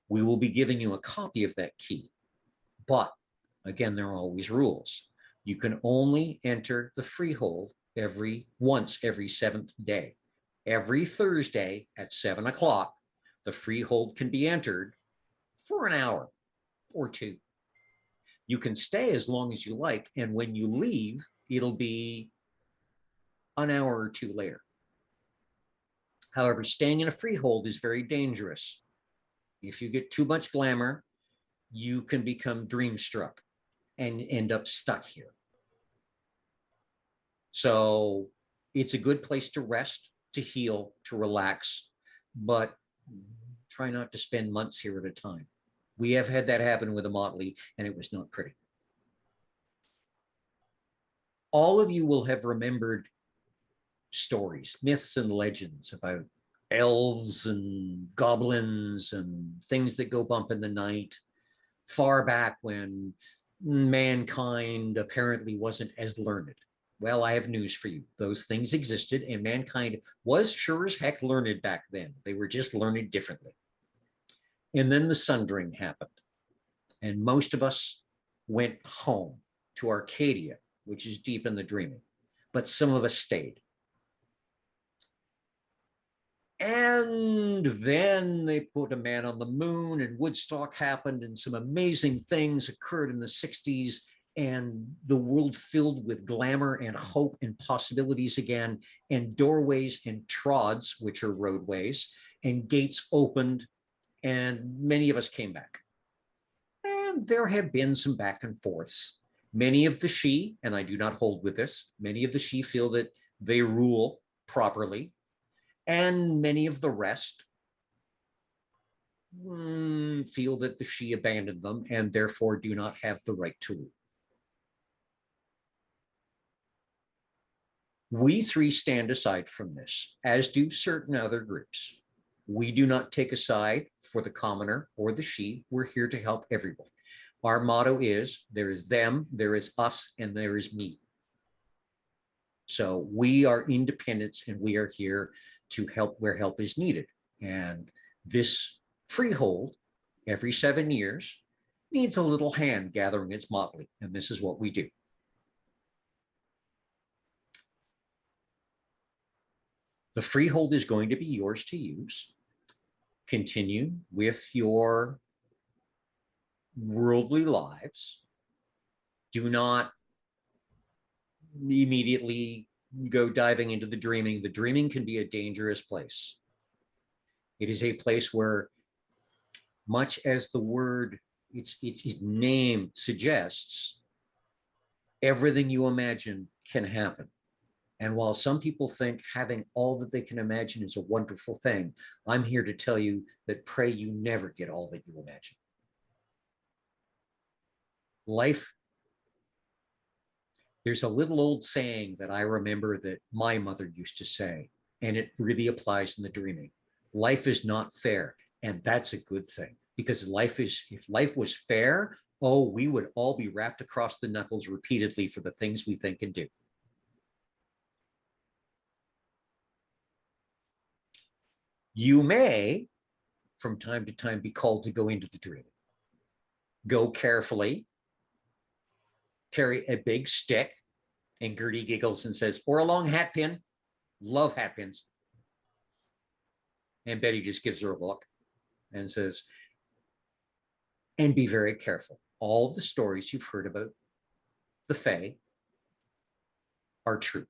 We will be giving you a copy of that key. But again, there are always rules. You can only enter the freehold once every 7th day. Every Thursday at 7 o'clock, the freehold can be entered for an hour or two. You can stay as long as you like, and when you leave, it'll be an hour or two later. However, staying in a freehold is very dangerous. If you get too much glamour, you can become dreamstruck and end up stuck here. So it's a good place to rest, to heal, to relax, but try not to spend months here at a time. We have had that happen with a motley, and it was not pretty. All of you will have remembered stories, myths and legends about elves and goblins and things that go bump in the night, far back when mankind apparently wasn't as learned. Well, I have news for you. Those things existed, and mankind was sure as heck learned back then. They were just learned differently. And then the Sundering happened, and most of us went home to Arcadia, which is deep in the dreaming, but some of us stayed. And then they put a man on the moon, and Woodstock happened, and some amazing things occurred in the 60s, and the world filled with glamour and hope and possibilities again, and doorways and trods, which are roadways, and gates opened, and many of us came back. And there have been some back and forths. Many of the She, and I do not hold with this, many of the She feel that they rule properly, and many of the rest feel that the She abandoned them and therefore do not have the right to rule. We three stand aside from this, as do certain other groups. We do not take a side for the commoner or the She. We're here to help everyone. Our motto is, there is them, there is us, and there is me. So we are independents, and we are here to help where help is needed. And this freehold, every 7 years, needs a little hand gathering its motley, and this is what we do. The freehold is going to be yours to use. Continue with your worldly lives. Do not immediately go diving into the dreaming. The dreaming can be a dangerous place. It is a place where, much as the word, its name suggests, everything you imagine can happen. And while some people think having all that they can imagine is a wonderful thing, I'm here to tell you that pray you never get all that you imagine. Life, there's a little old saying that I remember that my mother used to say, and it really applies in the dreaming. Life is not fair, and that's a good thing, because if life was fair, oh, we would all be wrapped across the knuckles repeatedly for the things we think and do. You may, from time to time, be called to go into the dream. Go carefully, carry a big stick, and Gertie giggles and says, or a long hat pin. Love hat pins. And Betty just gives her a look and says, and be very careful. All of the stories you've heard about the Fae are true.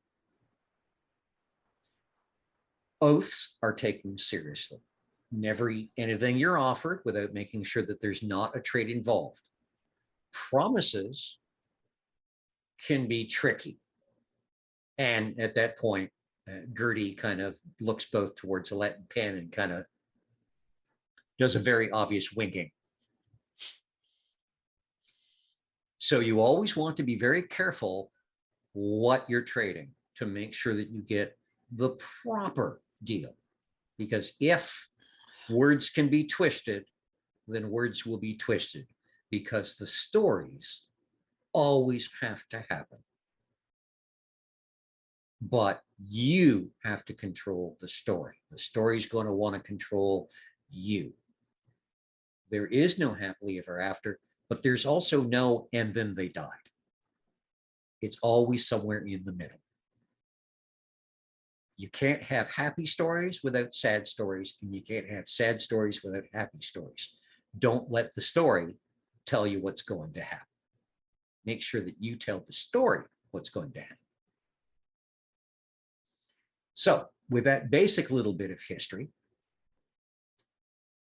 Oaths are taken seriously. Never eat anything you're offered without making sure that there's not a trait involved. Promises can be tricky. And at that point, Gertie kind of looks both towards Alette and Penn and kind of does a very obvious winking. So you always want to be very careful what you're trading to make sure that you get the proper deal. Because if words can be twisted, then words will be twisted, because the stories always have to happen. But you have to control the story. The story's going to want to control you. There is no happily ever after, but there's also no and then they died. It's always somewhere in the middle. You can't have happy stories without sad stories, and you can't have sad stories without happy stories. Don't let the story tell you what's going to happen. Make sure that you tell the story what's going to happen. So with that basic little bit of history,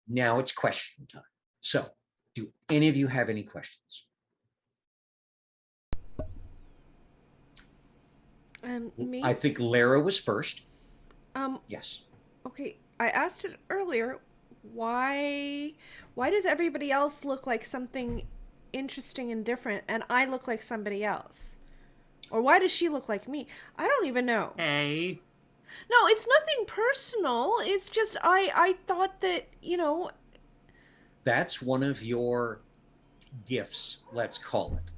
now it's question time. So do any of you have any questions?
Me?
I think Lara was first. Yes.
Okay, I asked it earlier. Why does everybody else look like something interesting and different, and I look like somebody else? Or why does she look like me? I don't even know.
Hey.
No, it's nothing personal. It's just I thought that,
That's one of your gifts, let's call it.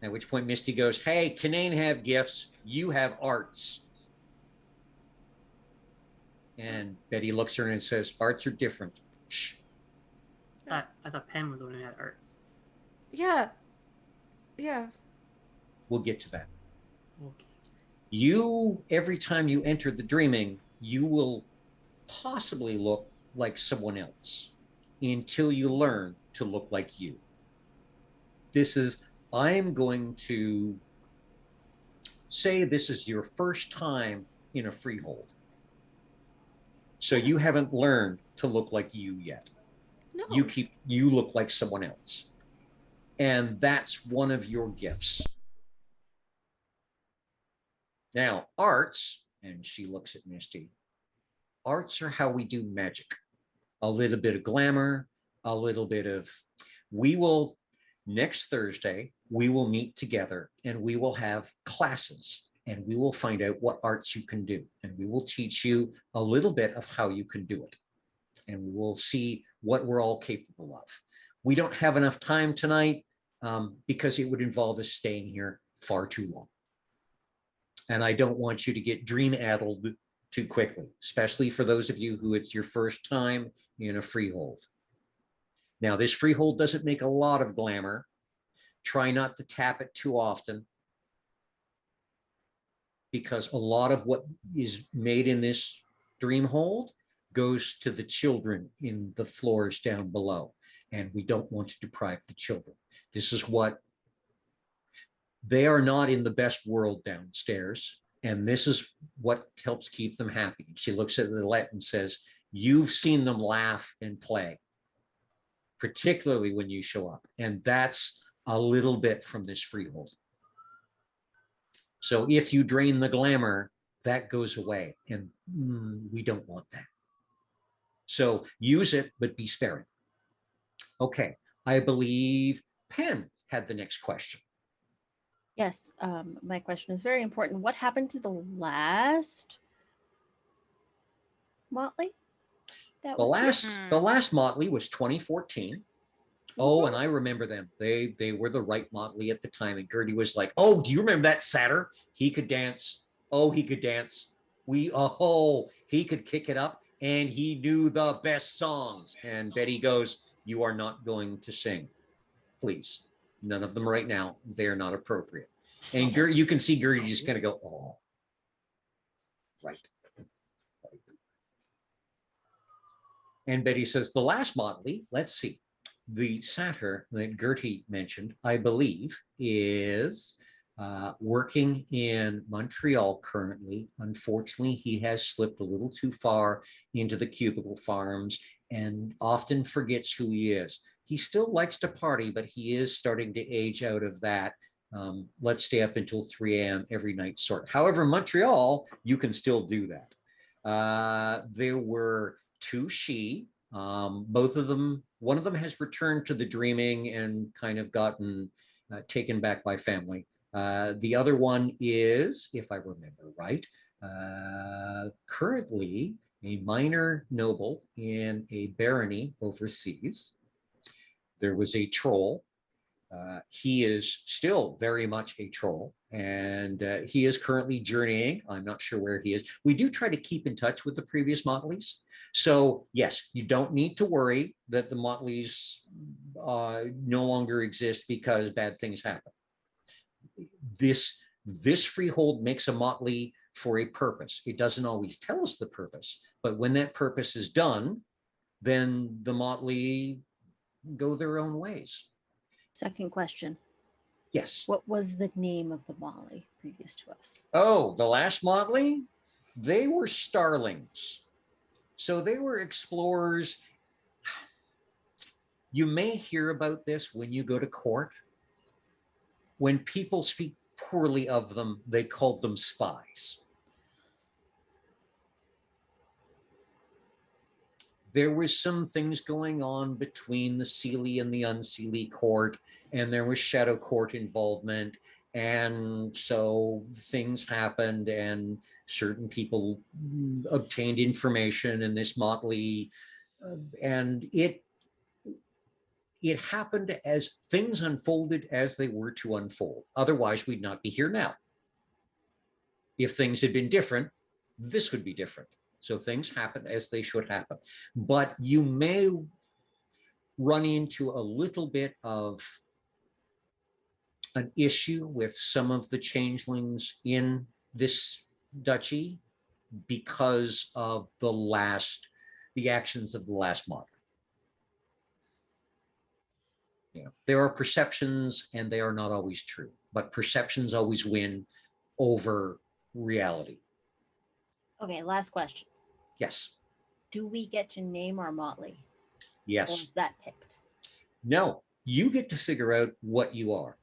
At which point Misty goes, hey, Canaan have gifts, you have arts. And Betty looks at her and says, arts are different. Shh.
I thought Penn was the one who had arts.
Yeah. Yeah.
We'll get to that.
Okay.
You, every time you enter the dreaming, you will possibly look like someone else until you learn to look like you. I'm going to say this is your first time in a freehold. So you haven't learned to look like you yet.
No.
You look like someone else. And that's one of your gifts. Now, arts, and she looks at Misty, arts are how we do magic. A little bit of glamour, a little bit of, next Thursday, we will meet together and we will have classes and we will find out what arts you can do. And we will teach you a little bit of how you can do it. And we will see what we're all capable of. We don't have enough time tonight because it would involve us staying here far too long. And I don't want you to get dream-addled too quickly, especially for those of you who it's your first time in a freehold. Now, this freehold doesn't make a lot of glamour. Try not to tap it too often, because a lot of what is made in this dream hold goes to the children in the floors down below. and we don't want to deprive the children. This is what they are not in the best world downstairs, and this is what helps keep them happy. She looks at Lilette and says, you've seen them laugh and play, particularly when you show up, and that's a little bit from this freehold. So if you drain the glamour, that goes away, and we don't want that. So use it, but be sparing. Okay, I believe Penn had the next question.
Yes, my question is very important. What happened to the last Motley? That
The
was here?
last Motley was 2014. Oh, and I remember them. They were the right Motley at the time. And Gertie was like, oh, do you remember that satyr? He could dance. Oh, he could dance. He could kick it up, and he knew the best songs. And Betty goes, you are not going to sing. Please. None of them right now. They're not appropriate. And Gertie, you can see Gertie just kind of go, oh, right. And Betty says, the last Motley, let's see. The satyr that Gertie mentioned, I believe, is working in Montreal currently. Unfortunately, he has slipped a little too far into the cubicle farms and often forgets who he is. He still likes to party, but he is starting to age out of that. Let's stay up until 3 a.m. every night sort. However, in Montreal, you can still do that. There were 2 she. Both of them, one of them has returned to the dreaming and kind of gotten taken back by family. The other one is, if I remember right, currently a minor noble in a barony overseas. There was a troll. He is still very much a troll, and he is currently journeying. I'm not sure where he is. We do try to keep in touch with the previous Motleys. So yes, you don't need to worry that the Motleys no longer exist because bad things happen. This freehold makes a Motley for a purpose. It doesn't always tell us the purpose, but when that purpose is done, then the Motley go their own ways.
Second question.
Yes.
What was the name of the Molly previous to us?
Oh, the last Motley? They were starlings. So they were explorers. You may hear about this when you go to court. When people speak poorly of them, they called them spies. There was some things going on between the Seelie and the Unseelie court, and there was shadow court involvement. And so things happened, and certain people obtained information in this motley, and it happened as things unfolded as they were to unfold. Otherwise, we'd not be here now. If things had been different, this would be different. So things happen as they should happen. But you may run into a little bit of an issue with some of the changelings in this duchy because of the actions of the last month. There are perceptions and they are not always true, but perceptions always win over reality.
Okay, last question.
Yes.
Do we get to name our Motley?
Yes.
Or is that picked?
No, you get to figure out what you are.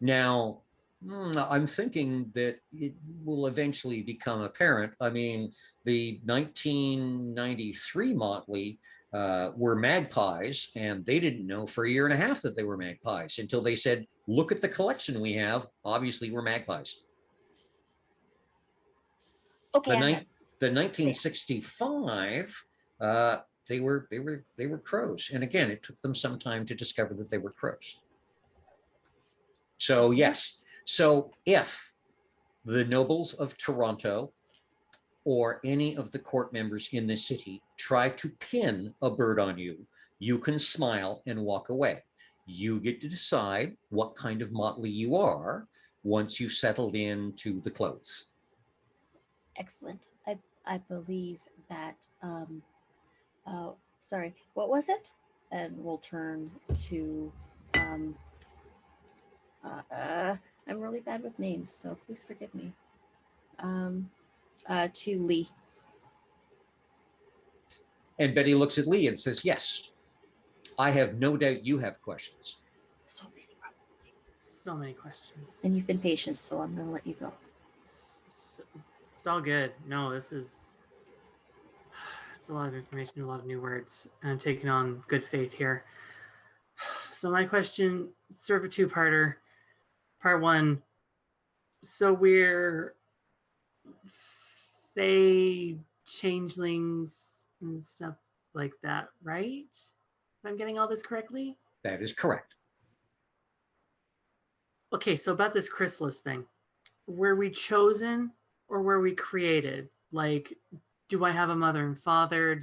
Now, I'm thinking that it will eventually become apparent. I mean, the 1993 Motley were magpies, and they didn't know for a year and a half that they were magpies until they said, look at the collection we have. Obviously, we're magpies.
Okay.
The 1965, they were crows. And again, it took them some time to discover that they were crows. So yes, so if the nobles of Toronto or any of the court members in this city try to pin a bird on you, you can smile and walk away. You get to decide what kind of motley you are once you've settled into the clothes.
Excellent. I believe that, sorry, what was it? and we'll turn to. I'm really bad with names, so please forgive me. To Lee.
And Betty looks at Lee and says, yes, I have no doubt you have questions.
So many, probably.
So many questions.
And you've been patient, so I'm going to let you go.
It's all good. No, this is... It's a lot of information, a lot of new words. I'm taking on good faith here. So my question, sort of a two-parter. Part one, so we're changelings and stuff like that, right? If I'm getting all this correctly?
That is correct.
Okay, so about this chrysalis thing. Were we chosen or were we created? Like, do I have a mother and father?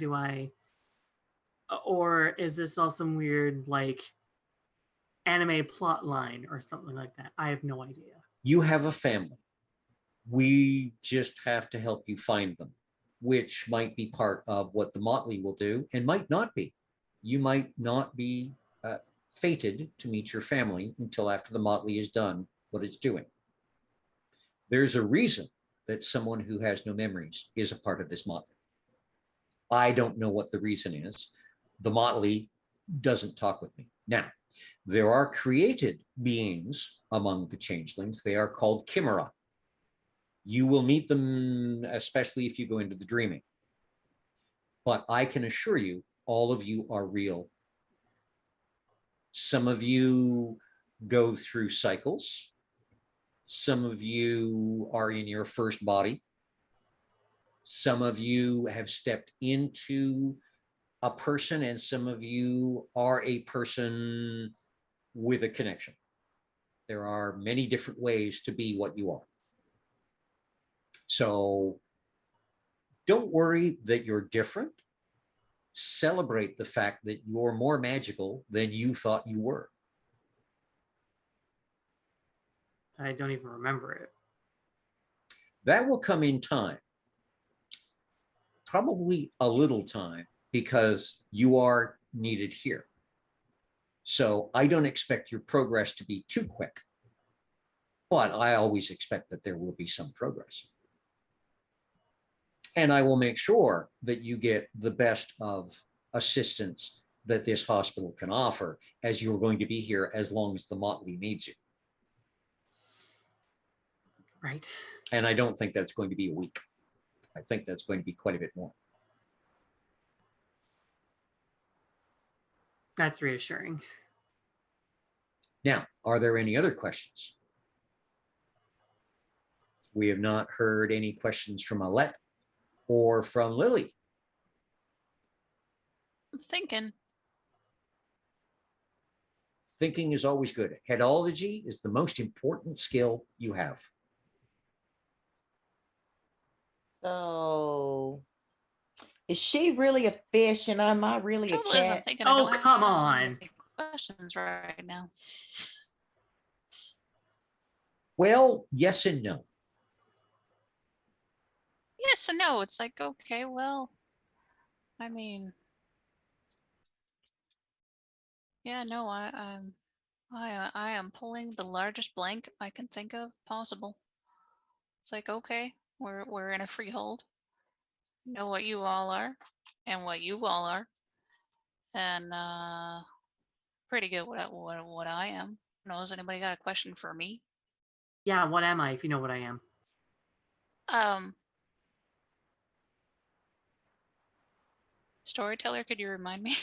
Or is this all some weird, like, anime plot line or something like that? I have no idea.
You have a family. We just have to help you find them, which might be part of what the Motley will do and might not be. You might not be fated to meet your family until after the Motley is done what it's doing. There's a reason that someone who has no memories is a part of this Motley. I don't know what the reason is. The Motley doesn't talk with me. Now, there are created beings among the changelings. They are called chimera. You will meet them, especially if you go into the dreaming. But I can assure you, all of you are real. Some of you go through cycles. Some of you are in your first body. Some of you have stepped into a person, and some of you are a person with a connection. There are many different ways to be what you are. So don't worry that you're different. Celebrate the fact that you're more magical than you thought you were.
I don't even remember it.
That will come in time. Probably a little time, because you are needed here. So I don't expect your progress to be too quick, but I always expect that there will be some progress. And I will make sure that you get the best of assistance that this hospital can offer, as you're going to be here as long as the Motley needs you.
Right.
And I don't think that's going to be a week. I think that's going to be quite a bit more.
That's reassuring.
Now, are there any other questions? We have not heard any questions from Alette or from Lily.
I'm thinking.
Thinking is always good. Headology is the most important skill you have.
So, is she really a fish and am I really a
Trouble is, I'm
cat?
thinking.
Oh,
I don't
come
have
on.
any questions right now.
Well, yes and no.
Yes and no. It's like, okay, well, I mean, yeah, no, I am pulling the largest blank I can think of possible. It's like, okay, we're in a freehold. Know what you all are, and what you all are, and pretty good what I am. Knows anybody got a question for me?
Yeah, what am I, if you know what I am?
Storyteller, could you remind me?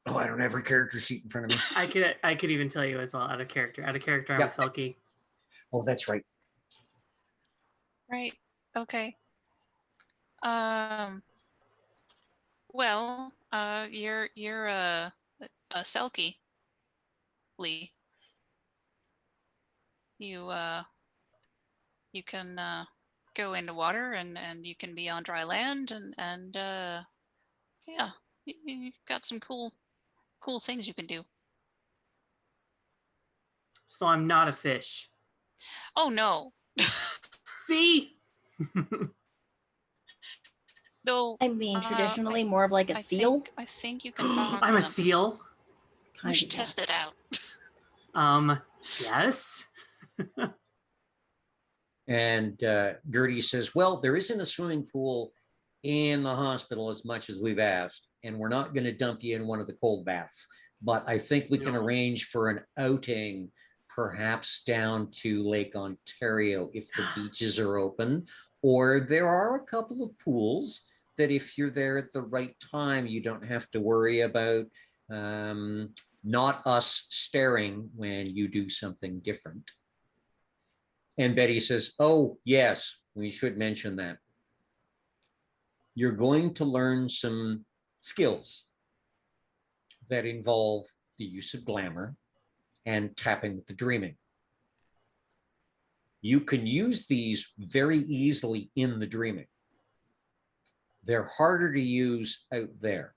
Oh, I don't have her character sheet in front of me.
I could even tell you as well, out of character. Out of character, I'm a Selkie.
Oh, that's right.
Right. Okay. Well, you're a Selkie, Lee. You can go into water and you can be on dry land and yeah, you've got some cool things you can do.
So I'm not a fish.
Oh no.
See?
Though
I mean,
I
traditionally more of like a seal.
I think you can talk
I'm
to
a
them.
seal.
We should
Kinda, yeah.
test it out.
Yes.
And Gertie says, well, there isn't a swimming pool in the hospital as much as we've asked, and we're not going to dump you in one of the cold baths. But I think we can
No.
arrange for an outing, perhaps down to Lake Ontario if the beaches are open, or there are a couple of pools that if you're there at the right time, you don't have to worry about not us staring when you do something different. And Betty says, oh, yes, we should mention that. You're going to learn some skills that involve the use of glamour and tapping with the dreaming. You can use these very easily in the dreaming. They're harder to use out there.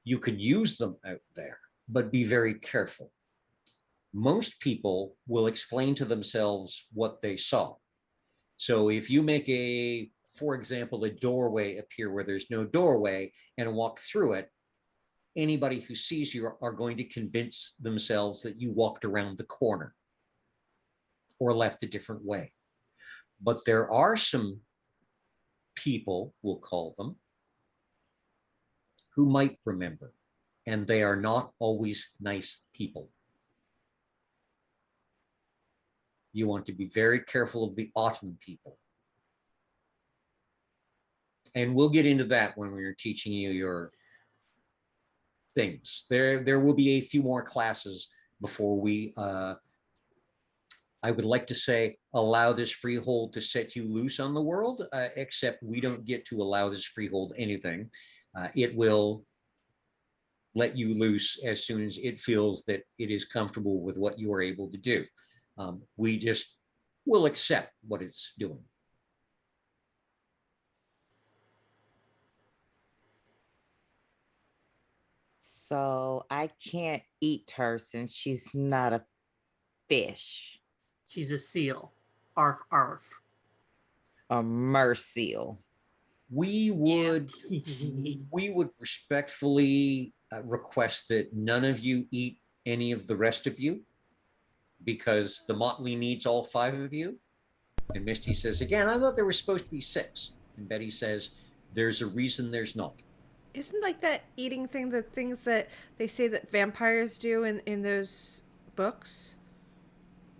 You can use them out there, but be very careful. Most people will explain to themselves what they saw. So if you make for example, a doorway appear where there's no doorway and walk through it, anybody who sees you are going to convince themselves that you walked around the corner or left a different way. But there are some people, we'll call them, who might remember, and they are not always nice people. You want to be very careful of the autumn people. And we'll get into that when we're teaching you your things. There will be a few more classes before we, I would like to say, allow this freehold to set you loose on the world, except we don't get to allow this freehold anything. It will let you loose as soon as it feels that it is comfortable with what you are able to do. We just will accept what it's doing.
So I can't eat her since she's not a fish,
She's a seal. Arf, arf.
a merseal.
We would respectfully request that none of you eat any of the rest of you, because the motley needs all 5 of you. And Misty says, again, I thought there were supposed to be 6. And Betty says, there's a reason there's not.
Isn't like that eating thing the things that they say that vampires do in those books?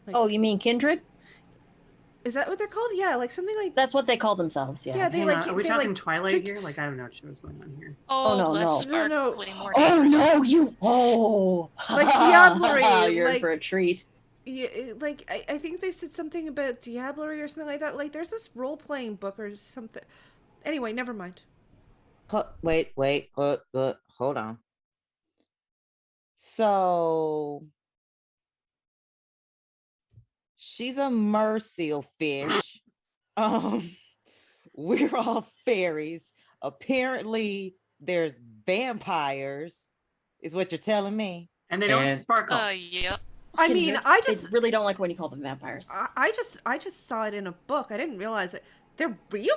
Like,
Oh, you mean kindred?
is that what they're called? Yeah, like something like
That's what they call themselves. Yeah.
Yeah, they
Hang
like.
on, are we
they,
talking
like,
Twilight
drink-
here? Like, I have no idea what's going on here.
Oh,
no,
less
no. No, no.
sparkly, more
Oh
dangerous.
no, you! Oh,
Like diablerie,
You're in
like-
for a treat.
Yeah, like I think they said something about diablerie or something like that. Like there's this role playing book or something. Anyway, never mind.
Wait, hold on. So she's a merseal fish. We're all fairies. Apparently, there's vampires, is what you're telling me.
And they don't
And-
sparkle.
Yep.
I mean,
Kindred,
I
they
just
really don't like when you call them vampires.
I just saw it in a book. I didn't realize it. They're real?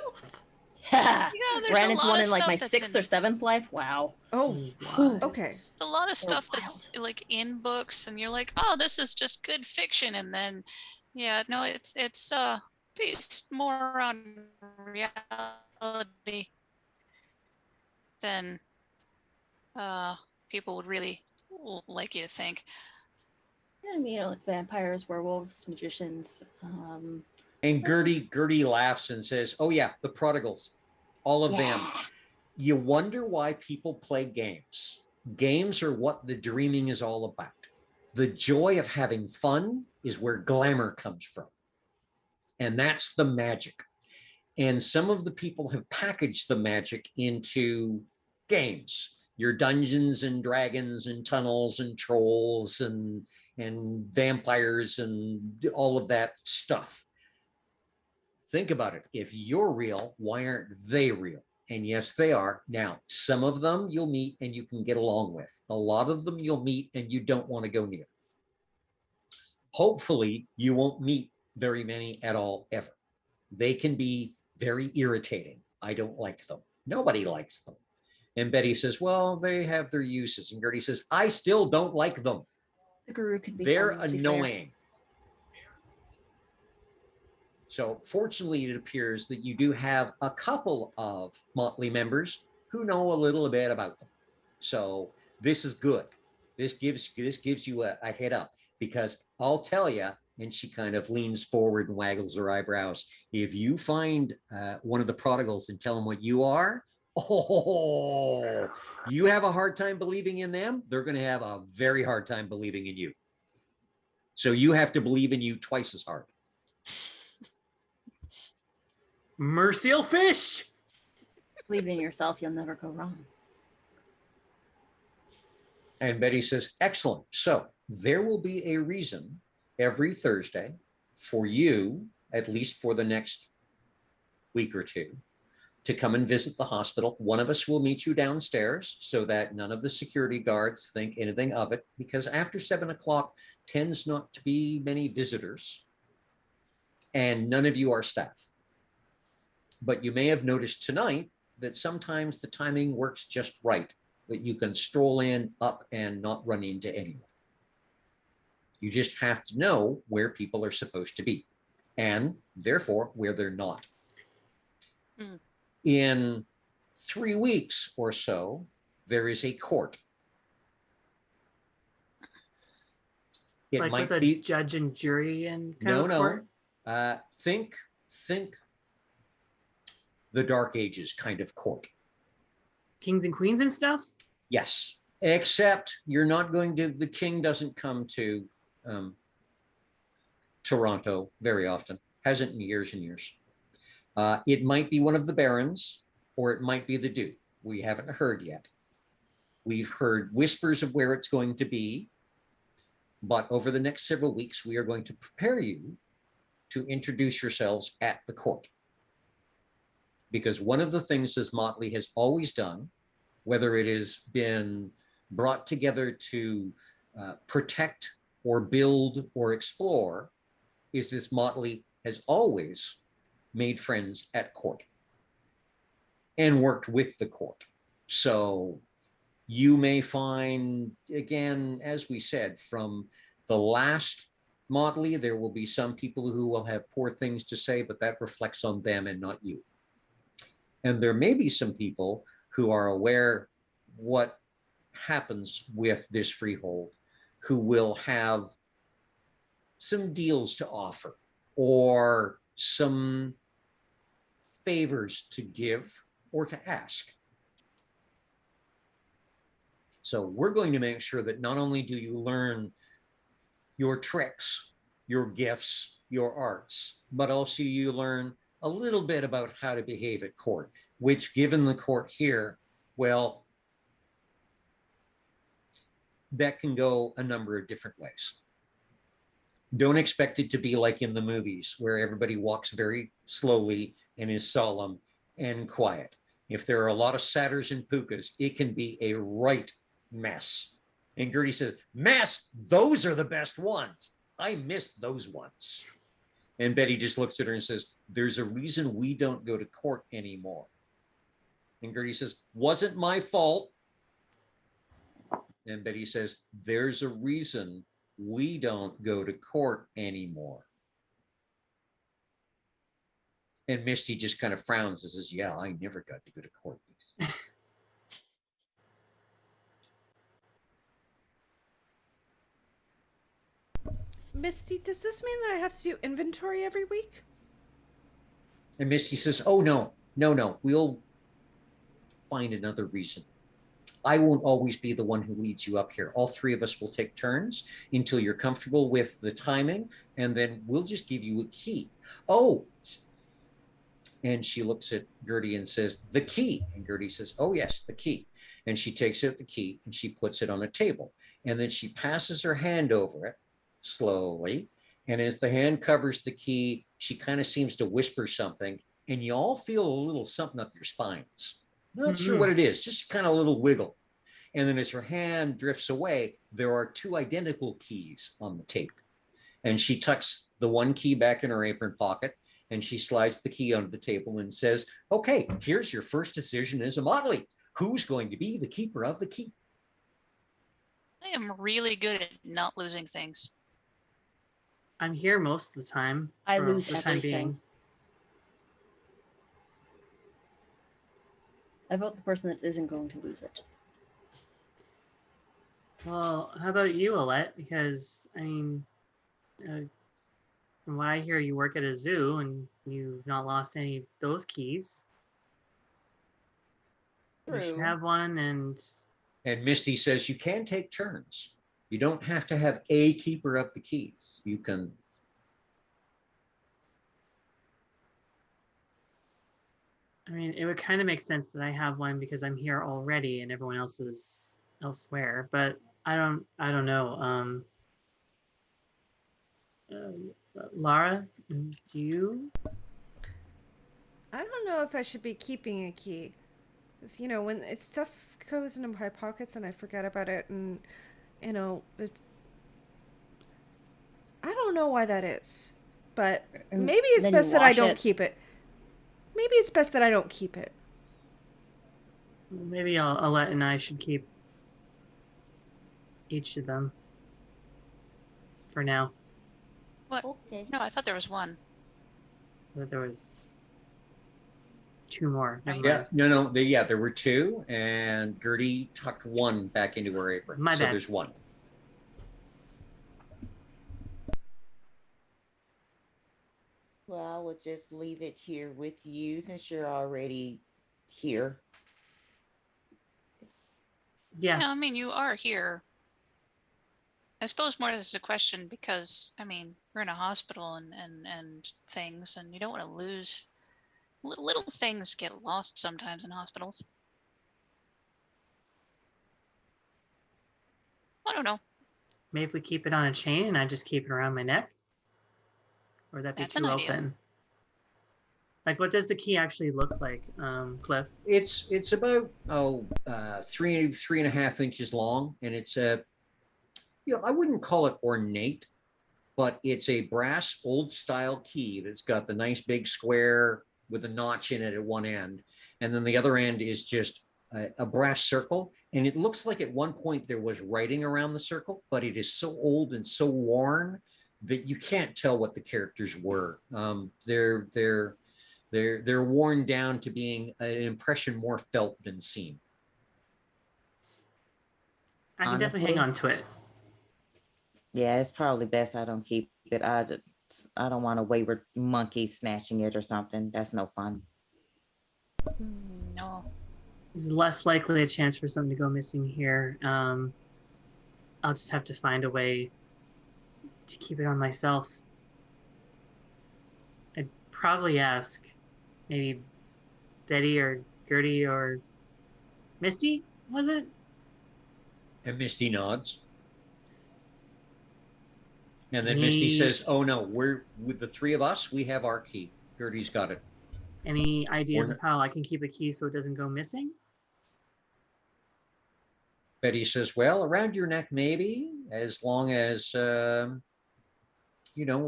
Yeah,
there's
ran
a
into
lot
one
of
in like
stuff
my
that's
6th
in-
or 7th life. Wow.
Oh,
What?
okay.
A lot of
They're
stuff that's like in books, and you're like, oh, this is just good fiction, and then, yeah, no, it's based more on reality than people would really like you to think.
I mean, like vampires, werewolves, magicians.
And Gertie laughs and says, oh yeah, the prodigals, all of them.
Yeah.
You wonder why people play games. Games are what the dreaming is all about. The joy of having fun is where glamour comes from. And that's the magic. And some of the people have packaged the magic into games, your Dungeons and Dragons and tunnels and trolls and vampires and all of that stuff. Think about it. If you're real, why aren't they real? And yes, they are. Now, some of them you'll meet and you can get along with. A lot of them you'll meet and you don't want to go near. Hopefully, you won't meet very many at all ever. They can be very irritating. I don't like them. Nobody likes them. And Betty says, well, they have their uses. And Gertie says, I still don't like them.
The guru could be
They're
fun, let's be fair.
annoying. So fortunately, it appears that you do have a couple of Motley members who know a little bit about them. So this is good. This gives you a head up, because I'll tell you, and she kind of leans forward and waggles her eyebrows, if you find one of the prodigals and tell them what you are, oh, you have a hard time believing in them, they're going to have a very hard time believing in you. So you have to believe in you twice as hard.
Mercial fish.
Believe in yourself, you'll never go wrong.
And Betty says, excellent. So there will be a reason every Thursday for you, at least for the next week or two, to come and visit the hospital. One of us will meet you downstairs so that none of the security guards think anything of it, because after 7 o'clock tends not to be many visitors, and none of you are staff. But you may have noticed tonight that sometimes the timing works just right, that you can stroll in up and not run into anyone. You just have to know where people are supposed to be, and therefore where they're not.
Mm.
In 3 weeks or so, there is a court. It
Like
might
with a
be
judge and jury and kind
no,
of court?
Think the Dark Ages kind of court.
Kings and queens and stuff?
Yes, except you're not going to, the king doesn't come to Toronto very often, hasn't in years and years. It might be one of the barons, or it might be the duke. We haven't heard yet. We've heard whispers of where it's going to be, but over the next several weeks, we are going to prepare you to introduce yourselves at the court. Because one of the things as Motley has always done, whether it has been brought together to protect or build or explore, is this Motley has always made friends at court and worked with the court. So you may find, again, as we said, from the last Motley, there will be some people who will have poor things to say, but that reflects on them and not you. And there may be some people who are aware what happens with this freehold, who will have some deals to offer or some favors to give or to ask. So we're going to make sure that not only do you learn your tricks, your gifts, your arts, but also you learn a little bit about how to behave at court, which, given the court here, well, that can go a number of different ways. Don't expect it to be like in the movies where everybody walks very slowly and is solemn and quiet. If there are a lot of satyrs and pukas, it can be a right mess. And Gertie says, mess, those are the best ones. I miss those ones. And Betty just looks at her and says, there's a reason we don't go to court anymore. And Gertie says, wasn't my fault. And Betty says, there's a reason we don't go to court anymore. And Misty just kind of frowns and says, yeah, I never got to go to court.
Misty, does this mean that I have to do inventory every week?
And Misty says, oh, no, we'll find another reason. I won't always be the one who leads you up here. All three of us will take turns until you're comfortable with the timing, and then we'll just give you a key. Oh, and she looks at Gertie and says, the key. And Gertie says, oh, yes, the key. And she takes out the key and she puts it on a table. And then she passes her hand over it slowly. And as the hand covers the key, she kind of seems to whisper something. And you all feel a little something up your spines. Not sure what it is, just kind of a little wiggle. And then as her hand drifts away, there are two identical keys on the table. And she tucks the one key back in her apron pocket And she slides the key onto the table and says, okay, here's your first decision as a Motley. Who's going to be the keeper of the key?
I am really good at not losing things.
I'm here most of the time.
I
for
lose
the time
everything.
being.
I vote the person that isn't going to lose it.
Well, how about you, Alette? Because, I mean, from what I hear, you work at a zoo and you've not lost any of those keys. You should
True.
have one, and
And Misty says you can take turns. You don't have to have a keeper of the keys. You can.
I mean, it would kind of make sense that I have one because I'm here already and everyone else is elsewhere. But I don't know. Lara, do you?
I don't know if I should be keeping a key. 'Cause, you know, when stuff goes into my pockets and I forget about it, and you know, I don't know why that is, but
And
maybe it's
then you
best that I
wash
don't
it.
keep it. Maybe it's best that I don't keep it.
Maybe Alette and I should keep each of them for now.
What?
Okay.
No, I thought there was one.
But there was 2 more. Never
Right.
Yeah,
mind.
no, there were 2, and Gertie tucked one back into her apron.
My
so
bad.
there's 1.
Well, I will just leave it here with you since you're already here.
Yeah.
I mean, you are here. I suppose more this is a question because, I mean, we're in a hospital and things, and you don't want to lose. Little things get lost sometimes in hospitals. I don't know.
Maybe if we keep it on a chain and I just keep it around my neck? Or would that be
That's an
too
idea.
open? Like, what does the key actually look like, Cliff?
It's about 3.5 inches long, and it's I wouldn't call it ornate, but it's a brass old style key that's got the nice big square with a notch in it at one end, and then the other end is just a brass circle. And it looks like at one point there was writing around the circle, but it is so old and so worn that you can't tell what the characters were. They're worn down to being an impression more felt than seen.
I can definitely hang
Honestly,
on to it.
yeah, it's probably best I don't keep it. I don't want a wayward monkey snatching it or something. That's no fun.
No.
There's less likely a chance for something to go missing here. I'll just have to find a way to keep it on myself. I'd probably ask maybe Betty or Gertie or Misty, was it?
And Misty nods. And then Misty says, oh no, we're with the 3 of us, we have our key. Gertie's got it.
Any ideas of how I can keep a key so it doesn't go missing?
Betty says, well, around your neck, maybe, as long as, we're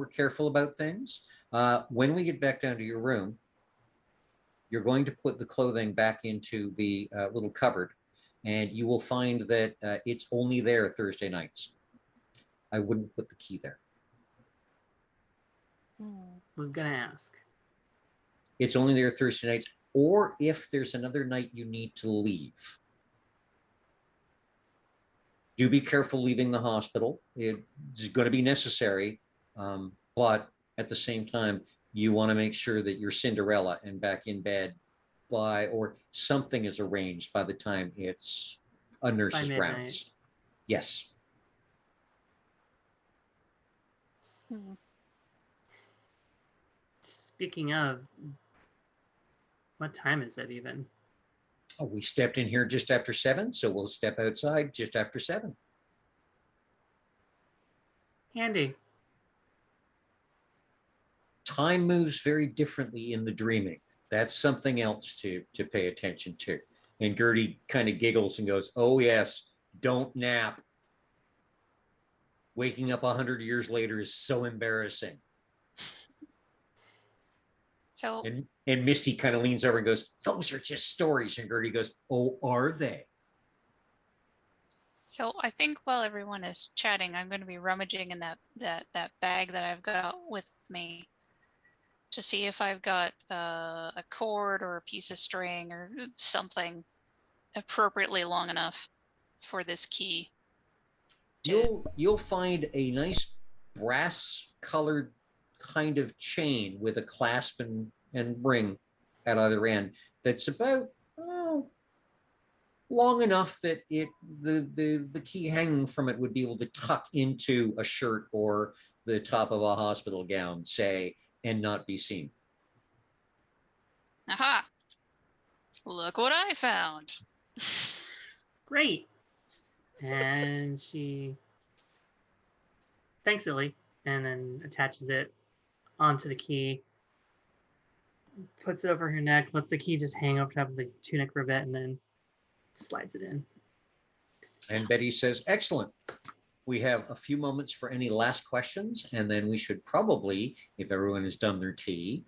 careful about things. When we get back down to your room, you're going to put the clothing back into the little cupboard, and you will find that it's only there Thursday nights. I wouldn't put the key there.
Was gonna ask.
It's only there Thursday nights, or if there's another night you need to leave. Do be careful leaving the hospital. It's going to be necessary, but at the same time, you want to make sure that you're Cinderella and back in bed or something is arranged by the time it's a nurse's rounds. Yes.
Speaking of, what time is it even?
Oh, we stepped in here just after 7, so we'll step outside just after 7.
Handy.
Time moves very differently in the dreaming. That's something else to pay attention to. And Gertie kind of giggles and goes, oh yes, don't nap. Waking up 100 years later is so embarrassing.
So,
And Misty kind of leans over and goes, "Those are just stories." And Gertie goes, "Oh, are they?"
so I think while everyone is chatting, I'm going to be rummaging in that bag that I've got with me to see if I've got a cord or a piece of string or something appropriately long enough for this key.
You'll find a nice brass colored kind of chain with a clasp and ring at either end that's about long enough that the key hanging from it would be able to tuck into a shirt or the top of a hospital gown, say, and not be seen.
Aha! Look what I found.
Great. And she thanks Lily and then attaches it onto the key, puts it over her neck, lets the key just hang over top of the tunic for a bit, and then slides it in.
And Betty says, "Excellent. We have a few moments for any last questions, and then we should probably, if everyone has done their tea,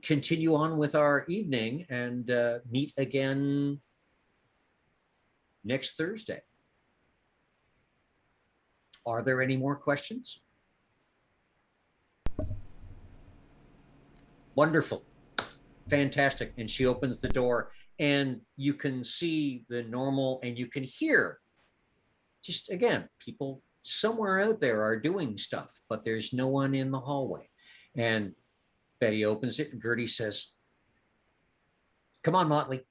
continue on with our evening and meet again next Thursday." Are there any more questions? Wonderful. Fantastic. And she opens the door and you can see the normal and you can hear just, again, people somewhere out there are doing stuff, but there's no one in the hallway. And Betty opens it and Gertie says, "Come on, Motley.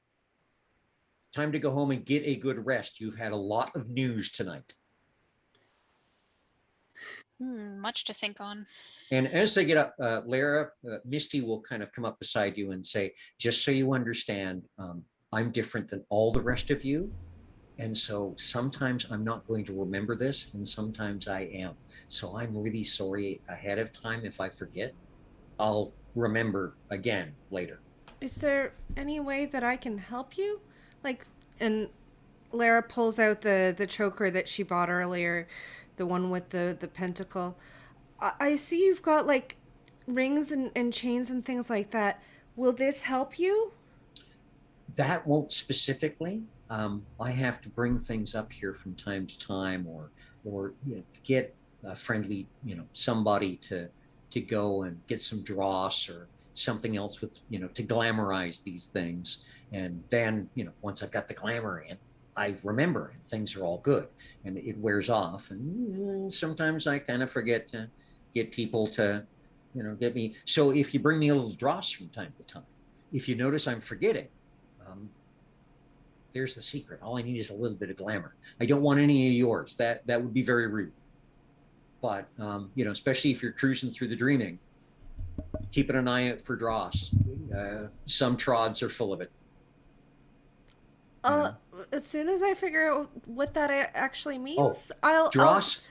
Time to go home and get a good rest. You've had a lot of news tonight."
Much to think on.
And as they get up, Lara, Misty will kind of come up beside you and say, "Just so you understand, I'm different than all the rest of you. And so sometimes I'm not going to remember this and sometimes I am. So I'm really sorry ahead of time if I forget. I'll remember again later."
Is there any way that I can help you? Like, and Lara pulls out the choker that she bought earlier, the one with the pentacle. I see you've got like rings and chains and things like that. Will this help you?
That won't specifically. I have to bring things up here from time to time, or get a friendly, somebody to go and get some dross or something else with, to glamorize these things. And then, once I've got the glamour in, I remember and things are all good and it wears off. And sometimes I kind of forget to get people to, get me. So if you bring me a little dross from time to time, if you notice I'm forgetting, there's the secret. All I need is a little bit of glamour. I don't want any of yours. That would be very rude. But especially if you're cruising through the dreaming, keeping an eye out for dross. Some trods are full of it.
As soon as I figure out what that actually means, I'll
dross.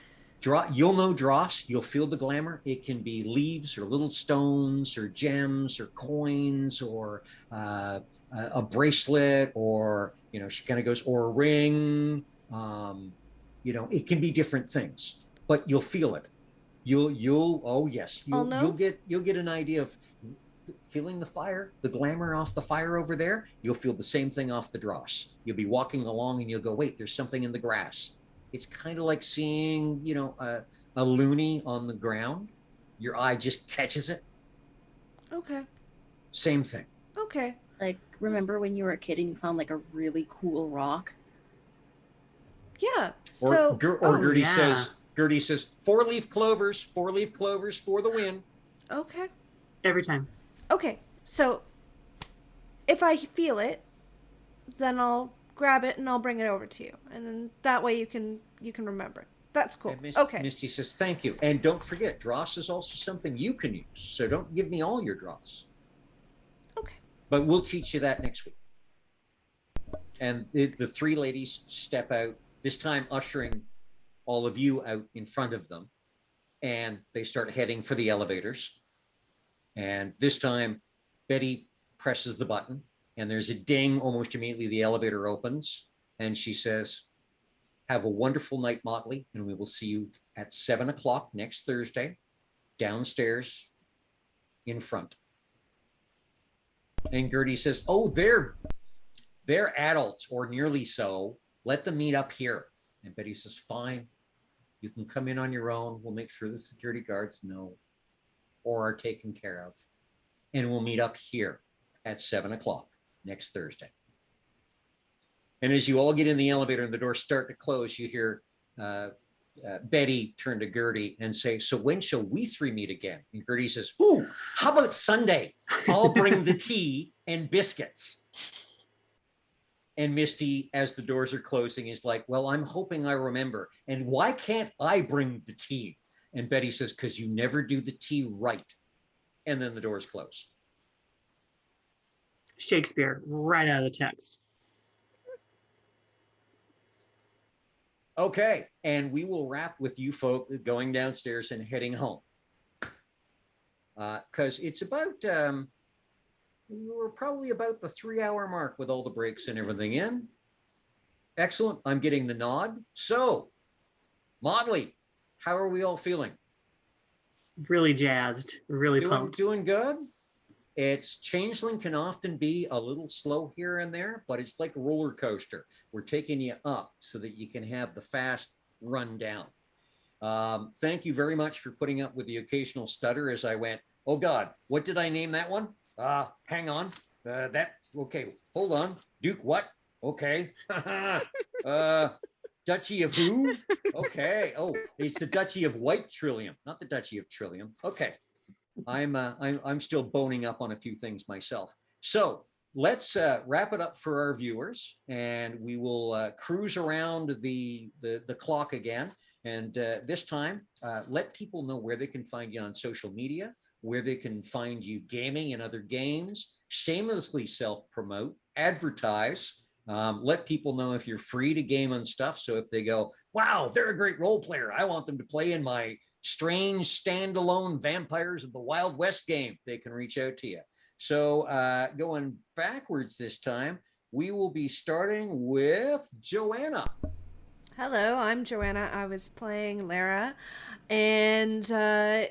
You'll know dross. You'll feel the glamour. It can be leaves or little stones or gems or coins or a bracelet, or she kind of goes, or a ring. It can be different things, but you'll feel it. Oh yes, you'll get an idea of feeling the fire, the glamour off the fire over there. You'll feel the same thing off the dross. You'll be walking along and you'll go, wait, there's something in the grass. It's kind of like seeing, a loony on the ground. Your eye just catches it.
Okay.
Same thing.
Okay.
Like, remember when you were a kid and you found like a really cool rock?
Yeah.
Gertie says, four-leaf clovers for the win.
Okay.
Every time.
Okay. So if I feel it, then I'll grab it and I'll bring it over to you. And then that way you can remember it. That's cool. Okay.
Misty says, "Thank you. And don't forget, dross is also something you can use. So don't give me all your dross."
Okay.
But we'll teach you that next week. And the three ladies step out, this time ushering all of you out in front of them. And they start heading for the elevators. And this time, Betty presses the button and there's a ding almost immediately. The elevator opens and she says, "Have a wonderful night, Motley, and we will see you at 7 o'clock next Thursday downstairs in front. And Gertie says, oh, they're adults or nearly so. Let them meet up here. And Betty says, fine, you can come in on your own. We'll make sure the security guards know or are taken care of. And we'll meet up here at 7 o'clock next Thursday. And as you all get in the elevator and the doors start to close, you hear Betty turn to Gertie and say, so when shall we three meet again? And Gertie says, ooh, how about Sunday? I'll bring the tea and biscuits. And Misty, as the doors are closing, is like, well, I'm hoping I remember. And why can't I bring the tea? And Betty says, because you never do the tea right. And then the doors close.
Shakespeare, right out of the text.
Okay, and we will wrap with you folk going downstairs and heading home. Because it's about, we're probably about the 3-hour mark with all the breaks and everything in. Excellent, I'm getting the nod. So, Motley, how are we all feeling?
Really jazzed, really pumped.
Doing good? It's Changeling can often be a little slow here and there, but it's like a roller coaster. We're taking you up so that you can have the fast run down. Thank you very much for putting up with the occasional stutter as I went, oh God, what did I name that one? Hang on, okay, hold on. Duke what? Okay. Duchy of who? Okay. Oh, it's the Duchy of White Trillium, not the Duchy of Trillium. Okay. I'm still boning up on a few things myself. So let's wrap it up for our viewers, and we will cruise around the clock again. And this time, let people know where they can find you on social media, where they can find you gaming and other games, shamelessly self-promote, advertise. Let people know if you're free to game and stuff. So if they go, wow, they're a great role player, I want them to play in my strange standalone Vampires of the Wild West game, they can reach out to you. So going backwards this time, we will be starting with Joanna.
Hello, I'm Joanna. I was playing Lara, and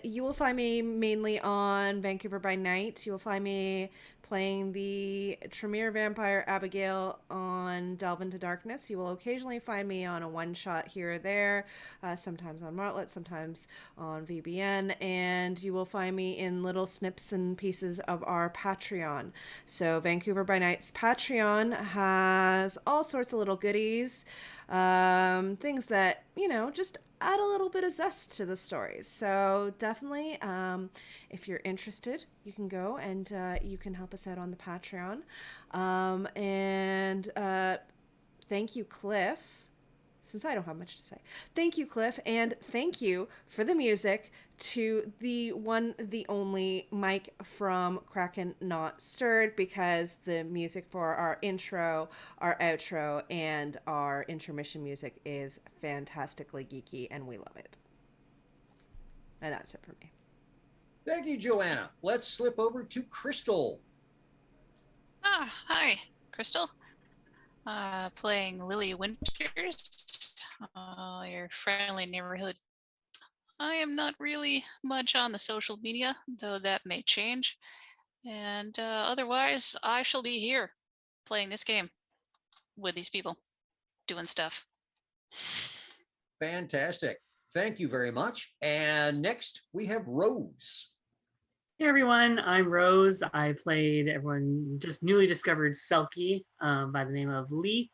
you will find me mainly on Vancouver by Night. You will find me playing the Tremere Vampire Abigail on Delve into Darkness. You will occasionally find me on a one-shot here or there, sometimes on Martlet, sometimes on VBN, and you will find me in little snips and pieces of our Patreon. So Vancouver by Night's Patreon has all sorts of little goodies, things that, just add a little bit of zest to the stories. So definitely, if you're interested, you can go and you can help us out on the Patreon. Thank you, Cliff. Since I don't have much to say, thank you, Cliff, and thank you for the music to the one, the only Mike from Kraken Not Stirred, because the music for our intro, our outro, and our intermission music is fantastically geeky, and we love it. And that's it for me.
Thank you, Joanna. Let's slip over to Crystal.
Hi, Crystal. Playing Lily Winters, your friendly neighborhood. I am not really much on the social media, though that may change. And otherwise, I shall be here playing this game with these people, doing stuff.
Fantastic. Thank you very much. And next we have Rose.
Hey everyone, I'm Rose. I played everyone just newly discovered Selkie by the name of Lee.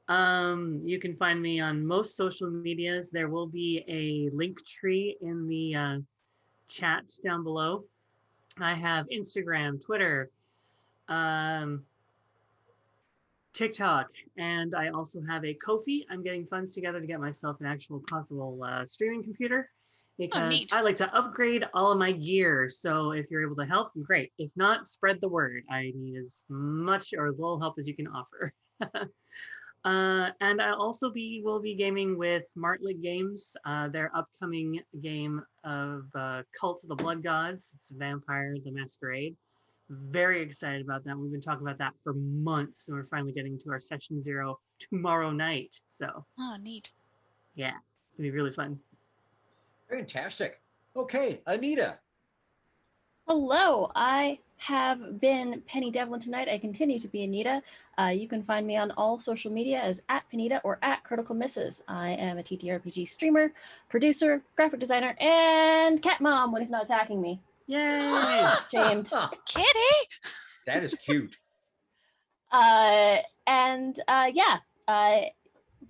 You can find me on most social medias. There will be a link tree in the chat down below. I have Instagram, Twitter, TikTok, and I also have a Ko-fi. I'm getting funds together to get myself an actual possible streaming computer, because I like to upgrade all of my gear. So if you're able to help, great. If not, spread the word. I need as much or as little help as you can offer. And I also will be gaming with Martlet Games, their upcoming game of Cult of the Blood Gods. It's Vampire the Masquerade. Very excited about that. We've been talking about that for months, and we're finally getting to our session 0 tomorrow night. So,
Neat.
Yeah, it's gonna be really fun.
Fantastic. Okay, Anita.
Hello, I have been Penny Devlin tonight. I continue to be Anita. You can find me on all social media as @Penita or @Critical Misses. I am a TTRPG streamer, producer, graphic designer, and cat mom when he's not attacking me.
Yay!
Shamed.
Kitty!
That is cute.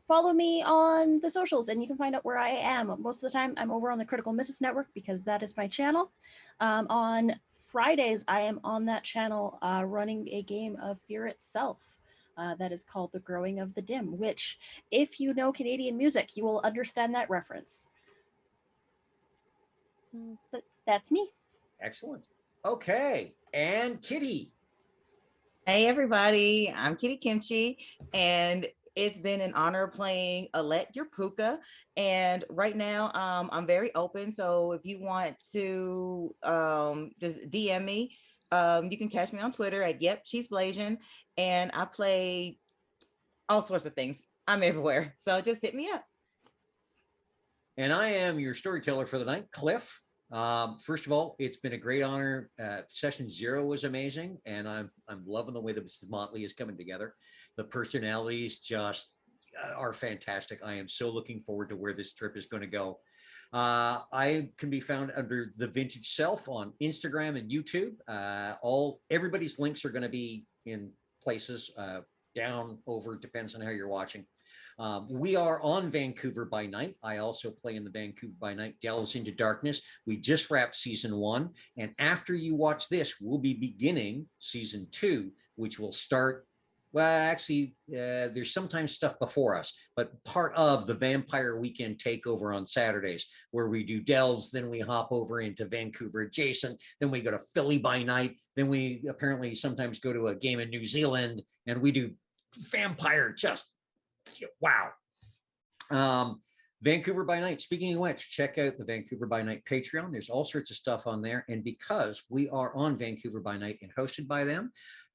Follow me on the socials and you can find out where I am. Most of the time, I'm over on the Critical Misses Network because that is my channel. On Fridays, I am on that channel running a game of Fear itself. That is called The Growing of the Dim, which, if you know Canadian music, you will understand that reference. But that's me.
Excellent. Okay. And Kitty.
Hey everybody, I'm Kitty Kimchi, and it's been an honor playing Alette Your Puka. And right now, I'm very open. So if you want to just DM me, you can catch me on Twitter at Yep She's Blasian, and I play all sorts of things. I'm everywhere, so just hit me up.
And I am your storyteller for the night, Cliff. First of all, it's been a great honor. Session 0 was amazing, and I'm loving the way that Mrs. Motley is coming together. The personalities just are fantastic. I am so looking forward to where this trip is going to go. I can be found under the Vintage Self on Instagram and YouTube. Everybody's links are going to be in places down, over, depends on how you're watching. We are on Vancouver by Night. I also play in the Vancouver by Night Delves into Darkness. We just wrapped season 1. And after you watch this, we'll be beginning season 2, which will start. Well, actually, there's sometimes stuff before us, but part of the Vampire Weekend takeover on Saturdays, where we do Delves, then we hop over into Vancouver adjacent, then we go to Philly by Night, then we apparently sometimes go to a game in New Zealand, and we do Vampire just wow. Vancouver by Night. Speaking of which, check out the Vancouver by Night Patreon. There's all sorts of stuff on there. And because we are on Vancouver by Night and hosted by them,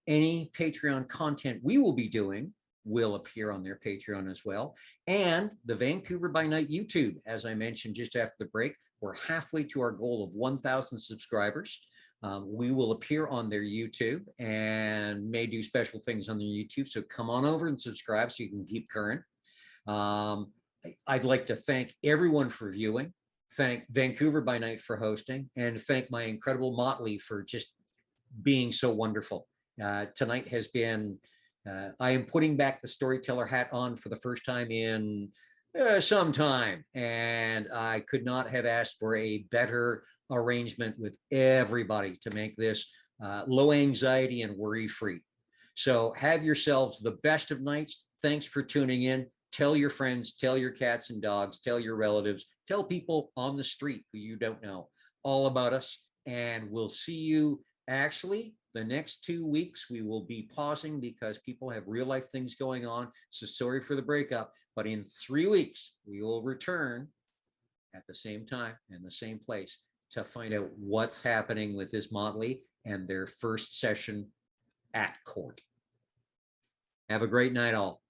any Patreon content we will be doing will appear on their Patreon as well. And the Vancouver by Night YouTube, as I mentioned just after the break, we're halfway to our goal of 1,000 subscribers. We will appear on their YouTube and may do special things on their YouTube. So come on over and subscribe so you can keep current. I'd like to thank everyone for viewing, thank Vancouver by Night for hosting, and thank my incredible Motley for just being so wonderful. Tonight has been, I am putting back the storyteller hat on for the first time in some time, and I could not have asked for a better arrangement with everybody to make this low anxiety and worry free. So have yourselves the best of nights. Thanks for tuning in. Tell your friends, tell your cats and dogs, tell your relatives, tell people on the street who you don't know all about us. And we'll see you. Actually, the next 2 weeks, we will be pausing because people have real life things going on. So sorry for the breakup, but in 3 weeks, we will return at the same time and the same place to find out what's happening with this Motley and their first session at court. Have a great night, all.